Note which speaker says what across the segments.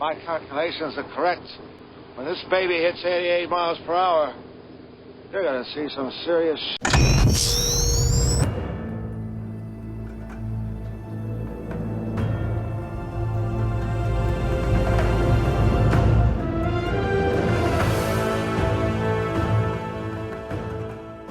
Speaker 1: my calculations are correct, when this baby hits 88 miles per hour, you're gonna see some serious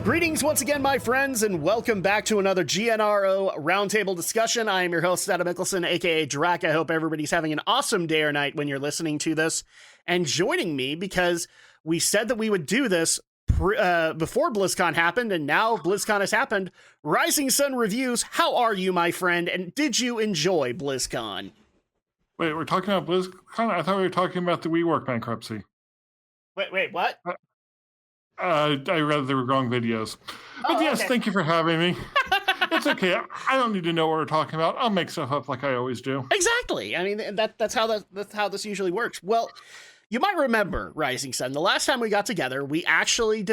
Speaker 2: Greetings once again, my friends, and welcome back to another GNRO Roundtable Discussion. I am your host, Adam Mickelson, aka Drak. I hope everybody's having an awesome day or night when you're listening to this and joining me, because we said that we would do this before Blizzcon happened, and now Blizzcon has happened. Rising Sun Reviews, how are you, my friend, and did you enjoy Blizzcon?
Speaker 3: Wait, we're talking about Blizzcon? I thought we were talking about the WeWork bankruptcy.
Speaker 2: Wait, what?
Speaker 3: I read the wrong videos. But yes,
Speaker 2: okay.
Speaker 3: Thank you for having me. It's okay. I don't need to know what we're talking about. I'll make stuff up like I always do.
Speaker 2: Exactly. I mean, that's how this usually works. Well, you might remember, Rising Sun, the last time we got together, we actually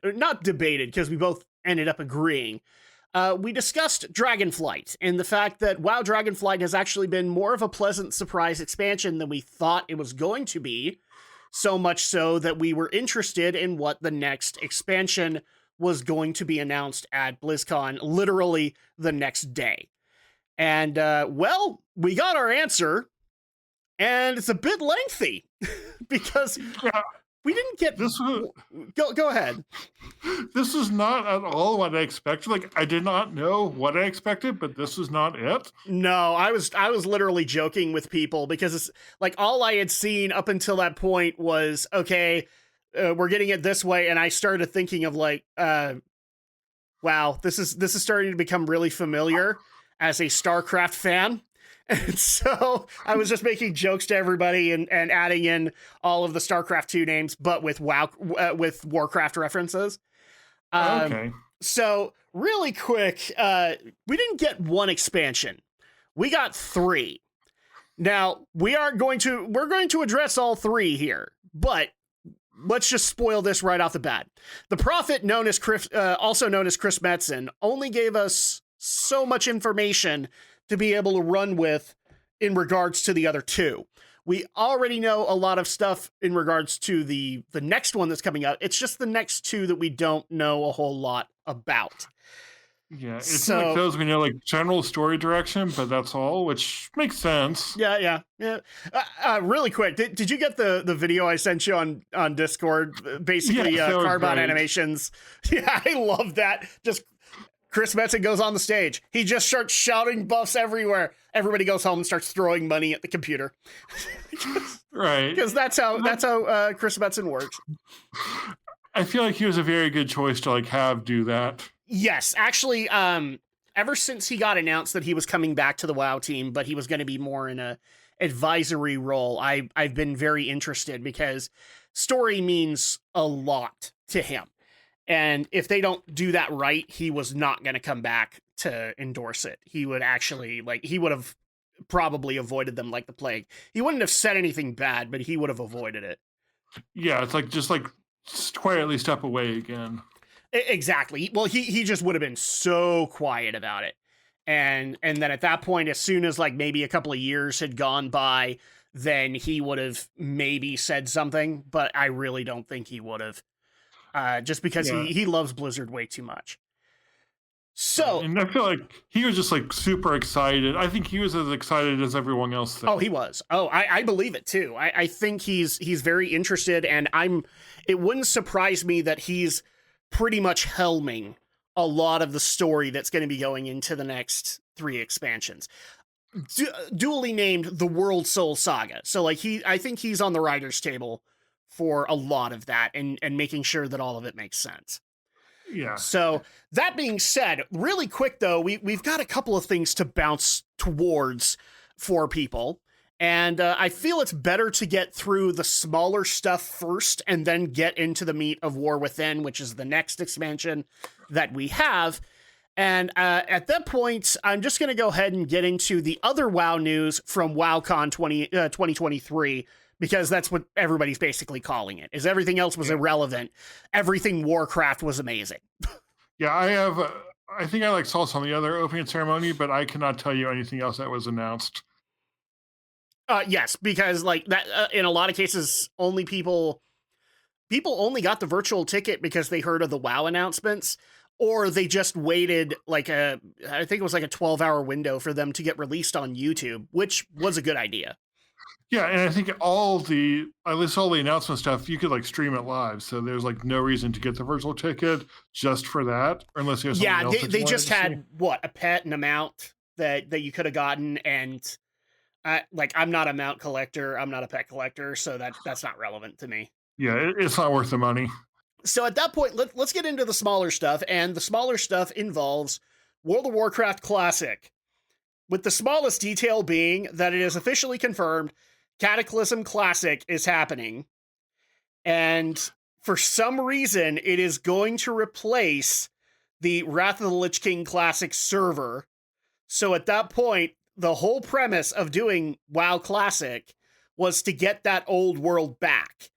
Speaker 2: not debated, because we both ended up agreeing. We discussed Dragonflight and the fact that WoW Dragonflight has actually been more of a pleasant surprise expansion than we thought it was going to be. So much so that we were interested in what the next expansion was going to be announced at BlizzCon, literally the next day. And, well, we got our answer, and it's a bit lengthy, because we didn't get... Go ahead.
Speaker 3: This is not at all what I expected. Like, I did not know what I expected, but this is not it.
Speaker 2: No, I was literally joking with people, because it's like all I had seen up until that point was, okay, we're getting it this way, and I started thinking of like, wow, this is starting to become really familiar as a StarCraft fan. And so I was just making jokes to everybody and adding in all of the StarCraft 2 names, but with with Warcraft references.
Speaker 3: Okay.
Speaker 2: So really quick, we didn't get one expansion. We got 3. Now we're going to address all 3 here, but let's just spoil this right off the bat. The Prophet, also known as Chris Metzen, only gave us so much information to be able to run with in regards to the other 2. We already know a lot of stuff in regards to the next one that's coming out. It's just the next 2 that we don't know a whole lot about.
Speaker 3: Yeah, it's like those we know, like general story direction, but that's all, which makes sense.
Speaker 2: Yeah. Really quick, did you get the video I sent you on Discord? Basically, Carbon animations. Yeah, I love that. Just Chris Metzen goes on the stage. He just starts shouting buffs everywhere. Everybody goes home and starts throwing money at the computer.
Speaker 3: Right.
Speaker 2: Because that's how Chris Metzen works.
Speaker 3: I feel like he was a very good choice to do that.
Speaker 2: Yes, actually, ever since he got announced that he was coming back to the WoW team, but he was going to be more in a advisory role, I've been very interested, because story means a lot to him. And if they don't do that right, he was not going to come back to endorse it. He would actually, he would have probably avoided them like the plague. He wouldn't have said anything bad, but he would have avoided it.
Speaker 3: Yeah, it's just quietly step away again.
Speaker 2: Exactly. Well, he just would have been so quiet about it. And then at that point, as soon as maybe a couple of years had gone by, then he would have maybe said something, but I really don't think he would have. Just because he loves Blizzard way too much. So,
Speaker 3: and I feel like he was just super excited. I think he was as excited as everyone else.
Speaker 2: Oh, he was. Oh, I believe it too. I think he's very interested, and it wouldn't surprise me that he's pretty much helming a lot of the story that's going to be going into the next 3 expansions. Duly named the Worldsoul Saga. So I think he's on the writer's table for a lot of that, and making sure that all of it makes sense.
Speaker 3: Yeah.
Speaker 2: So that being said, really quick though, we've got a couple of things to bounce towards for people. And I feel it's better to get through the smaller stuff first and then get into the meat of War Within, which is the next expansion that we have. And at that point, I'm just going to go ahead and get into the other WoW news from WoWCon 2023, because that's what everybody's basically calling it, is everything else was irrelevant. Everything Warcraft was amazing.
Speaker 3: Yeah, I think I saw some of the other opening ceremony, but I cannot tell you anything else that was announced.
Speaker 2: Yes, because like that in a lot of cases, only people only got the virtual ticket because they heard of the WoW announcements, or they just waited like I think it was like a 12-hour window for them to get released on YouTube, which was a good idea.
Speaker 3: Yeah, and I think at least all the announcement stuff, you could like stream it live. So there's like no reason to get the virtual ticket just for that, or unless you have something else.
Speaker 2: They just had what, a pet and a mount that you could have gotten, and I'm not a mount collector, I'm not a pet collector, so that's not relevant to me.
Speaker 3: Yeah, it's not worth the money.
Speaker 2: So at that point, let's get into the smaller stuff, and the smaller stuff involves World of Warcraft Classic, with the smallest detail being that it is officially confirmed Cataclysm Classic is happening, and for some reason, it is going to replace the Wrath of the Lich King Classic server. So at that point, the whole premise of doing WoW Classic was to get that old world back.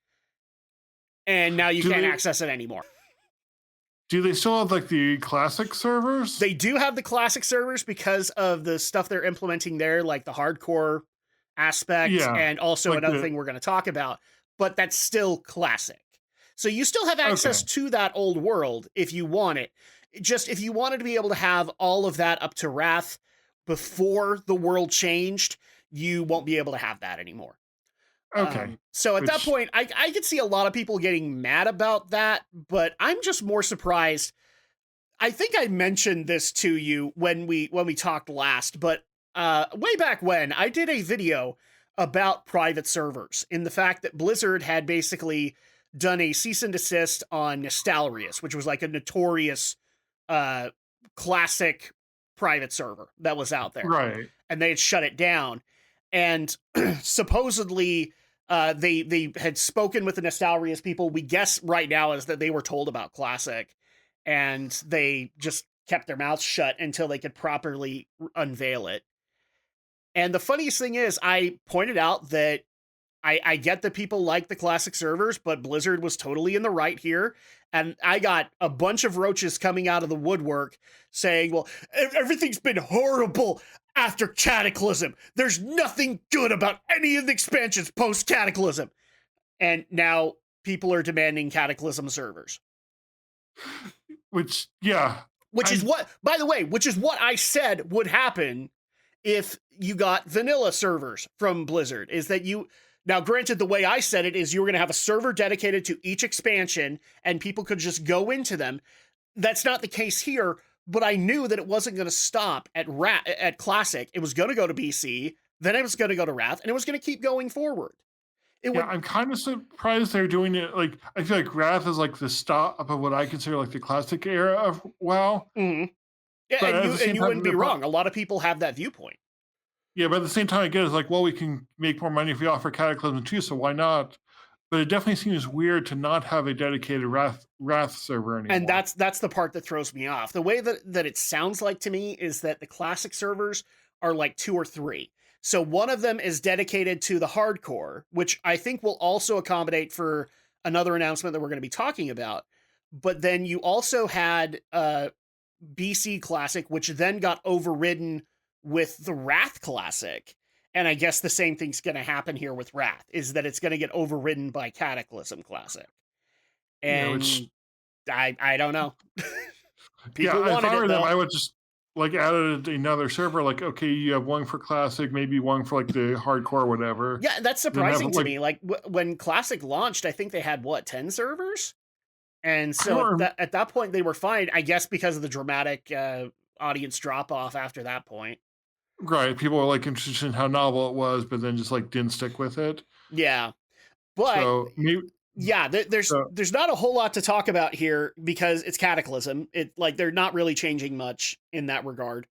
Speaker 2: And now you can't access it anymore.
Speaker 3: Do they still have like the classic servers?
Speaker 2: They do have the classic servers because of the stuff they're implementing there, like the hardcore aspect, and also like another thing we're going to talk about, but that's still classic. So you still have access to that old world if you want it. Just if you wanted to be able to have all of that up to Wrath before the world changed, you won't be able to have that anymore.
Speaker 3: Okay.
Speaker 2: So at that point, I could see a lot of people getting mad about that, but I'm just more surprised. I think I mentioned this to you when we talked last, but way back when, I did a video about private servers, in the fact that Blizzard had basically done a cease and desist on Nostalrius, which was like a notorious classic private server that was out there.
Speaker 3: Right.
Speaker 2: And they had shut it down. And supposedly they had spoken with the Nostalrius people. We guess right now is that they were told about Classic, and they just kept their mouths shut until they could properly unveil it. And the funniest thing is, I pointed out that I get that people like the classic servers, but Blizzard was totally in the right here. And I got a bunch of roaches coming out of the woodwork saying, well, everything's been horrible after Cataclysm. There's nothing good about any of the expansions post Cataclysm. And now people are demanding Cataclysm servers.
Speaker 3: Which is what
Speaker 2: I said would happen if you got vanilla servers from Blizzard, is that now, granted, the way I said it is you were going to have a server dedicated to each expansion and people could just go into them. That's not the case here, but I knew that it wasn't going to stop at Classic. It was going to go to BC, then it was going to go to Wrath, and it was going to keep going forward.
Speaker 3: I'm kind of surprised they're doing it. Like, I feel like Wrath is like the stop of what I consider like the Classic era of WoW.
Speaker 2: Mm-hmm. Yeah, and you wouldn't be wrong. A lot of people have that viewpoint.
Speaker 3: Yeah, but at the same time, again, it's like, well, we can make more money if we offer Cataclysm too, so why not? But it definitely seems weird to not have a dedicated Wrath server anymore.
Speaker 2: And that's the part that throws me off. The way that it sounds like to me is that the classic servers are like 2 or 3. So one of them is dedicated to the hardcore, which I think will also accommodate for another announcement that we're going to be talking about. But then you also had BC Classic, which then got overridden with the Wrath Classic. And I guess the same thing's going to happen here with Wrath, is that it's going to get overridden by Cataclysm Classic. And I don't know.
Speaker 3: People if I were them, I would just like added another server. Like, okay, you have one for Classic, maybe one for like the hardcore, whatever.
Speaker 2: Yeah, that's surprising to me. Like when Classic launched, I think they had 10 servers, and so at that point they were fine. I guess because of the dramatic audience drop off after that point.
Speaker 3: Right, people were like interested in how novel it was, but then just like didn't stick with it.
Speaker 2: Yeah, but there's not a whole lot to talk about here because it's Cataclysm. They're not really changing much in that regard.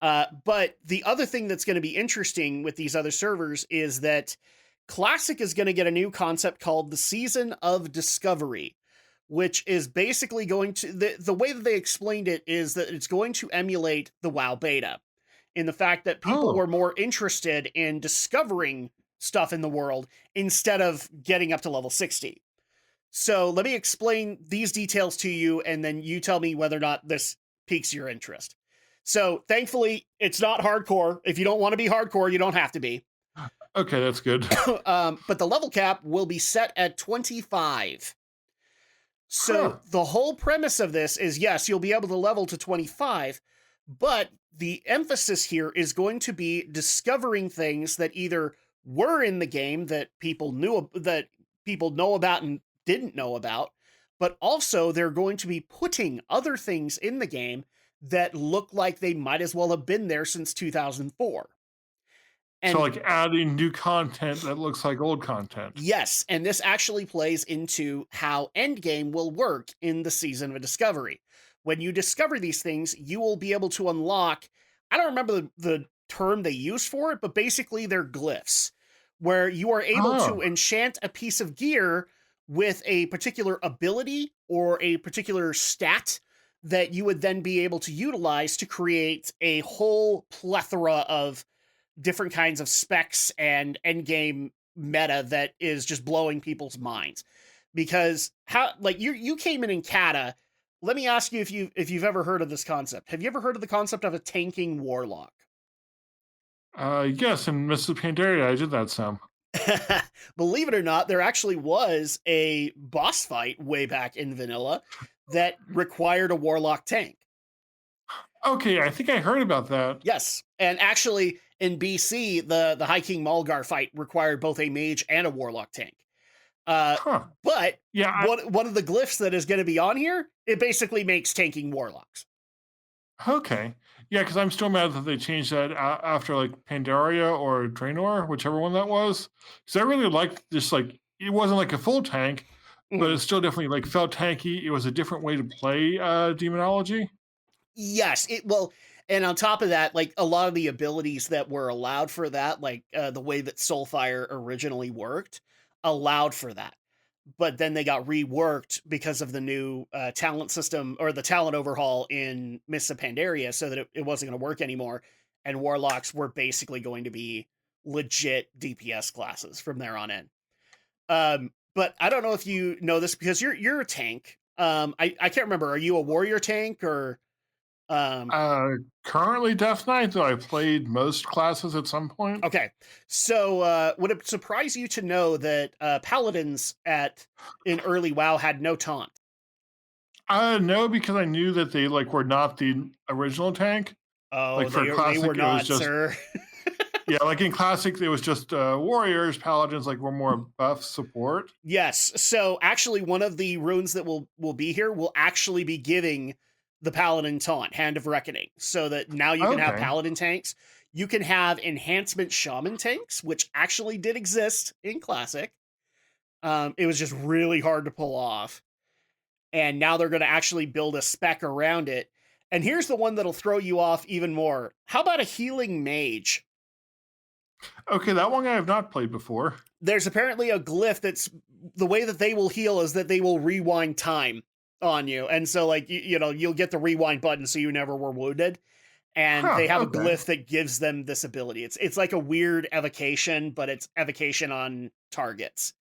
Speaker 2: But the other thing that's going to be interesting with these other servers is that Classic is going to get a new concept called the Season of Discovery, which is basically going to the way that they explained it is that it's going to emulate the WoW beta, in the fact that people were more interested in discovering stuff in the world instead of getting up to level 60. So let me explain these details to you, and then you tell me whether or not this piques your interest. So thankfully, it's not hardcore. If you don't want to be hardcore, you don't have to be.
Speaker 3: Okay, that's good.
Speaker 2: But the level cap will be set at 25. So
Speaker 3: Huh.
Speaker 2: the whole premise of this is, yes, you'll be able to level to 25, but the emphasis here is going to be discovering things that either were in the game that people know about and didn't know about, but also they're going to be putting other things in the game that look like they might as well have been there since 2004.
Speaker 3: So,
Speaker 2: And
Speaker 3: like adding new content that looks like old content.
Speaker 2: yes, and this actually plays into how Endgame will work in the Season of Discovery. When you discover these things, you will be able to unlock, I don't remember the term they use for it, but basically they're glyphs, where you are able
Speaker 3: Oh,
Speaker 2: to enchant a piece of gear with a particular ability or a particular stat that you would then be able to utilize to create a whole plethora of different kinds of specs and endgame meta that is just blowing people's minds. Because how, like, you came in Kata. Let me ask you if you've ever heard of this concept. Have you ever heard of the concept of a tanking warlock?
Speaker 3: yes, in Mists of Pandaria, I did that some.
Speaker 2: Believe it or not, there actually was a boss fight way back in vanilla that required a warlock tank.
Speaker 3: Okay, I think I heard about that.
Speaker 2: Yes, and actually in BC, the High King Mulgar fight required both a mage and a warlock tank. Uh,
Speaker 3: Huh.
Speaker 2: but
Speaker 3: Yeah,
Speaker 2: one of the glyphs that is going to be on here, it basically makes tanking warlocks.
Speaker 3: okay. Yeah, because I'm still mad that they changed that after like Pandaria or Draenor, whichever one that was. Because I really liked this, like, it wasn't like a full tank, but
Speaker 2: Mhm.
Speaker 3: it still definitely like felt tanky. It was a different way to play demonology.
Speaker 2: Yes, it well, and on top of that, like a lot of the abilities that were allowed for that, like the way that Soulfire originally worked, allowed for that. But then they got reworked because of the new talent system or the talent overhaul in Mists of Pandaria, so that it wasn't going to work anymore. And warlocks were basically going to be legit DPS classes from there on in. But I don't know if you know this because you're a tank. I can't remember. Are you a warrior tank or um
Speaker 3: Currently Death Knight, though I played most classes at some point.
Speaker 2: okay. So would it surprise you to know that paladins at in early WoW had no taunt?
Speaker 3: No, because I knew that they like were not the original tank.
Speaker 2: Oh,
Speaker 3: Like for
Speaker 2: they were
Speaker 3: classic, it was
Speaker 2: not,
Speaker 3: just
Speaker 2: sir.
Speaker 3: yeah. Like in classic, it was just warriors. Paladins like were more buff support.
Speaker 2: Yes. So actually one of the runes that will be here will actually be giving the paladin taunt, Hand of Reckoning, so that now you can have
Speaker 3: Okay.
Speaker 2: paladin tanks. You can have enhancement shaman tanks, which actually did exist in classic. It was just really hard to pull off. And now they're going to actually build a spec around it. And here's the one that'll throw you off even more. How about a healing mage?
Speaker 3: Okay, that one I have not played before.
Speaker 2: There's apparently a glyph that's the way that they will heal is that they will rewind time on you. And so like you know, you'll get the rewind button so you never were wounded. And
Speaker 3: Huh.
Speaker 2: they have a
Speaker 3: Okay.
Speaker 2: glyph that gives them this ability. It's like a weird evocation, but it's evocation on targets.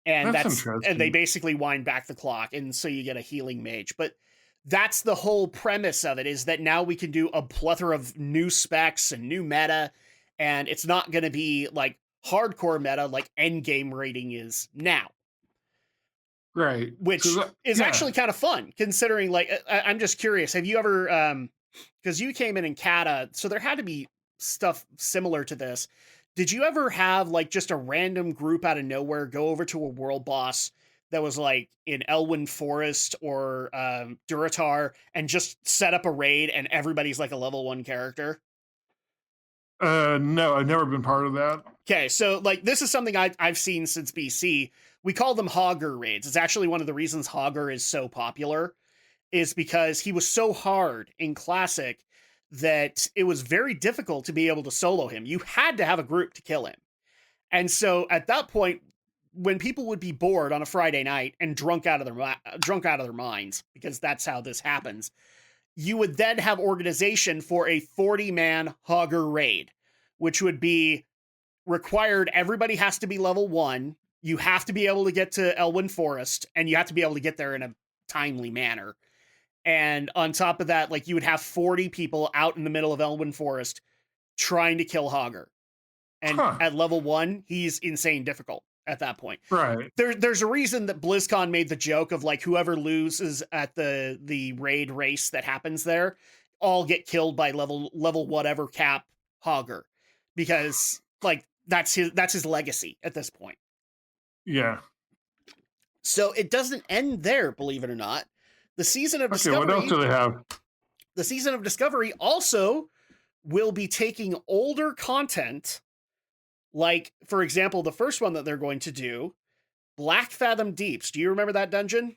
Speaker 2: And
Speaker 3: That's
Speaker 2: they
Speaker 3: interesting.
Speaker 2: basically wind back the clock, and so you get a healing mage. But that's the whole premise of it, is that now we can do a plethora of new specs and new meta, and it's not going to be like hardcore meta like endgame rating is now,
Speaker 3: Right. So
Speaker 2: which
Speaker 3: that,
Speaker 2: is
Speaker 3: yeah.
Speaker 2: actually kind of fun considering. Like I'm just curious, have you ever because you came in Kata, so there had to be stuff similar to this. Did you ever have like just a random group out of nowhere go over to a world boss that was like in Elwyn Forest or Duratar and just set up a raid and everybody's like a level 1 character?
Speaker 3: No, I've never been part of that.
Speaker 2: Okay, so like this is something I've seen since BC. We call them Hogger raids. It's actually one of the reasons Hogger is so popular is because he was so hard in Classic that it was very difficult to be able to solo him. You had to have a group to kill him. And so at that point, when people would be bored on a Friday night and drunk out of their minds, because that's how this happens, you would then have organization for a 40-man Hogger raid, which would be required. Everybody has to be level 1. You have to be able to get to Elwyn Forest, and you have to be able to get there in a timely manner. And on top of that, like you would have 40 people out in the middle of Elwyn Forest trying to kill Hogger. And at level 1, he's insane difficult at that point.
Speaker 3: Right.
Speaker 2: There's a reason that BlizzCon made the joke of like whoever loses at the raid race that happens there all get killed by level whatever cap Hogger, because like that's his legacy at this point.
Speaker 3: Yeah.
Speaker 2: So it doesn't end there, believe it or not. The season of Discovery.
Speaker 3: What else do they have?
Speaker 2: The season of Discovery also will be taking older content, like, for example, the first one that they're going to do, Black Fathom Deeps. Do you remember that dungeon?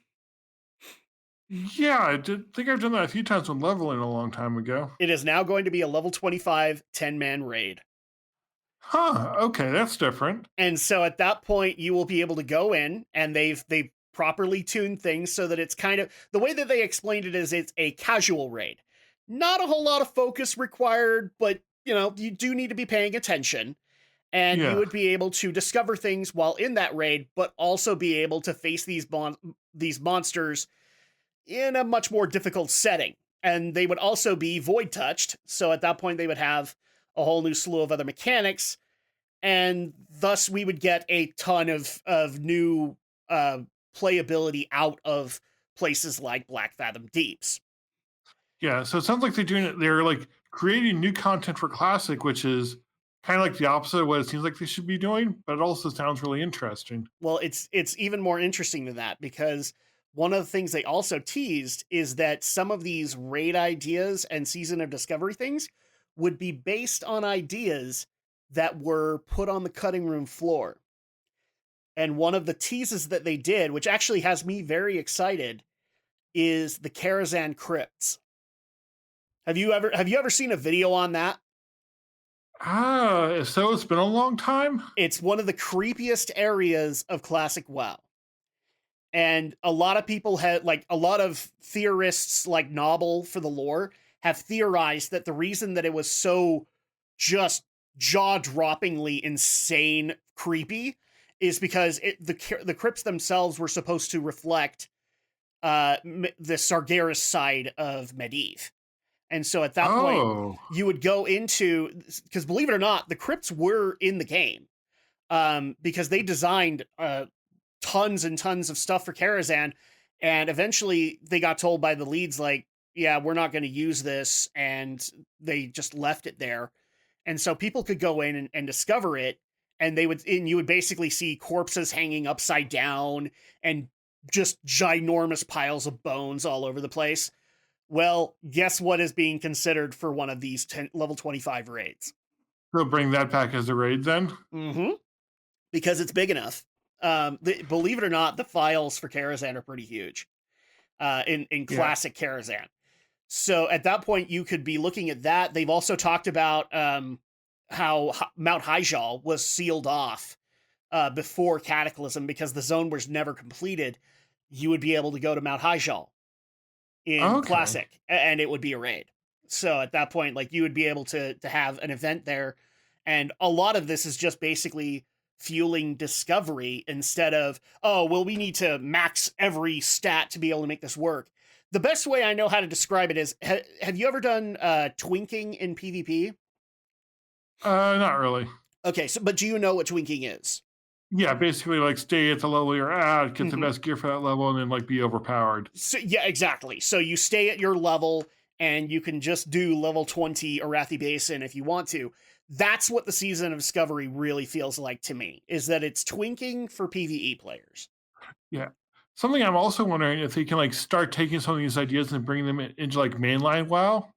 Speaker 3: Yeah, I think I've done that a few times when leveling a long time ago.
Speaker 2: It is now going to be a level 25 10-man raid.
Speaker 3: Huh, okay, that's different.
Speaker 2: And so at that point, you will be able to go in, and they've properly tuned things so that it's kind of, the way that they explained it is it's a casual raid. Not a whole lot of focus required, but, you do need to be paying attention. And you would be able to discover things while in that raid, but also be able to face these monsters in a much more difficult setting. And they would also be void touched. So at that point, they would have a whole new slew of other mechanics. And thus we would get a ton of new playability out of places like Black Fathom Deeps.
Speaker 3: Yeah, so it sounds like they're like creating new content for Classic, which is kind of like the opposite of what it seems like they should be doing, but it also sounds really interesting.
Speaker 2: Well, it's even more interesting than that, because one of the things they also teased is that some of these raid ideas and Season of Discovery things would be based on ideas that were put on the cutting room floor. And one of the teases that they did, which actually has me very excited, is the Karazhan crypts. Have you ever seen a video on that?
Speaker 3: So it's been a long time?
Speaker 2: It's one of the creepiest areas of Classic WoW. And a lot of people a lot of theorists like Nobble for the lore have theorized that the reason that it was so just jaw-droppingly insane creepy is because the crypts themselves were supposed to reflect the Sargeras side of Medivh. And so at that point, you would go into, because believe it or not, the crypts were in the game, because they designed tons and tons of stuff for Karazhan, and eventually they got told by the leads, like, yeah, we're not going to use this, and they just left it there. And so people could go in and discover it, and you would basically see corpses hanging upside down and just ginormous piles of bones all over the place. Well, guess what is being considered for one of these level 25 raids?
Speaker 3: They'll bring that back as a raid then?
Speaker 2: Mm-hmm. Because it's big enough. Believe it or not, the files for Karazhan are pretty huge in classic Karazhan. So at that point, you could be looking at that. They've also talked about how Mount Hyjal was sealed off before Cataclysm because the zone was never completed. You would be able to go to Mount Hyjal in Classic, and it would be a raid. So at that point, like, you would be able to have an event there, and a lot of this is just basically fueling discovery instead of, oh, well, we need to max every stat to be able to make this work. The best way I know how to describe it is, have you ever done twinking in PvP?
Speaker 3: Not really.
Speaker 2: Okay, but do you know what twinking is?
Speaker 3: Yeah, basically, like, stay at the level you're at, get the best gear for that level, and then, like, be overpowered.
Speaker 2: So, yeah, exactly. So you stay at your level, and you can just do level 20 Arathi Basin if you want to. That's what the Season of Discovery really feels like to me, is that it's twinking for PvE players.
Speaker 3: Yeah. Something I'm also wondering if they can, like, start taking some of these ideas and bringing them into, like, mainline WoW.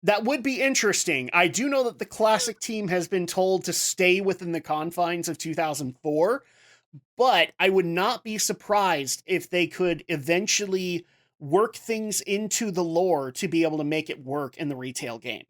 Speaker 2: That would be interesting. I do know that the Classic team has been told to stay within the confines of 2004, but I would not be surprised if they could eventually work things into the lore to be able to make it work in the retail game.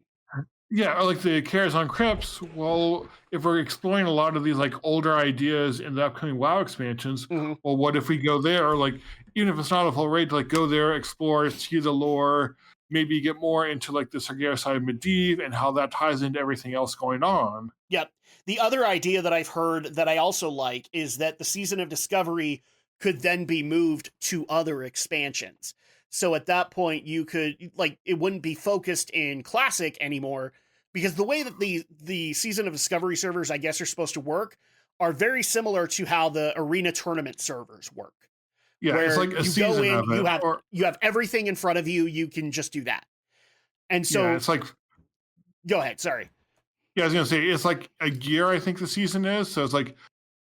Speaker 3: Yeah, like the Karazhan Crypts. Well, if we're exploring a lot of these like older ideas in the upcoming WoW expansions, well, what if we go there? Like, even if it's not a full raid, like go there, explore, see the lore, maybe get more into like the Sargeras side of Medivh and how that ties into everything else going on.
Speaker 2: Yep. The other idea that I've heard that I also like is that the Season of Discovery could then be moved to other expansions. So at that point, you could, like, it wouldn't be focused in Classic anymore, because the way that the Season of Discovery servers, I guess, are supposed to work are very similar to how the arena tournament servers work.
Speaker 3: Yeah,
Speaker 2: where
Speaker 3: it's like a
Speaker 2: you go
Speaker 3: season
Speaker 2: in,
Speaker 3: of it.
Speaker 2: you have everything in front of you, you can just do that. And so
Speaker 3: Yeah, it's like,
Speaker 2: go ahead, sorry.
Speaker 3: yeah, I was gonna say it's like a year. I think the season is, so it's like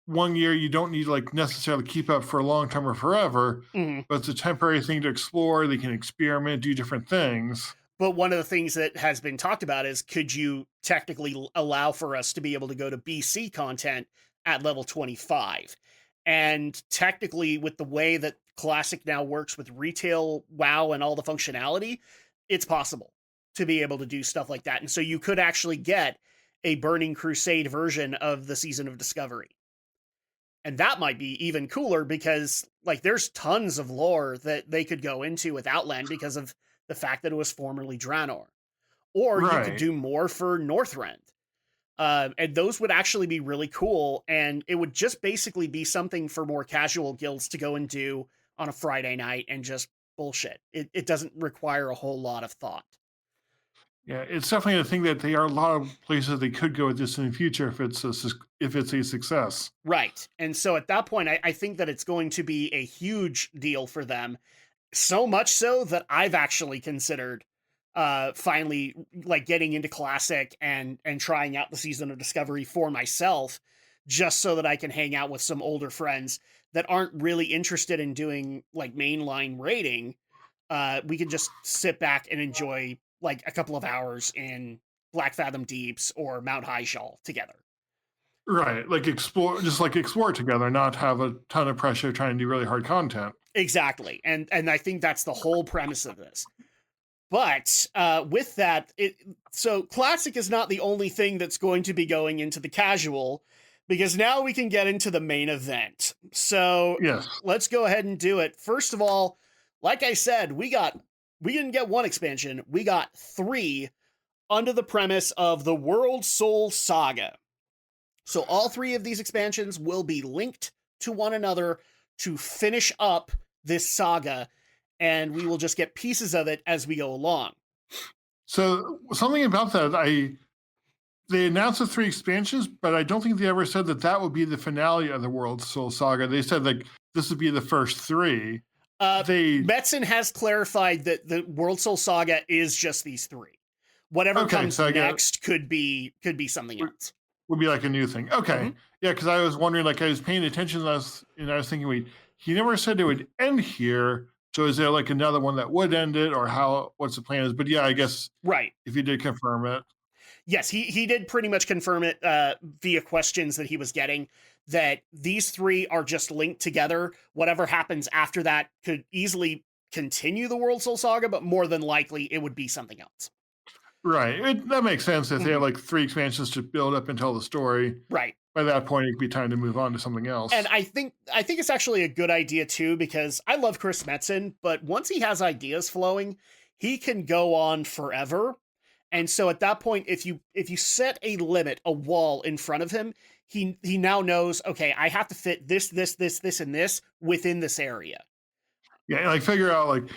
Speaker 3: 1 year. You don't need to like necessarily keep up for a long time or forever,
Speaker 2: Mhm.
Speaker 3: but it's a temporary thing to explore. They can experiment, do different things.
Speaker 2: But one of the things that has been talked about is, could you technically allow for us to be able to go to BC content at level 25? And technically, with the way that Classic now works with retail WoW and all the functionality, it's possible to be able to do stuff like that. And so you could actually get a Burning Crusade version of the Season of Discovery. And that might be even cooler because, like, there's tons of lore that they could go into with Outland because of the fact that it was formerly Draenor. Or you could
Speaker 3: Right.
Speaker 2: do more for Northrend. And those would actually be really cool. And it would just basically be something for more casual guilds to go and do on a Friday night and just bullshit. It doesn't require a whole lot of thought.
Speaker 3: Yeah, it's definitely a thing that there are a lot of places they could go with this in the future if it's a success.
Speaker 2: Right. And so at that point, I think that it's going to be a huge deal for them. So much so that I've actually considered finally like getting into Classic and trying out the Season of Discovery for myself, just so that I can hang out with some older friends that aren't really interested in doing like mainline raiding. We can just sit back and enjoy like a couple of hours in Black Fathom Deeps or Mount Highshall together.
Speaker 3: Right, like explore together, not have a ton of pressure trying to do really hard content.
Speaker 2: Exactly. And I think that's the whole premise of this. But with that, so Classic is not the only thing that's going to be going into the casual, because now we can get into the main event. So
Speaker 3: Yes.
Speaker 2: let's go ahead and do it. First of all, like I said, we didn't get one expansion, we got 3 under the premise of the Worldsoul Saga. So all 3 of these expansions will be linked to one another to finish up this saga, and we will just get pieces of it as we go along.
Speaker 3: So something about that, they announced the 3 expansions, but I don't think they ever said that would be the finale of the Worldsoul Saga. They said like this would be the first 3.
Speaker 2: Metzen has clarified that the Worldsoul Saga is just these 3. Whatever comes next could be something else.
Speaker 3: Would be like a new thing. Okay.
Speaker 2: Mm-hmm.
Speaker 3: Yeah, because I was wondering, like I was paying attention to this, and I was thinking, wait, he never said it would end here. So is there like another one that would end it, or what's the plan is? But yeah, I guess
Speaker 2: right.
Speaker 3: If he did confirm it.
Speaker 2: Yes, he did pretty much confirm it via questions that he was getting, that these 3 are just linked together. Whatever happens after that could easily continue the Worldsoul Saga, but more than likely it would be something else.
Speaker 3: Right. That makes sense if they have like 3 expansions to build up and tell the story.
Speaker 2: Right.
Speaker 3: By that point, it'd be time to move on to something else.
Speaker 2: And I think it's actually a good idea too, because I love Chris Metzen, but once he has ideas flowing, he can go on forever. And so at that point, if you set a limit, a wall in front of him, he now knows, okay, I have to fit this, and this within this area.
Speaker 3: Yeah, and like figure out like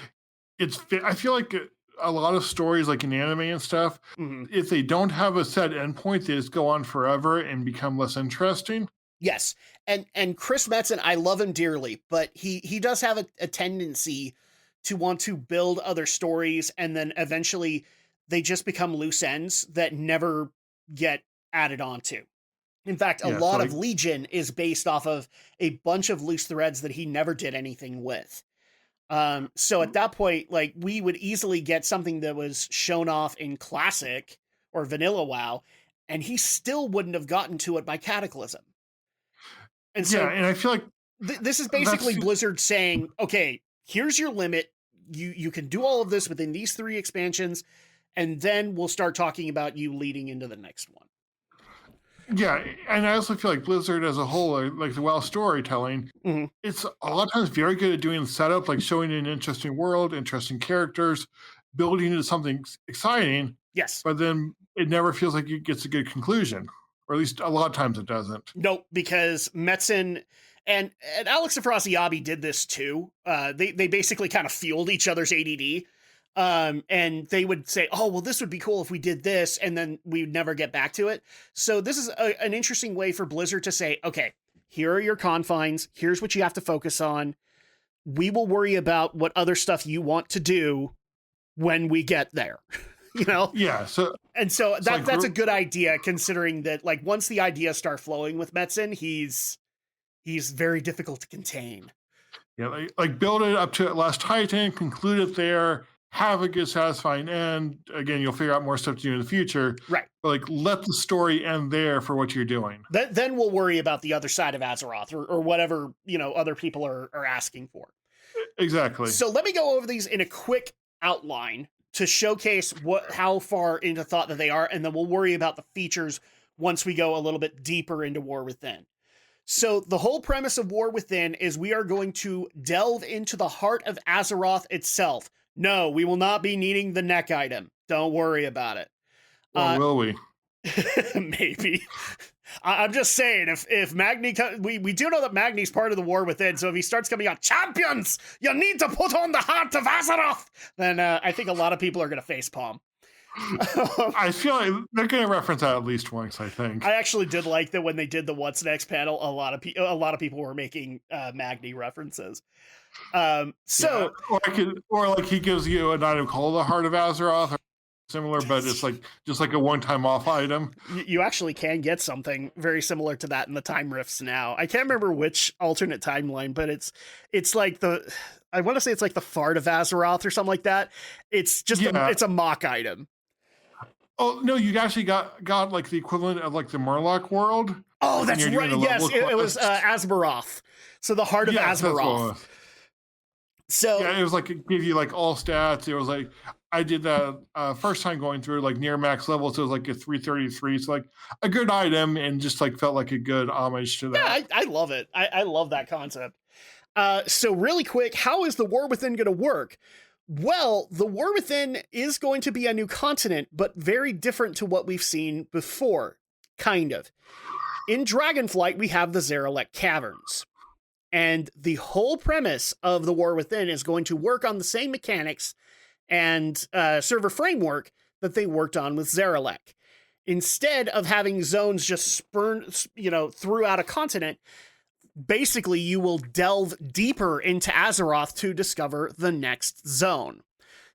Speaker 3: I feel like a lot of stories like in anime and stuff, if they don't have a set endpoint, they just go on forever and become less interesting.
Speaker 2: Yes. And Chris Metzen, I love him dearly, but he does have a tendency to want to build other stories, and then eventually they just become loose ends that never get added onto. In fact, a lot of Legion is based off of a bunch of loose threads that he never did anything with. So at that point, like, we would easily get something that was shown off in Classic or Vanilla WoW, and he still wouldn't have gotten to it by Cataclysm. And so,
Speaker 3: and I feel like
Speaker 2: this is basically Blizzard saying, okay, here's your limit. You can do all of this within these 3 expansions, and then we'll start talking about you leading into the next one.
Speaker 3: Yeah, and I also feel like Blizzard as a whole, like the WoW storytelling, it's a lot of times very good at doing the setup, like showing an interesting world, interesting characters, building into something exciting.
Speaker 2: Yes.
Speaker 3: But then it never feels like it gets a good conclusion, or at least a lot of times it doesn't.
Speaker 2: Nope, because Metzen and Alex Afrasiabi did this too. They basically kind of fueled each other's ADD. And they would say, oh, well, this would be cool if we did this, and then we'd never get back to it. So this is an interesting way for Blizzard to say, okay, here are your confines. Here's what you have to focus on. We will worry about what other stuff you want to do when we get there. You know?
Speaker 3: Yeah. So
Speaker 2: that's a good idea, considering that, like, once the ideas start flowing with Metzen, he's very difficult to contain.
Speaker 3: Yeah, like build it up to Last Titan, conclude it there, have a good, satisfying end. Again, you'll figure out more stuff to do in the future.
Speaker 2: Right.
Speaker 3: But like, let the story end there for what you're doing.
Speaker 2: Then we'll worry about the other side of Azeroth or whatever, other people are asking for.
Speaker 3: Exactly.
Speaker 2: So let me go over these in a quick outline to showcase how far into thought that they are, and then we'll worry about the features once we go a little bit deeper into War Within. So the whole premise of War Within is we are going to delve into the heart of Azeroth itself. No, we will not be needing the neck item. Don't worry about it.
Speaker 3: Or will we?
Speaker 2: Maybe. I'm just saying, if Magni... We do know that Magni's part of the War Within, so if he starts coming out, champions, you need to put on the heart of Azeroth, then I think a lot of people are going to facepalm.
Speaker 3: I feel like they're going to reference that at least once, I think.
Speaker 2: I actually did like that when they did the What's Next panel, a lot of people were making Magni references. Or
Speaker 3: like he gives you an item called the Heart of Azeroth, or similar, but it's like just like a one-time off item.
Speaker 2: You actually can get something very similar to that in the Time Rifts now. I can't remember which alternate timeline, but it's like I want to say it's like the Fart of Azeroth or something like that. It's just it's a mock item.
Speaker 3: Oh no, you actually got like the equivalent of like the Murloc world.
Speaker 2: Oh, that's right. Yes, it was Asmaroth. So the Heart of Asmaroth. So
Speaker 3: yeah, it was like it gave you like all stats. It was like I did that first time going through like near max level, so it was like a 333. So like a good item, and just like felt like a good homage to that.
Speaker 2: Yeah, I love it. I love that concept. So really quick, how is the War Within going to work? Well, the War Within is going to be a new continent, but very different to what we've seen before, kind of. In Dragonflight, we have the Zaralek Caverns. And the whole premise of the War Within is going to work on the same mechanics and server framework that they worked on with Zaralek. Instead of having zones just spurned, throughout a continent, basically you will delve deeper into Azeroth to discover the next zone.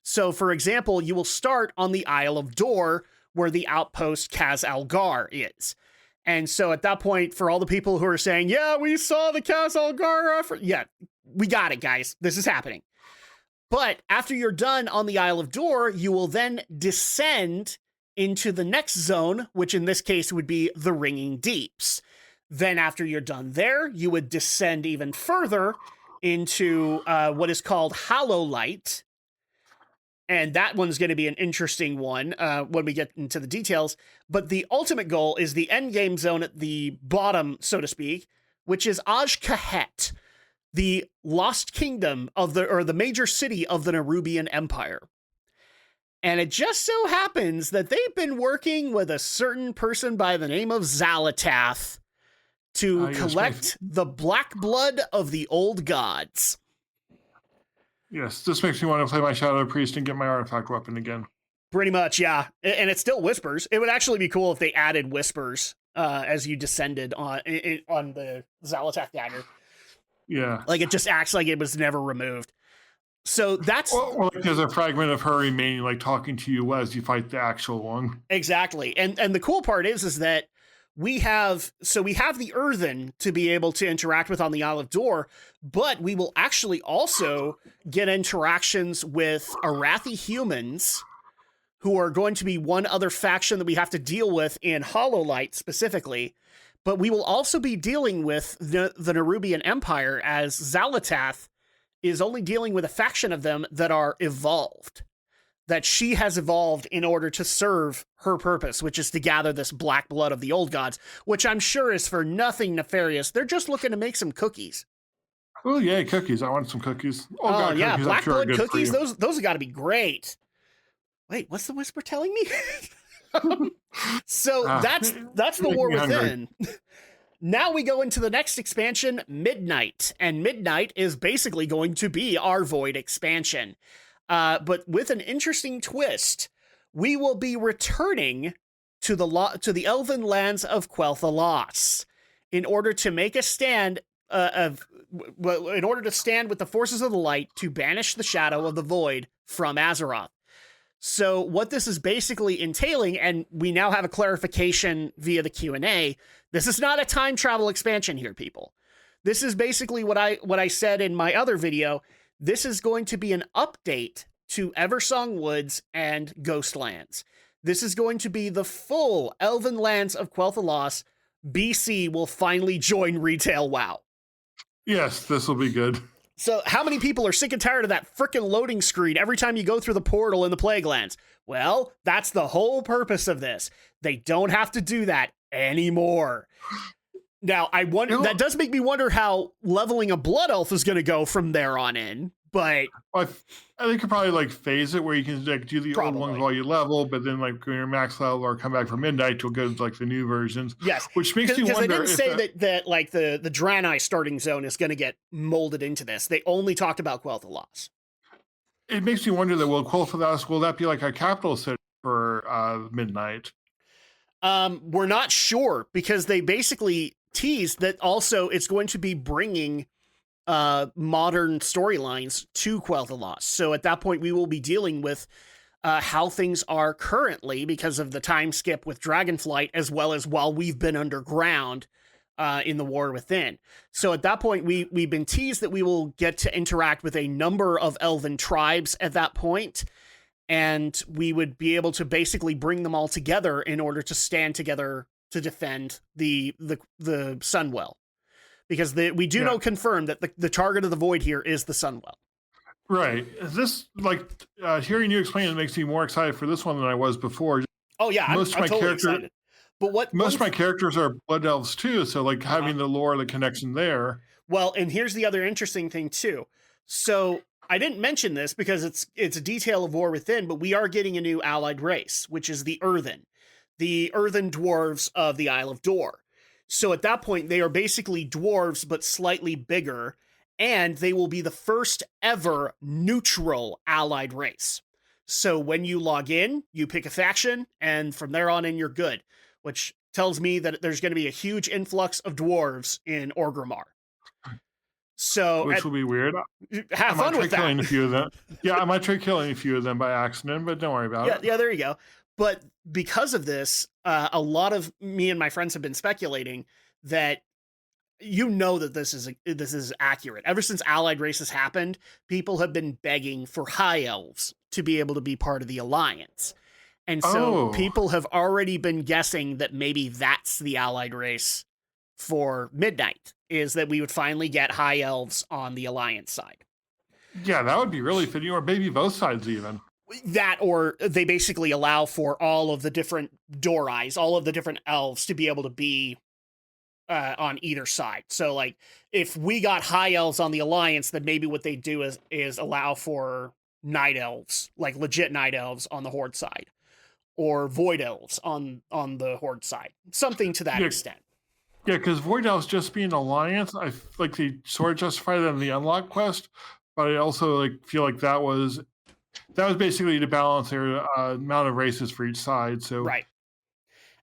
Speaker 2: So, for example, you will start on the Isle of Dor, where the outpost Kaz Algar is. And so at that point, for all the people who are saying, yeah, we saw the Kaz Algar, yeah, we got it, guys. This is happening. But after you're done on the Isle of Dor, you will then descend into the next zone, which in this case would be the Ringing Deeps. Then after you're done there, you would descend even further into what is called Hollow Light. And that one's going to be an interesting one when we get into the details. But the ultimate goal is the endgame zone at the bottom, so to speak, which is Aj-Kahet, the lost kingdom of the major city of the Nerubian Empire. And it just so happens that they've been working with a certain person by the name of Xalatath to collect the black blood of the old gods.
Speaker 3: Yes, this makes me want to play my Shadow Priest and get my artifact weapon again.
Speaker 2: Pretty much, yeah. And it still whispers. It would actually be cool if they added whispers as you descended on the Xalatath dagger.
Speaker 3: Yeah.
Speaker 2: Like it just acts like it was never removed. So that's...
Speaker 3: Or like there's a fragment of her remaining, like talking to you as you fight the actual one.
Speaker 2: Exactly. And the cool part is that we have the Earthen to be able to interact with on the Isle of Dor, but we will actually also get interactions with Arathi humans, who are going to be one other faction that we have to deal with in Hollow Light specifically. But we will also be dealing with the Nerubian Empire, as Xalatath is only dealing with a faction of them that are evolved, that she has evolved in order to serve her purpose, which is to gather this black blood of the old gods, which I'm sure is for nothing nefarious. They're just looking to make some cookies.
Speaker 3: Oh, yeah, cookies. I want some cookies.
Speaker 2: Oh God, yeah, cookies, black blood cookies. Those have got to be great. Wait, what's the whisper telling me? So that's the War Within. Now we go into the next expansion, Midnight. And Midnight is basically going to be our Void expansion. But with an interesting twist, we will be returning to the elven lands of Quel'Thalas in order to make a stand in order to stand with the forces of the light to banish the shadow of the void from Azeroth. So what this is basically entailing, and we now have a clarification via the Q&A, this is not a time travel expansion here, people. This is basically what I said in my other video. This is going to be an update to Eversong Woods and Ghostlands. This is going to be the full Elven Lands of Quel'Thalas. BC will finally join retail WoW.
Speaker 3: Yes, this will be good.
Speaker 2: So how many people are sick and tired of that frickin' loading screen every time you go through the portal in the Plaguelands? Well, that's the whole purpose of this. They don't have to do that anymore. Now, I wonder, that does make me wonder how leveling a Blood Elf is going to go from there on in, but...
Speaker 3: I think you could probably like phase it where you can like do the old ones while you level, but then like when you're max level or come back for midnight, you'll go to like the new versions.
Speaker 2: Yes.
Speaker 3: Which makes you wonder.
Speaker 2: Because they didn't say that like the Draenei starting zone is going to get molded into this. They only talked about Quel'Thalas.
Speaker 3: It makes me wonder that will that be like a capital city for midnight?
Speaker 2: We're not sure because they basically teased that also it's going to be bringing modern storylines to Quel'Thalas. So at that point, we will be dealing with how things are currently because of the time skip with Dragonflight, as well as while we've been underground in the War Within. So at that point, we've been teased that we will get to interact with a number of elven tribes at that point, and we would be able to basically bring them all together in order to stand together to defend the Sunwell. Because we do know confirmed that the target of the void here is the Sunwell.
Speaker 3: Right. Is this like hearing you explain it makes me more excited for this one than I was before.
Speaker 2: Oh yeah, I'm totally excited. But
Speaker 3: most of my characters are blood elves too, so like having the lore, the connection there.
Speaker 2: Well, and here's the other interesting thing too. So I didn't mention this because it's a detail of War Within, but we are getting a new allied race, which is the Earthen dwarves of the Isle of Dor. So at that point, they are basically dwarves, but slightly bigger, and they will be the first ever neutral allied race. So when you log in, you pick a faction, and from there on in, you're good, which tells me that there's going to be a huge influx of dwarves in Orgrimmar. So
Speaker 3: which will be weird.
Speaker 2: Have fun with that.
Speaker 3: Killing a few of them. Yeah, I might try killing a few of them by accident, but don't worry about it.
Speaker 2: Yeah, there you go. But because of this, a lot of me and my friends have been speculating that that this is accurate. Ever since allied races happened, people have been begging for high elves to be able to be part of the alliance. And so people have already been guessing that maybe that's the allied race for Midnight, is that we would finally get high elves on the alliance side.
Speaker 3: Yeah, that would be really fitting, or maybe both sides even.
Speaker 2: That, or they basically allow for all of the different Dorais, all of the different elves to be able to be on either side. So, like, if we got high elves on the Alliance, then maybe what they do is allow for night elves, like legit night elves on the Horde side, or void elves on the Horde side. Something to that extent.
Speaker 3: Yeah, because void elves just being Alliance, I like they sort of justify that in the unlock quest, but I also like feel like that was basically to balance their amount of races for each side. So
Speaker 2: right.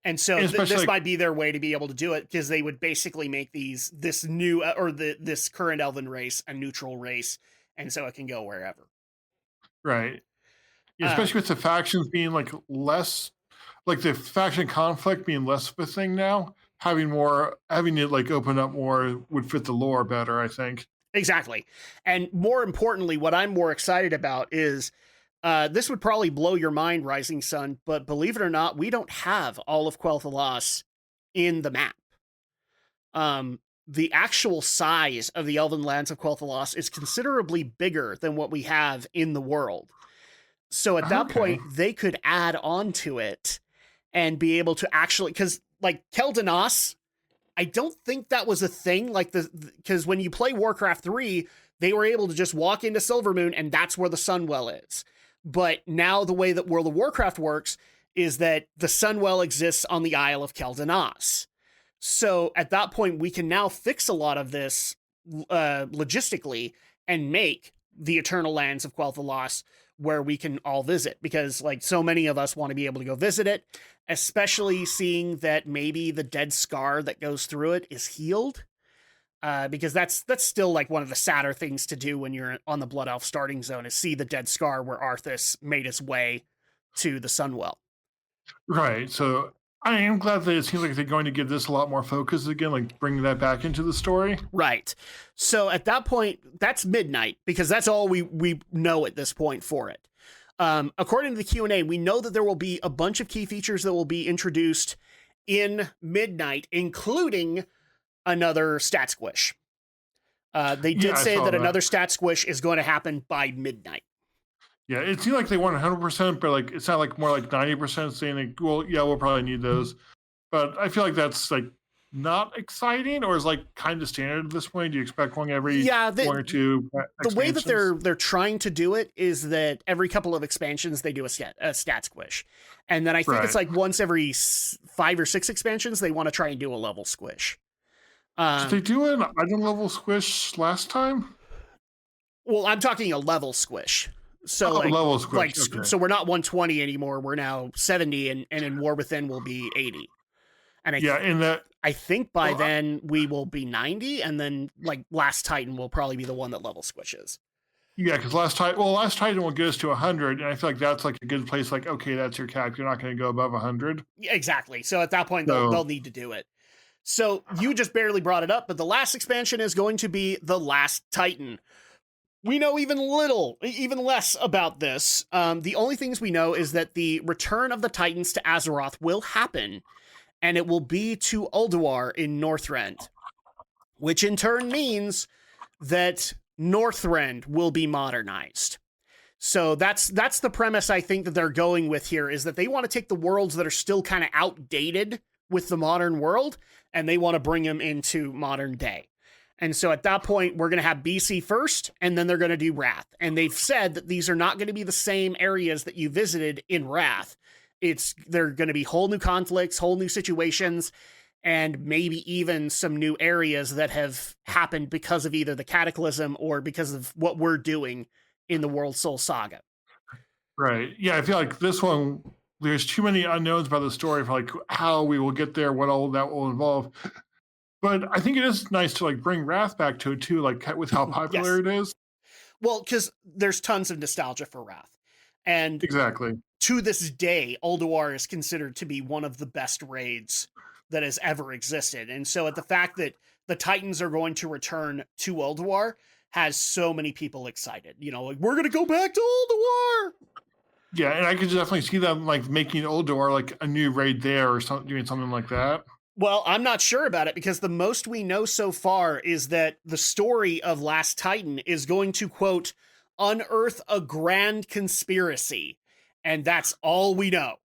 Speaker 2: And so this might be their way to be able to do it, because they would basically make this new or this current elven race a neutral race, and so it can go wherever.
Speaker 3: Right. Yeah, especially with the factions being like less, like the faction conflict being less of a thing now. Having it like open up more would fit the lore better, I think.
Speaker 2: Exactly. And more importantly, what I'm more excited about is this would probably blow your mind, Rising Sun, but believe it or not, we don't have all of Quel'Thalas in the map. The actual size of the Elven Lands of Quel'Thalas is considerably bigger than what we have in the world. So at that point, they could add on to it and be able to actually, because like Kel'Danas, I don't think that was a thing, like because when you play Warcraft 3, they were able to just walk into Silvermoon and that's where the Sunwell is. But now the way that World of Warcraft works is that the Sunwell exists on the Isle of Kel'Danas. So at that point, we can now fix a lot of this logistically and make the Eternal Lands of Quel'Thalas where we can all visit, because like so many of us want to be able to go visit it, especially seeing that maybe the dead scar that goes through it is healed. Because that's still like one of the sadder things to do when you're on the Blood Elf starting zone, is see the dead scar where Arthas made his way to the Sunwell.
Speaker 3: Right. So I am glad that it seems like they're going to give this a lot more focus again, like bringing that back into the story.
Speaker 2: Right. So at that point, that's midnight, because that's all we know at this point for it. According to the Q&A, we know that there will be a bunch of key features that will be introduced in midnight, including another stat squish. They did say that another stat squish is going to happen by midnight.
Speaker 3: Yeah, it seemed like they want 100%, but like it's not like more like 90% saying like, well, yeah, we'll probably need those. But I feel like that's like not exciting, or is like kind of standard at this point. Do you expect one every one or two?
Speaker 2: The way that they're trying to do it is that every couple of expansions they do a stat squish, and then I think it's like once every 5 or 6 expansions they want to try and do a level squish.
Speaker 3: Did they do an item level squish last time?
Speaker 2: Well, I'm talking a level squish. So
Speaker 3: level squish. Okay.
Speaker 2: So we're not 120 anymore. We're now 70, and in War Within we'll be 80. And I think by then we will be 90, and then like Last Titan will probably be the one that level squishes.
Speaker 3: Yeah, because Last Titan will get us to 100, and I feel like that's like a good place. Like, okay, that's your cap. You're not going to go above 100.
Speaker 2: Exactly. So at that point, they'll need to do it. So you just barely brought it up, but the last expansion is going to be The Last Titan. We know even less about this. The only things we know is that the return of the Titans to Azeroth will happen, and it will be to Ulduar in Northrend, which in turn means that Northrend will be modernized. So that's the premise I think that they're going with here, is that they want to take the worlds that are still kind of outdated with the modern world, and they want to bring them into modern day. And so at that point, we're going to have BC first, and then they're going to do Wrath. And they've said that these are not going to be the same areas that you visited in Wrath. They're going to be whole new conflicts, whole new situations, and maybe even some new areas that have happened because of either the Cataclysm or because of what we're doing in the Worldsoul Saga.
Speaker 3: Right. Yeah, I feel like this one, there's too many unknowns about the story for like how we will get there, what all that will involve. But I think it is nice to like bring Wrath back to it too, like with how popular it is.
Speaker 2: Well, because there's tons of nostalgia for Wrath. And
Speaker 3: exactly,
Speaker 2: to this day, Ulduar is considered to be one of the best raids that has ever existed. And so the fact that the Titans are going to return to Ulduar has so many people excited. You know, like, we're going to go back to Ulduar!
Speaker 3: Yeah, and I could definitely see them like making Ulduar like a new raid there, or doing something like that.
Speaker 2: Well, I'm not sure about it, because the most we know so far is that the story of Last Titan is going to, quote, unearth a grand conspiracy. And that's all we know.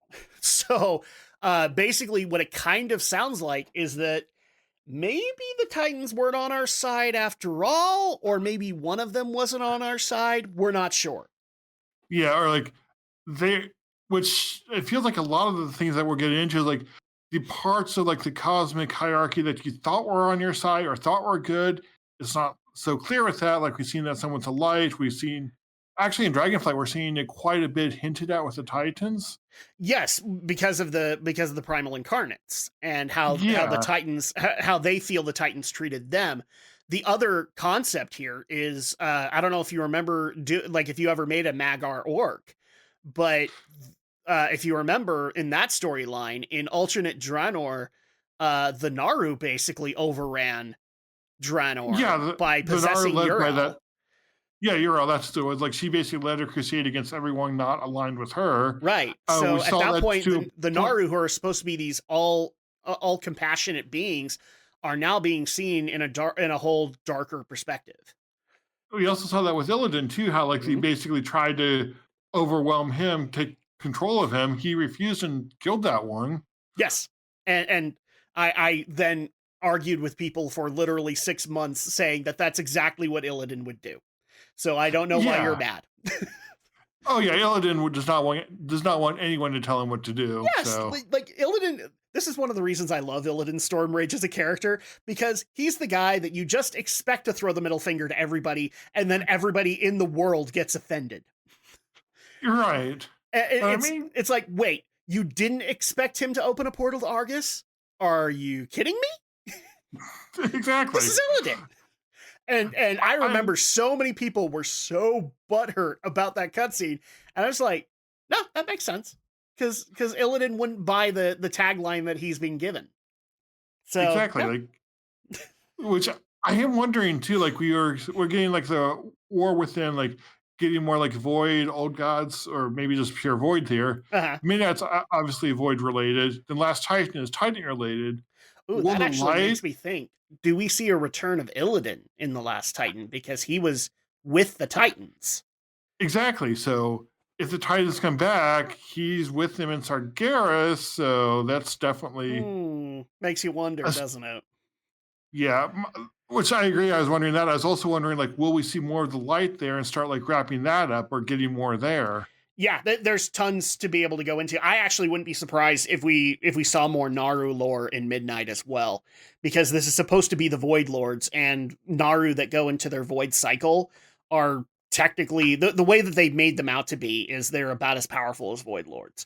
Speaker 2: So basically what it kind of sounds like is that maybe the Titans weren't on our side after all, or maybe one of them wasn't on our side. We're not sure.
Speaker 3: Yeah, or like which it feels like a lot of the things that we're getting into, like the parts of like the cosmic hierarchy that you thought were on your side or thought were good, it's not so clear with that. Like we've seen that some with the light. We've seen actually in Dragonflight, we're seeing it quite a bit hinted at with the Titans.
Speaker 2: Yes, because of the primal incarnates and how the Titans, how they feel the Titans treated them. The other concept here is I don't know if you remember, if you ever made a Magar orc, but if you remember in that storyline in alternate Draenor, the Naru basically overran Draenor by possessing Uriel.
Speaker 3: Yeah, Uriel, that's the like she basically led her crusade against everyone not aligned with her.
Speaker 2: Right. So at that point, the Naru, who are supposed to be these all compassionate beings, are now being seen in a whole darker perspective.
Speaker 3: We also saw that with Illidan too, how like they basically tried to overwhelm him, take control of him. He refused and killed that one.
Speaker 2: Yes. And I then argued with people for literally 6 months saying that that's exactly what Illidan would do. So I don't know why you're mad.
Speaker 3: Oh yeah, Illidan does not want anyone to tell him what to do.
Speaker 2: Yes,
Speaker 3: so.
Speaker 2: like Illidan. This is one of the reasons I love Illidan Stormrage as a character, because he's the guy that you just expect to throw the middle finger to everybody, and then everybody in the world gets offended.
Speaker 3: You're right.
Speaker 2: It's like, wait, you didn't expect him to open a portal to Argus? Are you kidding me?
Speaker 3: Exactly.
Speaker 2: This is Illidan. And I remember so many people were so butthurt about that cutscene, and I was like, no, that makes sense, because Illidan wouldn't buy the tagline that he's being given. So
Speaker 3: exactly,
Speaker 2: yeah.
Speaker 3: Which I am wondering too. Like we're getting like the war within, like getting more like void old gods, or maybe just pure void here.
Speaker 2: Uh-huh.
Speaker 3: I mean, that's obviously void related. The Last Titan is Titan related.
Speaker 2: Ooh, that actually makes me think. Do we see a return of Illidan in The Last Titan? Because he was with the Titans.
Speaker 3: Exactly. So if the Titans come back, he's with them in Sargeras. So that's definitely
Speaker 2: makes you wonder, doesn't it?
Speaker 3: Yeah, which I agree. I was wondering that. I was also wondering, like, will we see more of the light there and start like wrapping that up, or getting more there?
Speaker 2: Yeah, there's tons to be able to go into. I actually wouldn't be surprised if we saw more Naru lore in Midnight as well, because this is supposed to be the Void Lords, and Naru that go into their Void cycle are technically, the way that they've made them out to be is they're about as powerful as Void Lords.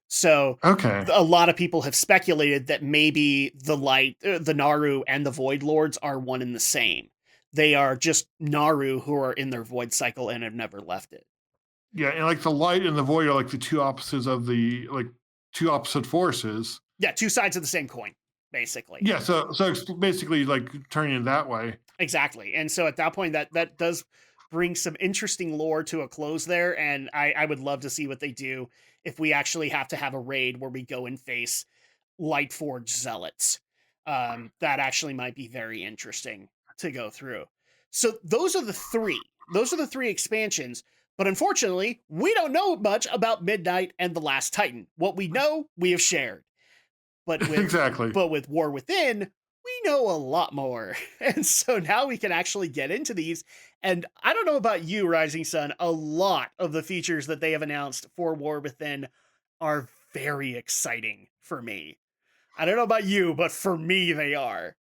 Speaker 2: So
Speaker 3: okay,
Speaker 2: a lot of people have speculated that maybe the Naru and the Void Lords are one and the same. They are just Naru who are in their Void cycle and have never left it.
Speaker 3: Yeah, and like the light and the void are like the two opposites of the two opposite forces.
Speaker 2: Yeah, two sides of the same coin, basically.
Speaker 3: Yeah, so it's basically like turning that way.
Speaker 2: Exactly. And so at that point, that does bring some interesting lore to a close there, and I would love to see what they do if we actually have to have a raid where we go and face Lightforge zealots. That actually might be very interesting to go through. So those are the three. Those are the three expansions. But unfortunately, we don't know much about Midnight and The Last Titan. What we know, we have shared. But with,
Speaker 3: exactly.
Speaker 2: But with War Within, we know a lot more. And so now we can actually get into these. And I don't know about you, Rising Sun, a lot of the features that they have announced for War Within are very exciting for me. I don't know about you, but for me, they are.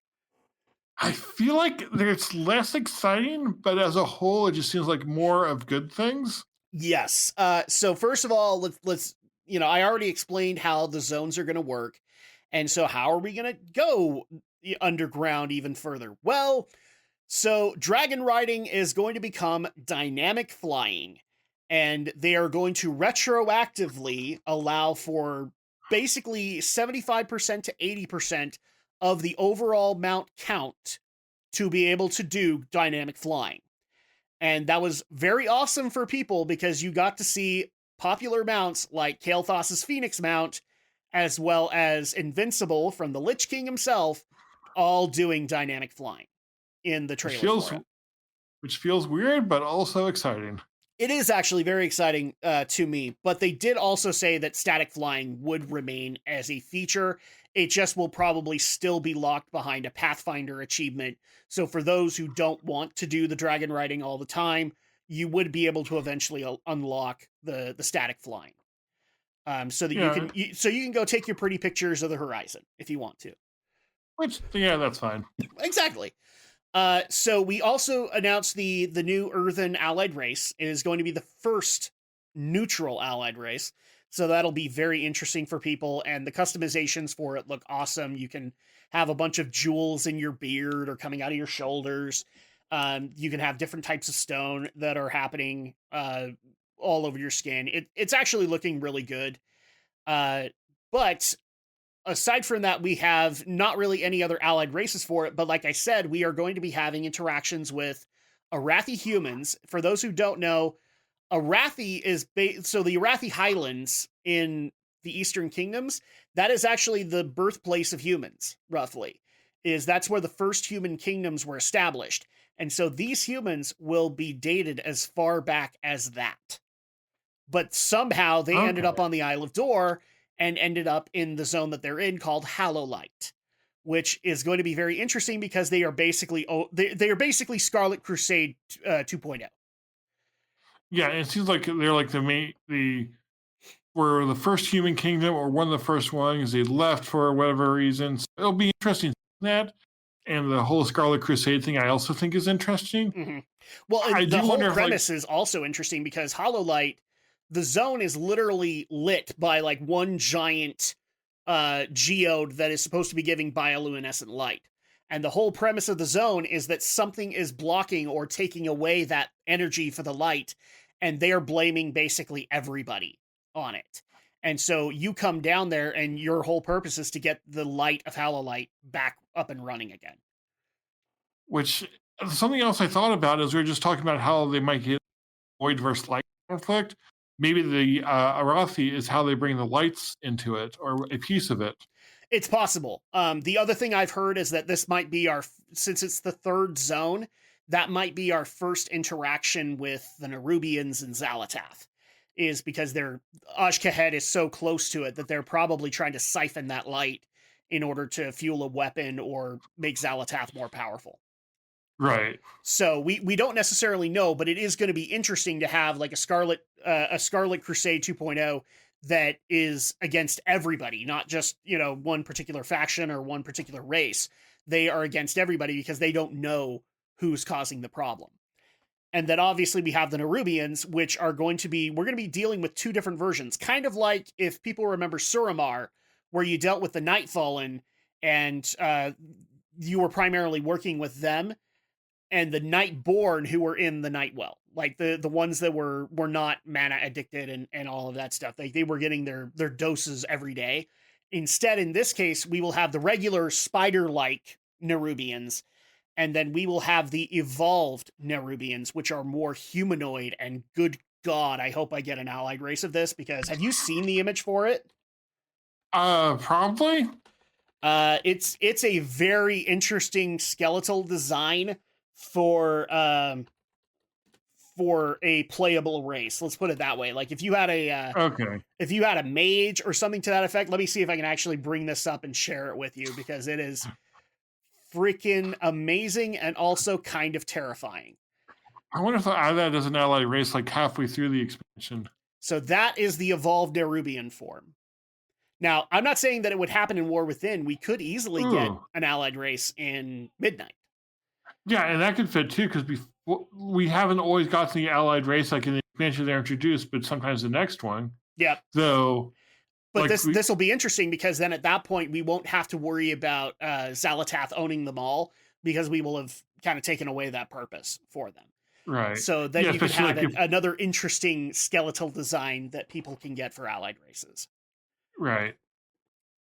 Speaker 3: I feel like it's less exciting, but as a whole, it just seems like more of good things.
Speaker 2: Yes. So first of all, let's I already explained how the zones are going to work. And so how are we going to go underground even further? Well, so dragon riding is going to become dynamic flying, and they are going to retroactively allow for basically 75% to 80% of the overall mount count to be able to do dynamic flying. And that was very awesome for people because you got to see popular mounts like Kael'thas's Phoenix mount, as well as Invincible from the Lich King himself, all doing dynamic flying in the trailer.
Speaker 3: Which feels weird, but also exciting.
Speaker 2: It is actually very exciting to me, but they did also say that static flying would remain as a feature. It just will probably still be locked behind a Pathfinder achievement. So for those who don't want to do the dragon riding all the time, you would be able to eventually unlock the static flying. So that you can go take your pretty pictures of the horizon if you want to.
Speaker 3: That's fine.
Speaker 2: Exactly. So we also announced the new Earthen allied race. It is going to be the first neutral allied race. So that'll be very interesting for people, and the customizations for it look awesome. You can have a bunch of jewels in your beard or coming out of your shoulders. You can have different types of stone that are happening all over your skin. It's actually looking really good. But aside from that, we have not really any other allied races for it. But like I said, we are going to be having interactions with Arathi humans. For those who don't know, Arathi is so the Arathi Highlands in the Eastern Kingdoms, that is actually the birthplace of humans, roughly. That's where the first human kingdoms were established. And so these humans will be dated as far back as that. But somehow they ended up on the Isle of Dor and ended up in the zone that they're in called Hallowlight, which is going to be very interesting because they are basically Scarlet Crusade 2.0.
Speaker 3: Yeah, it seems like they're like were the first human kingdom or one of the first ones. They left for whatever reason. So it'll be interesting that. And the whole Scarlet Crusade thing I also think is interesting.
Speaker 2: Mm-hmm. Well, the whole premise is also interesting because Hallowlight, the zone is literally lit by like one giant geode that is supposed to be giving bioluminescent light. And the whole premise of the zone is that something is blocking or taking away that energy for the light, and they're blaming basically everybody on it. And so you come down there, and your whole purpose is to get the light of Halolite back up and running again.
Speaker 3: Which, something else I thought about is we were just talking about how they might get void versus light conflict. Maybe the Arathi is how they bring the lights into it, or a piece of it.
Speaker 2: It's possible. The other thing I've heard is that this might be since it's the third zone, that might be our first interaction with the Nerubians and Xalatath, is because Ajkahed is so close to it that they're probably trying to siphon that light in order to fuel a weapon or make Xalatath more powerful.
Speaker 3: Right.
Speaker 2: So we don't necessarily know, but it is going to be interesting to have like a Scarlet Crusade 2.0 that is against everybody, not just, one particular faction or one particular race. They are against everybody because they don't know who's causing the problem. And then obviously we have the Nerubians, which we're going to be dealing with two different versions. Kind of like if people remember Suramar, where you dealt with the Nightfallen and you were primarily working with them, and the Nightborn who were in the Nightwell, like the ones that were not mana addicted and all of that stuff. Like they were getting their doses every day. Instead, in this case, we will have the regular spider-like Nerubians, and then we will have the evolved Nerubians, which are more humanoid, and good God, I hope I get an allied race of this, because have you seen the image for it?
Speaker 3: Probably.
Speaker 2: It's a very interesting skeletal design for a playable race. Let's put it that way. Like if you had if you had a mage or something to that effect, let me see if I can actually bring this up and share it with you, because it is freaking amazing and also kind of terrifying.
Speaker 3: I wonder if I add that as an allied race like halfway through the expansion.
Speaker 2: So that is the evolved Nerubian form. Now, I'm not saying that it would happen in War Within. We could easily get an allied race in Midnight.
Speaker 3: Yeah, and that could fit too, because we haven't always got to the allied race like in the expansion they're introduced, but sometimes the next one.
Speaker 2: Yeah.
Speaker 3: So,
Speaker 2: but like this will be interesting, because then at that point we won't have to worry about Xalatath owning them all, because we will have kind of taken away that purpose for them.
Speaker 3: Right.
Speaker 2: So then you could have another interesting skeletal design that people can get for allied races.
Speaker 3: Right.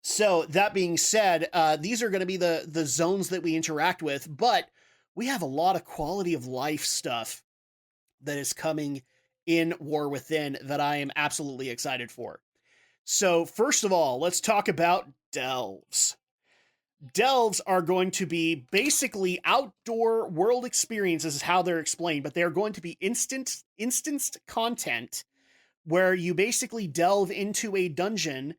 Speaker 2: So that being said, these are going to be the zones that we interact with, but we have a lot of quality of life stuff that is coming in War Within that I am absolutely excited for. So first of all, let's talk about delves. Delves are going to be basically outdoor world experiences is how they're explained, but they're going to be instanced content where you basically delve into a dungeon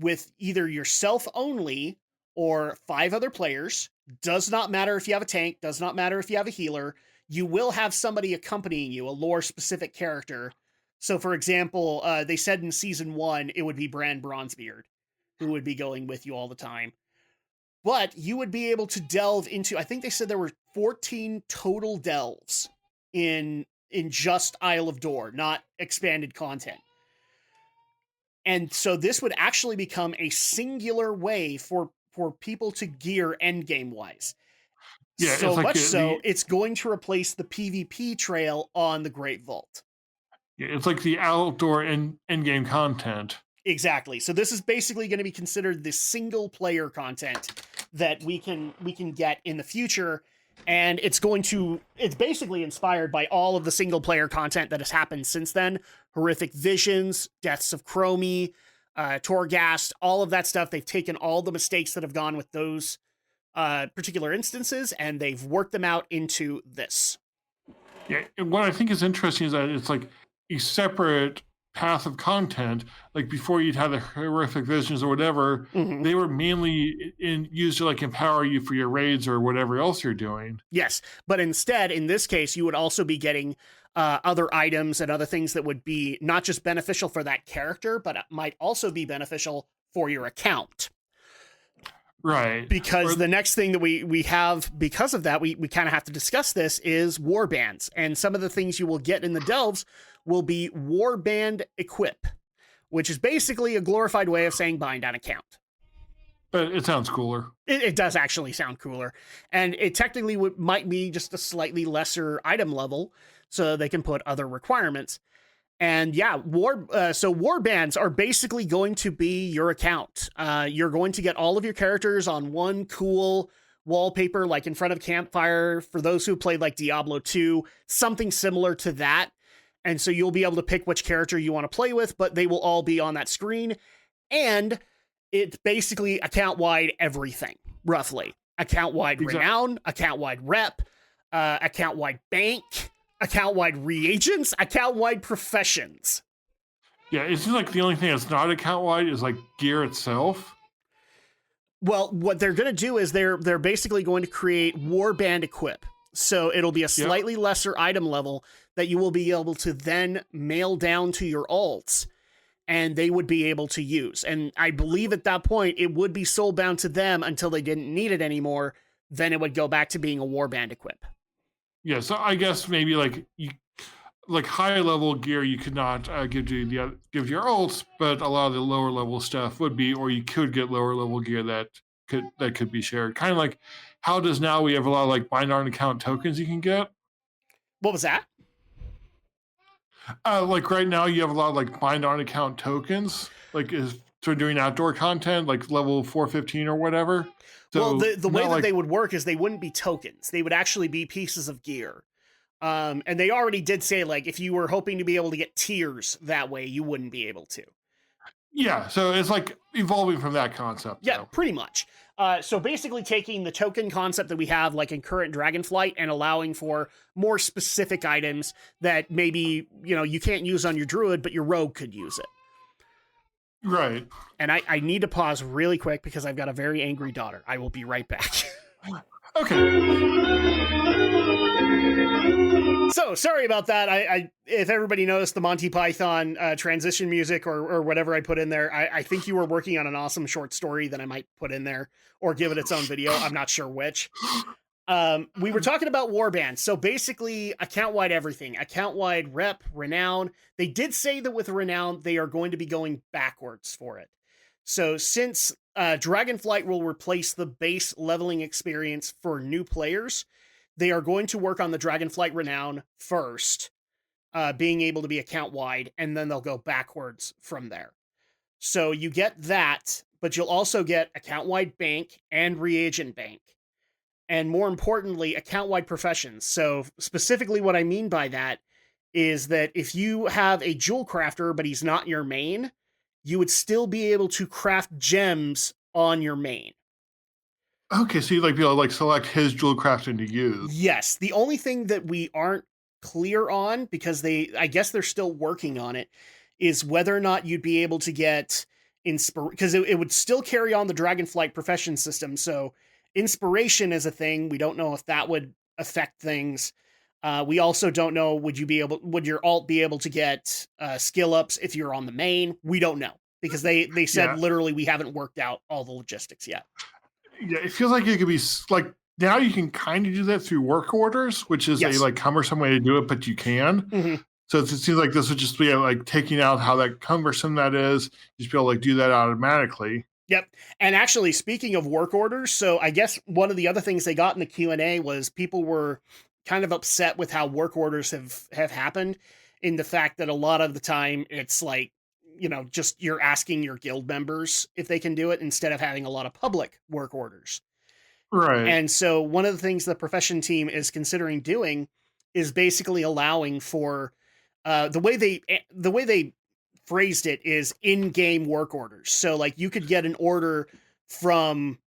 Speaker 2: with either yourself only or 5 other players. Does not matter if you have a tank, does not matter if you have a healer. You will have somebody accompanying you, a lore-specific character. So, for example, they said in Season 1, it would be Bran Bronzebeard, who would be going with you all the time. But you would be able to delve into, I think they said there were 14 total delves in just Isle of Dor, not expanded content. And so this would actually become a singular way for people to gear endgame-wise.
Speaker 3: Yeah,
Speaker 2: so much so, it's going to replace the PvP trail on the Great Vault.
Speaker 3: Yeah, it's like the outdoor endgame content.
Speaker 2: Exactly. So this is basically going to be considered the single-player content that we can get in the future, and it's basically inspired by all of the single-player content that has happened since then. Horrific Visions, Deaths of Chromie, Torghast, all of that stuff. They've taken all the mistakes that have gone with those particular instances, and they've worked them out into this.
Speaker 3: Yeah, and what I think is interesting is that it's like a separate path of content. Like before you'd have the Horrific Visions or whatever, they were mainly used to like empower you for your raids or whatever else you're doing.
Speaker 2: Yes, but instead, in this case, you would also be getting other items and other things that would be not just beneficial for that character, but it might also be beneficial for your account.
Speaker 3: Right.
Speaker 2: Because the next thing that we have because of that, we kind of have to discuss this, is war bands. And some of the things you will get in the delves will be war band equip, which is basically a glorified way of saying bind on account.
Speaker 3: But it sounds cooler.
Speaker 2: It does actually sound cooler. And it technically might be just a slightly lesser item level, so they can put other requirements. And yeah, so war bands are basically going to be your account. You're going to get all of your characters on one cool wallpaper, like in front of campfire. For those who played like Diablo 2, something similar to that. And so you'll be able to pick which character you want to play with, but they will all be on that screen. And it's basically account-wide everything, roughly. Account-wide renown, account-wide rep, account-wide bank, account-wide reagents, account-wide professions.
Speaker 3: Yeah, it seems like the only thing that's not account-wide is like gear itself.
Speaker 2: Well, what they're going to do is they're basically going to create warband equip. So it'll be a slightly lesser item level that you will be able to then mail down to your alts, and they would be able to use. And I believe at that point, it would be soulbound to them until they didn't need it anymore. Then it would go back to being a warband equip.
Speaker 3: Yeah, so I guess maybe like high level gear you could not give to your ults, but a lot of the lower level stuff would be, or you could get lower level gear that could be shared. Kind of like how does now we have a lot of like bind on account tokens you can get.
Speaker 2: What was that?
Speaker 3: Like right now you have a lot of like bind on account tokens, like is for doing outdoor content, like level 415 or whatever.
Speaker 2: So well, the way that they would work is they wouldn't be tokens. They would actually be pieces of gear. And they already did say, like, if you were hoping to be able to get tiers that way, you wouldn't be able to.
Speaker 3: Yeah, so it's like evolving from that concept.
Speaker 2: Yeah, pretty much. So basically taking the token concept that we have, like in current Dragonflight, and allowing for more specific items that maybe, you can't use on your druid, but your rogue could use it.
Speaker 3: Right.
Speaker 2: And I need to pause really quick because I've got a very angry daughter. I will be right back.
Speaker 3: Okay.
Speaker 2: So sorry about that. If everybody noticed the Monty Python transition music or whatever I put in there, I think you were working on an awesome short story that I might put in there or give it its own video. I'm not sure which. We were talking about warbands. So basically account-wide everything, account-wide rep, renown. They did say that with renown, they are going to be going backwards for it. So since Dragonflight will replace the base leveling experience for new players, they are going to work on the Dragonflight renown first, being able to be account-wide, and then they'll go backwards from there. So you get that, but you'll also get account-wide bank and reagent bank. And more importantly, account-wide professions. So specifically what I mean by that is that if you have a jewel crafter, but he's not your main, you would still be able to craft gems on your main.
Speaker 3: Okay, so you'd like be able to like select his jewel crafting to use.
Speaker 2: Yes. The only thing that we aren't clear on, because I guess they're still working on it, is whether or not you'd be able to get because it would still carry on the Dragonflight profession system. So inspiration is a thing. We don't know if that would affect things. We also don't know, would your alt be able to get skill ups if you're on the main? We don't know, because they said literally we haven't worked out all the logistics yet.
Speaker 3: Yeah, it feels like it could be like now you can kind of do that through work orders, which is a like cumbersome way to do it, but you can.
Speaker 2: Mm-hmm.
Speaker 3: So it seems like this would just be like taking out how that cumbersome that is, just be able to like do that automatically.
Speaker 2: Yep. And actually, speaking of work orders, so I guess one of the other things they got in the Q&A was people were kind of upset with how work orders have happened, in the fact that a lot of the time it's like, just you're asking your guild members if they can do it instead of having a lot of public work orders.
Speaker 3: Right.
Speaker 2: And so one of the things the profession team is considering doing is basically allowing for the way they phrased it is in-game work orders. So like you could get an order from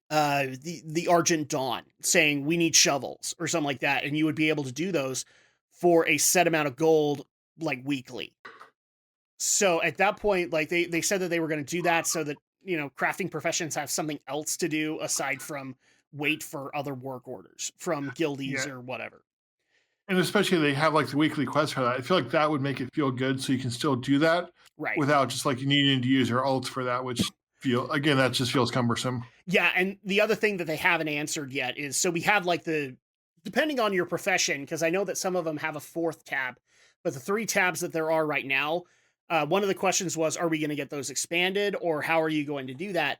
Speaker 2: the Argent Dawn saying we need shovels or something like that, and you would be able to do those for a set amount of gold, like weekly. So at that point, like they said that they were going to do that so that, crafting professions have something else to do aside from wait for other work orders from guildies or whatever.
Speaker 3: And especially they have like the weekly quest for that. I feel like that would make it feel good, so you can still do that without just like needing to use your ults for that, which that just feels cumbersome.
Speaker 2: Yeah, and the other thing that they haven't answered yet is, so we have like depending on your profession, because I know that some of them have a 4th tab, but the 3 tabs that there are right now, one of the questions was, are we going to get those expanded, or how are you going to do that?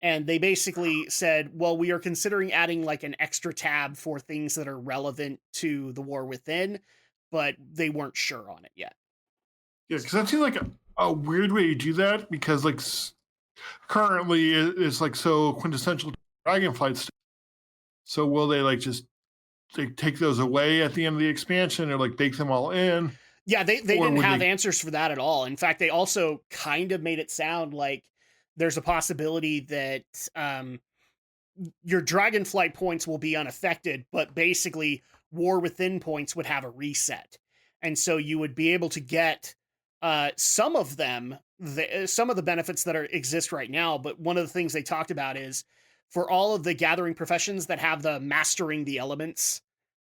Speaker 2: And they basically said, well, we are considering adding like an extra tab for things that are relevant to the War Within, but they weren't sure on it yet.
Speaker 3: Yeah, because that seems like a weird way to do that, because like currently it's like so quintessential to Dragonflight stuff. So will they like just take those away at the end of the expansion, or like bake them all in?
Speaker 2: Yeah, they didn't have answers for that at all. In fact, they also kind of made it sound like there's a possibility that your Dragonflight points will be unaffected, but basically War Within points would have a reset. And so you would be able to get some of them, some of the benefits that exist right now. But one of the things they talked about is for all of the gathering professions that have the Mastering the Elements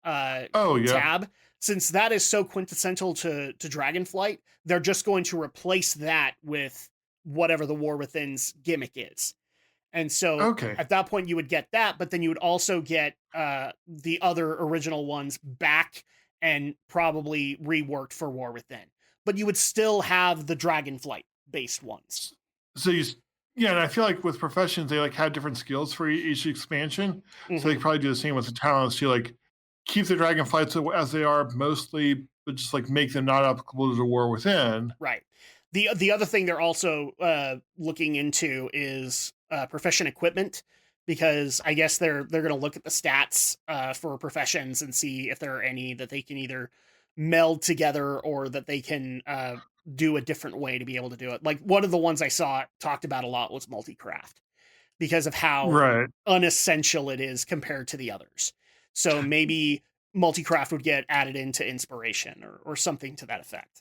Speaker 2: tab, since that is so quintessential to Dragonflight, they're just going to replace that with whatever the War Within's gimmick is. And so at that point you would get that, but then you would also get the other original ones back and probably reworked for War Within. But you would still have the Dragonflight based ones.
Speaker 3: So and I feel like with professions, they like had different skills for each expansion. Mm-hmm. So they could probably do the same with the talents to like keep the Dragonflights as they are mostly, but just like make them not applicable to the War Within.
Speaker 2: Right. The other thing they're also looking into is profession equipment, because I guess they're going to look at the stats for professions and see if there are any that they can either meld together or that they can do a different way to be able to do it. Like one of the ones I saw talked about a lot was multi-craft, because of how unessential it is compared to the others. So maybe multi-craft would get added into inspiration or something to that effect.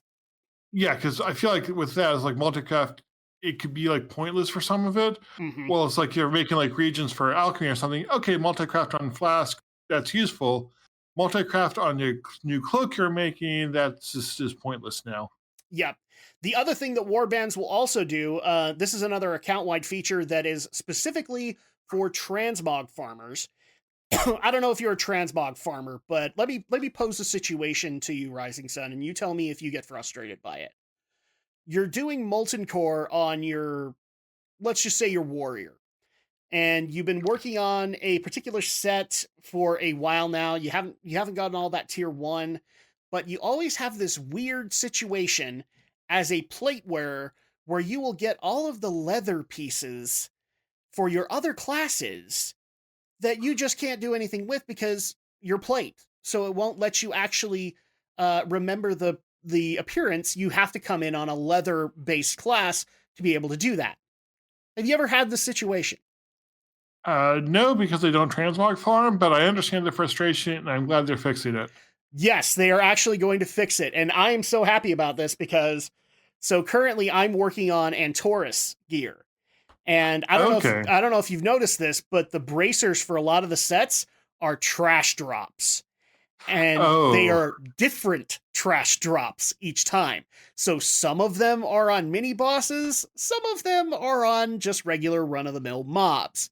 Speaker 3: Yeah, because I feel like with that, it's like multi-craft, it could be like pointless for some of it. Mm-hmm. Well, it's like you're making like regions for alchemy or something. Okay, multi-craft on flask, that's useful. Multi-craft on your new cloak you're making, that's just pointless now.
Speaker 2: Yep. The other thing that warbands will also do, this is another account-wide feature that is specifically for transmog farmers. I don't know if you're a transmog farmer, but let me pose a situation to you, Rising Sun, and you tell me if you get frustrated by it. You're doing Molten Core on your, let's just say your warrior, and you've been working on a particular set for a while now. You haven't gotten all that tier 1, but you always have this weird situation as a plate wearer where you will get all of the leather pieces for your other classes that you just can't do anything with because you're plate. So it won't let you actually remember the appearance. You have to come in on a leather-based class to be able to do that. Have you ever had this situation?
Speaker 3: No, because they don't transmog farm, but I understand the frustration, and I'm glad they're fixing it.
Speaker 2: Yes, they are actually going to fix it, and I am so happy about this because, so currently I'm working on Antorus gear. And I don't know if you've noticed this, but the bracers for a lot of the sets are trash drops. And they are different trash drops each time. So some of them are on mini bosses, some of them are on just regular run-of-the-mill mobs.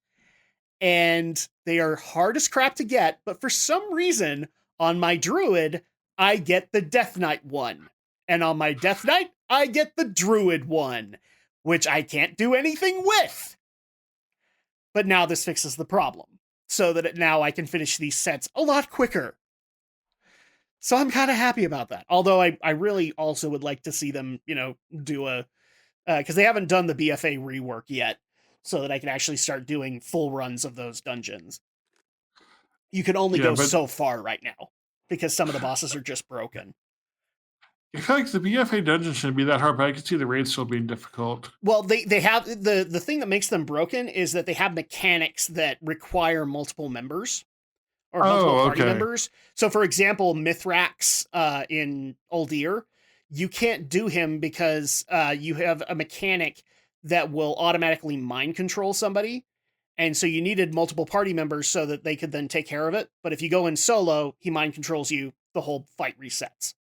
Speaker 2: And they are hard as crap to get, but for some reason, on my druid, I get the Death Knight one. And on my Death Knight, I get the druid one, which I can't do anything with. But now this fixes the problem, so that now I can finish these sets a lot quicker. So I'm kind of happy about that. Although I really also would like to see them, do a... because they haven't done the BFA rework yet, so that I can actually start doing full runs of those dungeons. You can only go so far right now, because some of the bosses are just broken.
Speaker 3: I feel like the BFA dungeon shouldn't be that hard, but I can see the raids still being difficult.
Speaker 2: Well, they have the thing that makes them broken is that they have mechanics that require multiple members or multiple party members. So, for example, Mithrax in Uldir, you can't do him because you have a mechanic that will automatically mind control somebody, and so you needed multiple party members so that they could then take care of it. But if you go in solo, he mind controls you. The whole fight resets.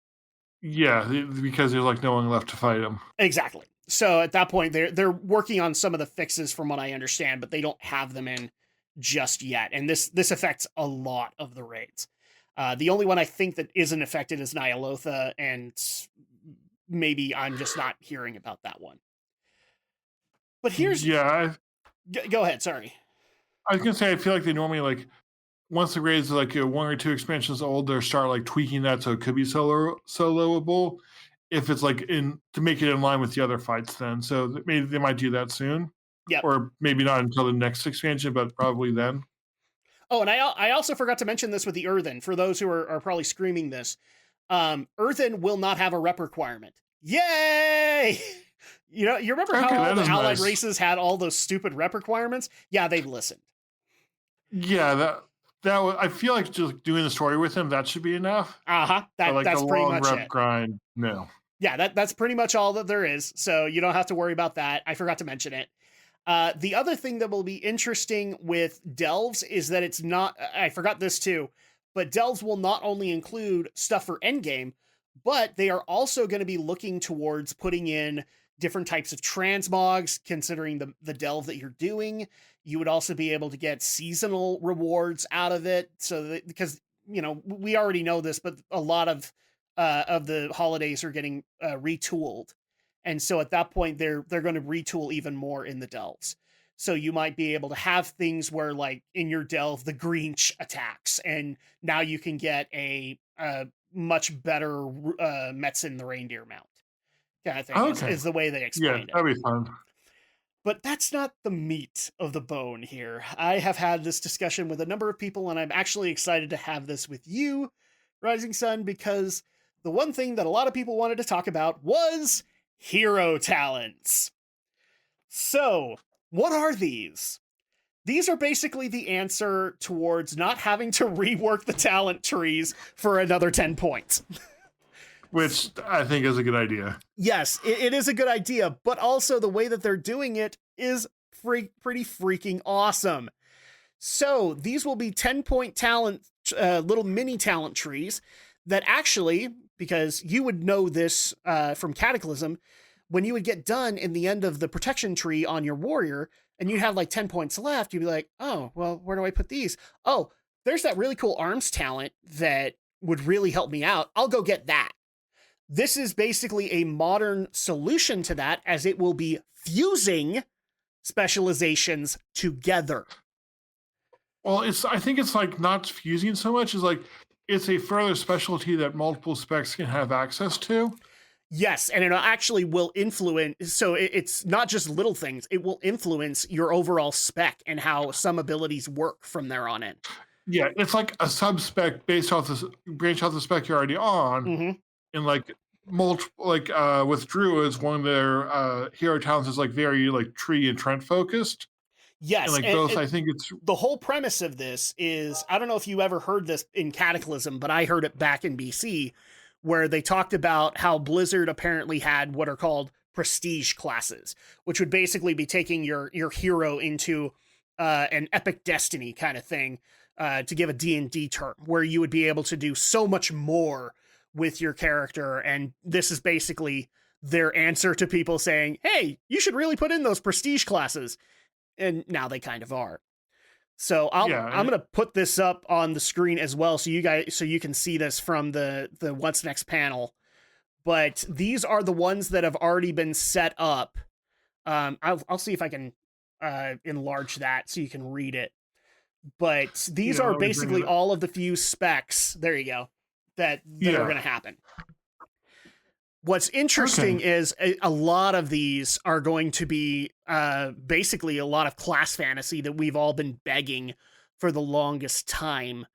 Speaker 3: Yeah, because there's like no one left to fight him.
Speaker 2: Exactly. So at that point, they're working on some of the fixes from what I understand, but they don't have them in just yet. And this affects a lot of the raids. The only one I think that isn't affected is Nyalotha, and maybe I'm just not hearing about that one. But here's go ahead. Sorry,
Speaker 3: I was gonna say I feel like they normally like once the raids are like 1 or 2 expansions old, they start like tweaking that so it could be soloable. If it's like in to make it in line with the other fights, then so maybe they might do that soon.
Speaker 2: Yeah,
Speaker 3: or maybe not until the next expansion, but probably then.
Speaker 2: Oh, and I also forgot to mention this with the Earthen. For those who are probably screaming this, Earthen will not have a rep requirement. Yay! You remember how all the allied races had all those stupid rep requirements? Yeah, they've listened.
Speaker 3: Yeah, that I feel like just doing the story with him, that should be enough.
Speaker 2: That's pretty much
Speaker 3: rep
Speaker 2: it.
Speaker 3: Grind, no.
Speaker 2: Yeah, that's pretty much all that there is. So you don't have to worry about that. I forgot to mention it. The other thing that will be interesting with Delves is that it's not, I forgot this too, but Delves will not only include stuff for endgame, but they are also going to be looking towards putting in different types of transmogs, considering the delve that you're doing. You would also be able to get seasonal rewards out of it. So that, because, we already know this, but a lot of the holidays are getting retooled. And so at that point, they're going to retool even more in the delves. So you might be able to have things where, like, in your delve, the Grinch attacks, and now you can get a much better Metzen the reindeer mount kind of thing. Is the way they explain it.
Speaker 3: Yeah, that'd be fun.
Speaker 2: But that's not the meat of the bone here. I have had this discussion with a number of people, and I'm actually excited to have this with you, Rising Sun, because the one thing that a lot of people wanted to talk about was hero talents. So, what are these? These are basically the answer towards not having to rework the talent trees for another 10 points.
Speaker 3: Which I think is a good idea.
Speaker 2: Yes, it is a good idea, but also the way that they're doing it is pretty freaking awesome. So these will be 10-point talent, little mini talent trees that actually, because you would know this from Cataclysm, when you would get done in the end of the protection tree on your warrior, and you have like 10 points left, you'd be like, oh, well, where do I put these? Oh, there's that really cool arms talent that would really help me out. I'll go get that. This is basically a modern solution to that, as it will be fusing specializations together.
Speaker 3: Well, I think it's like not fusing so much as like it's a further specialty that multiple specs can have access to.
Speaker 2: Yes, and it actually will influence, so it's not just little things, it will influence your overall spec and how some abilities work from there on in.
Speaker 3: Yeah, it's like a sub-spec based off branch off the spec you're already on.
Speaker 2: Mm-hmm.
Speaker 3: And like multiple, like with Druids, one of their hero talents is like very like tree and trend focused.
Speaker 2: Yes,
Speaker 3: and like both, I think it's
Speaker 2: the whole premise of this is, I don't know if you ever heard this in Cataclysm, but I heard it back in BC, where they talked about how Blizzard apparently had what are called prestige classes, which would basically be taking your hero into an epic destiny kind of thing, to give a D&D term, where you would be able to do so much more with your character. And this is basically their answer to people saying, hey, you should really put in those prestige classes. And now they kind of are. So I'm going to put this up on the screen as well, so you can see this from the What's Next panel. But these are the ones that have already been set up. I'll see if I can enlarge that so you can read it. But these are basically all of the few specs. There you go. That are going to happen. What's interesting is a lot of these are going to be basically a lot of class fantasy that we've all been begging for the longest time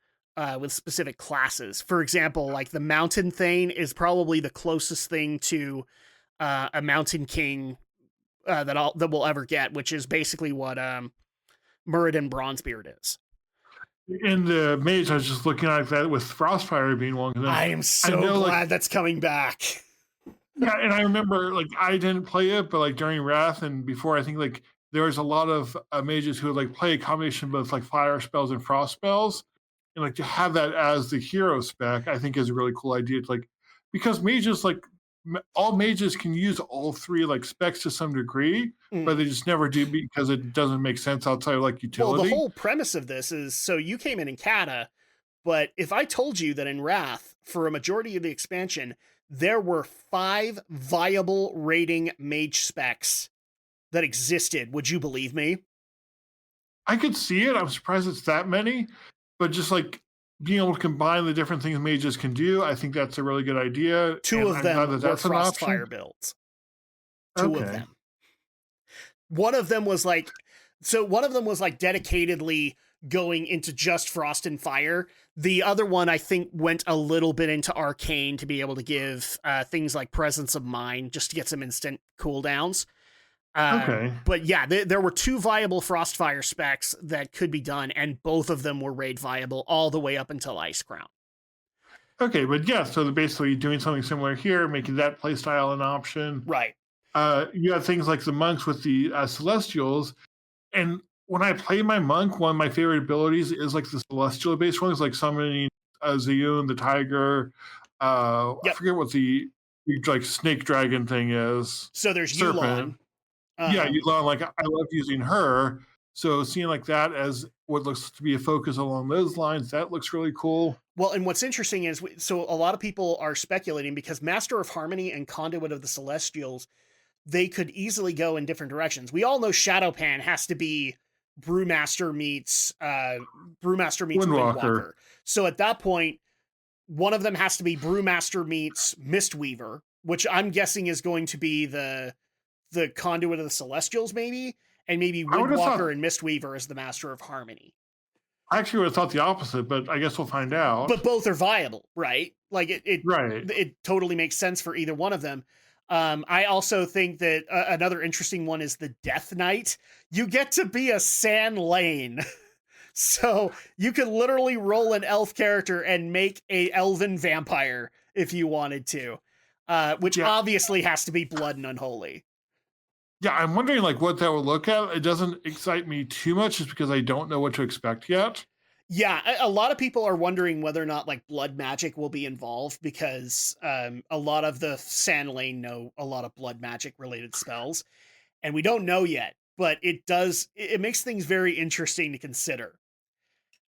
Speaker 2: with specific classes. For example, like the Mountain Thane is probably the closest thing to a Mountain King that we'll ever get, which is basically what Muradin Bronzebeard is.
Speaker 3: In the mage, I was just looking at that with Frostfire being one of them.
Speaker 2: I am so glad that's coming back.
Speaker 3: Yeah, and I remember, like, I didn't play it, but, like, during Wrath and before, I think, like, there was a lot of mages who would, like, play a combination of both, like, fire spells and frost spells. And, like, to have that as the hero spec, I think is a really cool idea. Like, because mages, like, all mages can use all three like specs to some degree, but they just never do because it doesn't make sense outside of like utility.
Speaker 2: Well, the whole premise of this is, so you came in Kata, but if I told you that in Wrath, for a majority of the expansion, there were 5 viable rating mage specs that existed, would you believe me?
Speaker 3: I could see it. I'm surprised it's that many, but just like being able to combine the different things mages can do, I think that's a really good idea.
Speaker 2: 2 of them were
Speaker 3: that's
Speaker 2: Frostfire builds. 2 of them. One of them was like dedicatedly going into just Frost and Fire. The other one, I think, went a little bit into Arcane to be able to give things like Presence of Mind, just to get some instant cooldowns. But yeah, there were 2 viable Frostfire specs that could be done, and both of them were raid viable all the way up until Ice Crown.
Speaker 3: Okay, but yeah, so they're basically doing something similar here, making that playstyle an option.
Speaker 2: Right.
Speaker 3: You have things like the monks with the Celestials, and when I play my monk, one of my favorite abilities is like the Celestial-based ones, like summoning Zayun, the tiger. I forget what the like snake dragon thing is.
Speaker 2: So there's Yulon.
Speaker 3: Yeah, Yulon, like I love using her. So seeing like that as what looks to be a focus along those lines, that looks really cool.
Speaker 2: Well, and what's interesting is, so a lot of people are speculating because Master of Harmony and Conduit of the Celestials, they could easily go in different directions. We all know Shadowpan has to be Brewmaster meets Windwalker. So at that point, one of them has to be Brewmaster meets Mistweaver, which I'm guessing is going to be the Conduit of the Celestials, maybe, and maybe Windwalker and Mistweaver as the Master of Harmony.
Speaker 3: I actually would have thought the opposite, but I guess we'll find out.
Speaker 2: But both are viable, right? Like it totally makes sense for either one of them. I also think that another interesting one is the Death Knight. You get to be a San Lane. So you could literally roll an elf character and make a elven vampire if you wanted to, which obviously has to be blood and unholy.
Speaker 3: Yeah, I'm wondering like what that would look at. It doesn't excite me too much just because I don't know what to expect yet.
Speaker 2: Yeah, a lot of people are wondering whether or not like blood magic will be involved because a lot of the San Lane know a lot of blood magic related spells, and we don't know yet, but it makes things very interesting to consider.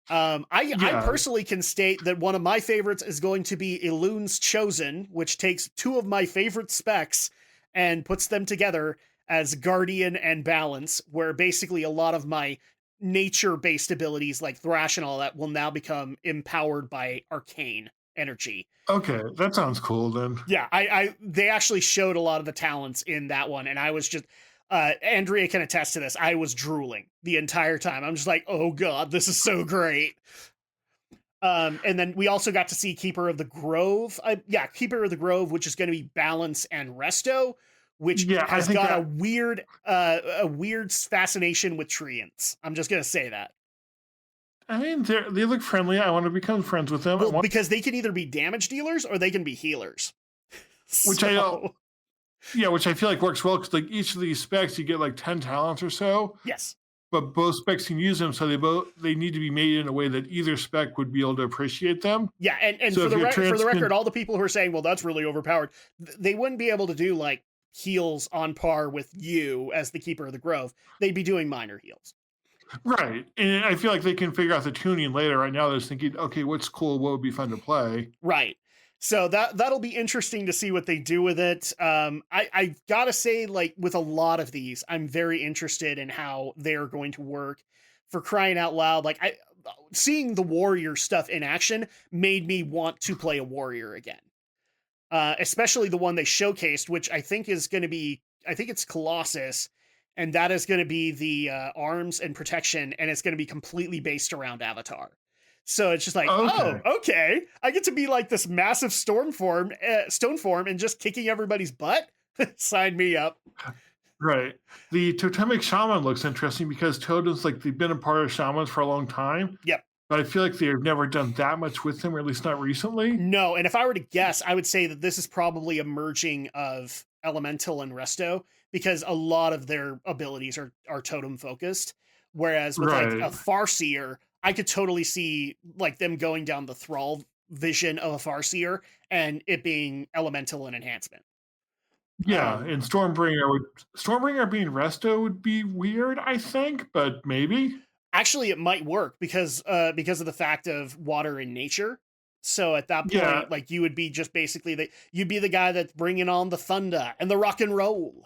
Speaker 2: I personally can state that one of my favorites is going to be Elun's Chosen, which takes 2 of my favorite specs and puts them together as Guardian and Balance, where basically a lot of my nature-based abilities like Thrash and all that will now become empowered by arcane energy.
Speaker 3: Okay, that sounds cool then.
Speaker 2: Yeah, they actually showed a lot of the talents in that one, and I was just Andrea can attest to this. I was drooling the entire time. I'm just like, oh god, this is so great. And then we also got to see Keeper of the Grove. Keeper of the Grove, which is going to be Balance and Resto, which has got a weird fascination with treants. I'm just going to say that.
Speaker 3: I mean, they look friendly. I want to become friends with them.
Speaker 2: Well, because they can either be damage dealers or they can be healers.
Speaker 3: Which I feel like works well because like each of these specs, you get like 10 talents or so.
Speaker 2: Yes.
Speaker 3: But both specs can use them, so they need to be made in a way that either spec would be able to appreciate them.
Speaker 2: Yeah, and so for the record, all the people who are saying, well, that's really overpowered, they wouldn't be able to do like heals on par with you as the Keeper of the Grove. They'd be doing minor heals.
Speaker 3: Right. And I feel like they can figure out the tuning later. Right now they're just thinking, okay, what's cool? What would be fun to play?
Speaker 2: Right. So that'll be interesting to see what they do with it. I gotta say, like with a lot of these, I'm very interested in how they're going to work. For crying out loud, like seeing the warrior stuff in action made me want to play a warrior again. Especially the one they showcased, which I think is going to be, I think it's Colossus, and that is going to be the arms and protection, and it's going to be completely based around Avatar. So it's just like, okay, I get to be like this massive stone form and just kicking everybody's butt. Sign me up.
Speaker 3: Right. The totemic shaman looks interesting because totems, like they've been a part of shamans for a long time.
Speaker 2: Yep.
Speaker 3: But I feel like they've never done that much with them, or at least not recently.
Speaker 2: No, and if I were to guess, I would say that this is probably a merging of Elemental and Resto, because a lot of their abilities are totem focused. Whereas with like a Farseer, I could totally see like them going down the Thrall vision of a Farseer and it being Elemental and Enhancement.
Speaker 3: Yeah, and Stormbringer being Resto would be weird, I think, but maybe.
Speaker 2: Actually, it might work because of the fact of water in nature. So at that
Speaker 3: Yeah,
Speaker 2: point, like you would be just basically you'd be the guy that's bringing on the thunder and the rock and roll.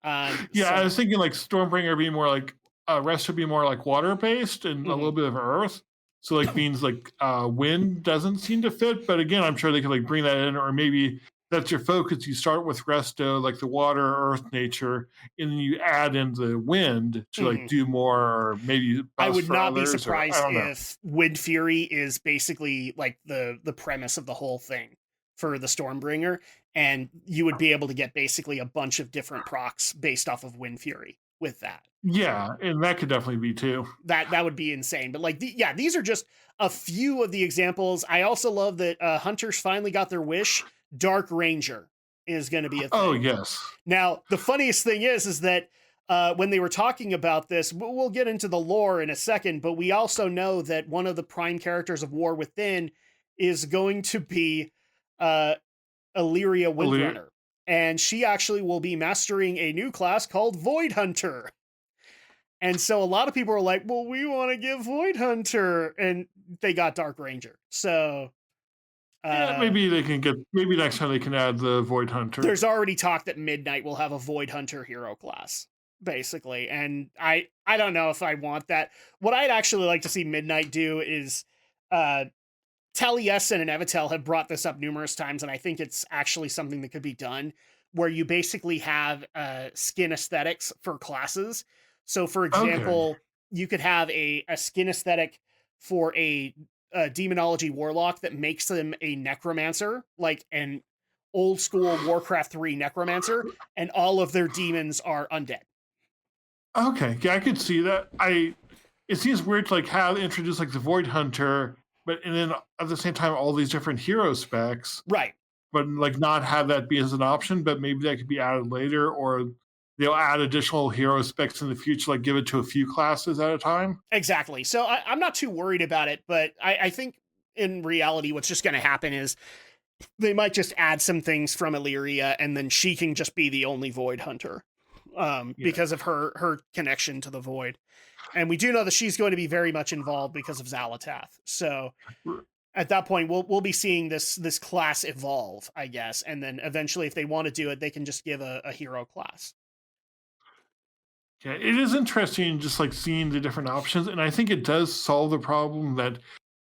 Speaker 3: yeah. I
Speaker 2: So
Speaker 3: was thinking like Stormbringer being more like Resto be more like water based and a little
Speaker 2: mhm.
Speaker 3: bit of Earth. So like means like wind doesn't seem to fit, but again, I'm sure they could like bring that in, or maybe that's your focus. You start with Resto, like the water, Earth, nature, and then you add in the wind to like
Speaker 2: Mhm.
Speaker 3: do more, or maybe
Speaker 2: I
Speaker 3: bust
Speaker 2: would
Speaker 3: for
Speaker 2: not be
Speaker 3: others, or I
Speaker 2: surprised
Speaker 3: don't know.
Speaker 2: if Wind Fury is basically like the premise of the whole thing for the Stormbringer, and you would be able to get basically a bunch of different procs based off of Wind Fury with that.
Speaker 3: Yeah, and that could definitely be too.
Speaker 2: That would be insane. But like, yeah, these are just a few of the examples. I also love that hunters finally got their wish. Dark Ranger is going to be a
Speaker 3: Oh
Speaker 2: thing.
Speaker 3: yes.
Speaker 2: Now, the funniest thing is that when they were talking about this, we'll get into the lore in a second, but we also know that one of the prime characters of War Within is going to be uh, Illyria
Speaker 3: Illu-
Speaker 2: Windrunner. And she actually will be mastering a new class called Void Hunter. And so a lot of people are like, well, we want to give Void Hunter. And they got Dark Ranger. So
Speaker 3: Yeah,
Speaker 2: uh,
Speaker 3: maybe they can get. Maybe next time they can add the Void Hunter.
Speaker 2: there's already talk that Midnight will have a Void Hunter hero class, basically. And I don't know if I want that. What I'd actually like to see Midnight do is uh, Taliesin and Evitel have brought this up numerous times, and I think it's actually something that could be done where you basically have skin aesthetics for classes. So, for
Speaker 3: Okay.
Speaker 2: example, you could have a skin aesthetic for a demonology warlock that makes them a necromancer, like an old school Warcraft 3 necromancer, and all of their demons are undead.
Speaker 3: Okay. Yeah, I could see that. It seems weird to like have introduce like the Void Hunter, but and then at the same time all these different hero specs,
Speaker 2: Right.
Speaker 3: but like not have that be as an option. But maybe that could be added later, or they'll add additional hero specs in the future, like give it to a few classes at a time.
Speaker 2: Exactly. So I'm not too worried about it, but I think in reality, what's just going to happen is they might just add some things from Illyria, and then she can just be the only Void Hunter
Speaker 3: Yeah.
Speaker 2: because of her connection to the Void. And we do know that she's going to be very much involved because of Xalatath. So at that point, we'll be seeing this class evolve, I guess, and then eventually, if they want to do it, they can just give a hero class.
Speaker 3: Yeah, it is interesting just like seeing the different options, and I think it does solve the problem that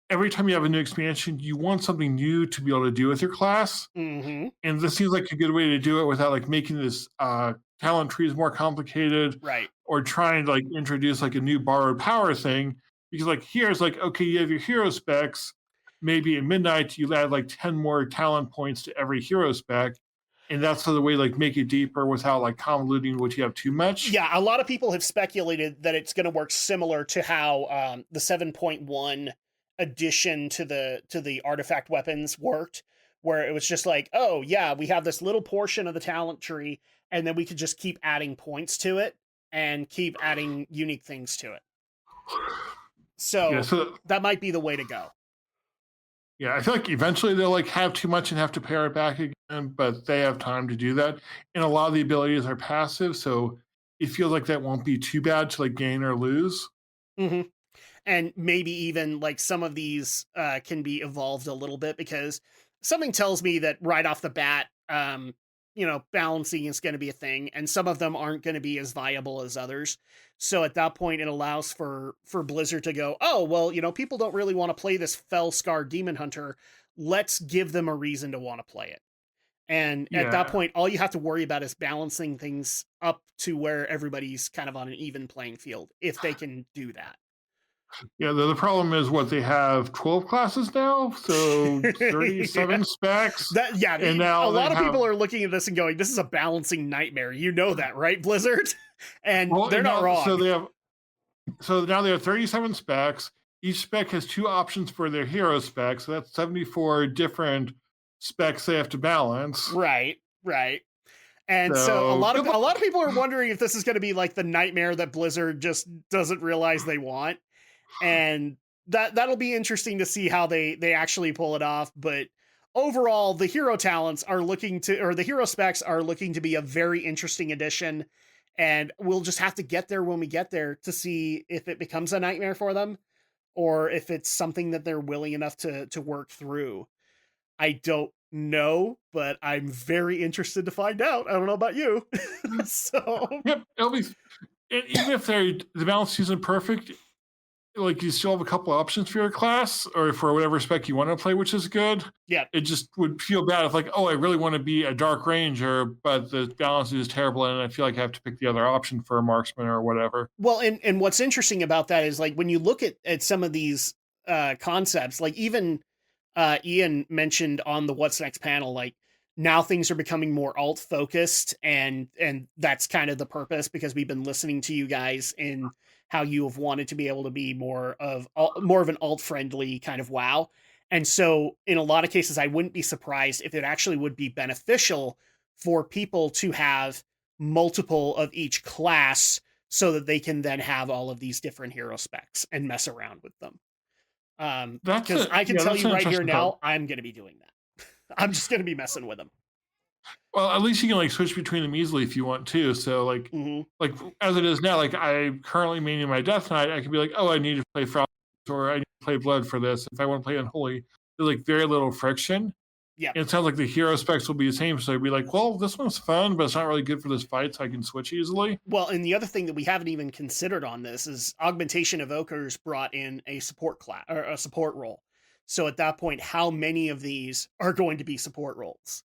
Speaker 3: every time you have a new expansion, you want something new to be able to do with your class,
Speaker 2: Mm-hmm.
Speaker 3: and this seems like a good way to do it without like making this talent trees more complicated
Speaker 2: Right.
Speaker 3: or trying to like introduce like a new borrowed power thing. Because like here's like okay, you have your hero specs. Maybe at midnight you add like 10 more talent points to every hero spec, and that's the way like make it deeper without like convoluting what you have too much.
Speaker 2: Yeah, a lot of people have speculated that it's going to work similar to how the 7.1 addition to the artifact weapons worked, where it was just like, oh yeah, we have this little portion of the talent tree, and then we could just keep adding points to it and keep adding unique things to it.
Speaker 3: Yeah,
Speaker 2: So
Speaker 3: so
Speaker 2: that might be the way to go.
Speaker 3: yeah, I feel like eventually they'll like have too much and have to pare it back again, but they have time to do that. And a lot of the abilities are passive, so it feels like that won't be too bad to like gain or lose.
Speaker 2: Hmm. And maybe even like some of these can be evolved a little bit because something tells me that right off the bat, balancing is going to be a thing, and some of them aren't going to be as viable as others. So at that point, it allows for Blizzard to go, oh well, people don't really want to play this Fell Scar Demon Hunter. Let's give them a reason to want to play it. And at that
Speaker 3: Yeah.
Speaker 2: point, all you have to worry about is balancing things up to where everybody's kind of on an even playing field, if they can do that.
Speaker 3: Yeah, the problem is what they have 12 classes now, so
Speaker 2: Yeah.
Speaker 3: 37 specs.
Speaker 2: That yeah,
Speaker 3: And
Speaker 2: a
Speaker 3: now they
Speaker 2: lot of
Speaker 3: have
Speaker 2: people are looking at this and going, "This is a balancing nightmare." You know that, right, Blizzard? And
Speaker 3: well,
Speaker 2: they're
Speaker 3: and
Speaker 2: not
Speaker 3: now
Speaker 2: wrong.
Speaker 3: so now they have 37 specs. Each spec has two options for their hero specs, so that's 74 different specs they have to balance.
Speaker 2: Right, right. And so
Speaker 3: So good
Speaker 2: a lot
Speaker 3: luck.
Speaker 2: of people are wondering if this is going to be like the nightmare that Blizzard just doesn't realize they want. And that'll be interesting to see how they actually pull it off, but overall, the hero talents are looking to, or the hero specs are looking to be a very interesting addition. And we'll just have to get there when we get there to see if it becomes a nightmare for them or if it's something that they're willing enough to work through. I don't know, but I'm very interested to find out. I don't know about you. So
Speaker 3: Yep, it'll be. And even if the balance isn't perfect, like you still have a couple options for your class or for whatever spec you want to play, which is good.
Speaker 2: yeah.
Speaker 3: It just would feel bad if like, oh, I really want to be a dark ranger, but the balance is terrible, and I feel like I have to pick the other option for a marksman or whatever.
Speaker 2: Well, and what's interesting about that is like when you look at some of these concepts, like even Ian mentioned on the What's Next panel, like now things are becoming more alt focused, and that's kind of the purpose because we've been listening to you guys in how you have wanted to be able to be more of an alt friendly kind of WoW. And so in a lot of cases, I wouldn't be surprised if it actually would be beneficial for people to have multiple of each class so that they can then have all of these different hero specs and mess around with them. Because I can tell you right here now, I'm going to be doing that. I'm just going to be messing with them.
Speaker 3: Well, at least you can like switch between them easily if you want to. So like, like as it is now, like I currently mainly my Death Knight, I can be like, oh, I need to play Frost or I need to play Blood for this. If I want to play Unholy, there's like very little friction.
Speaker 2: Yeah.
Speaker 3: And it sounds like the hero specs will be the same. So I'd be like, well, this one's fun, but it's not really good for this fight, so I can switch easily.
Speaker 2: Well, and the other thing that we haven't even considered on this is Augmentation Evokers brought in a support class or a support role. So at that point, how many of these are going to be support roles?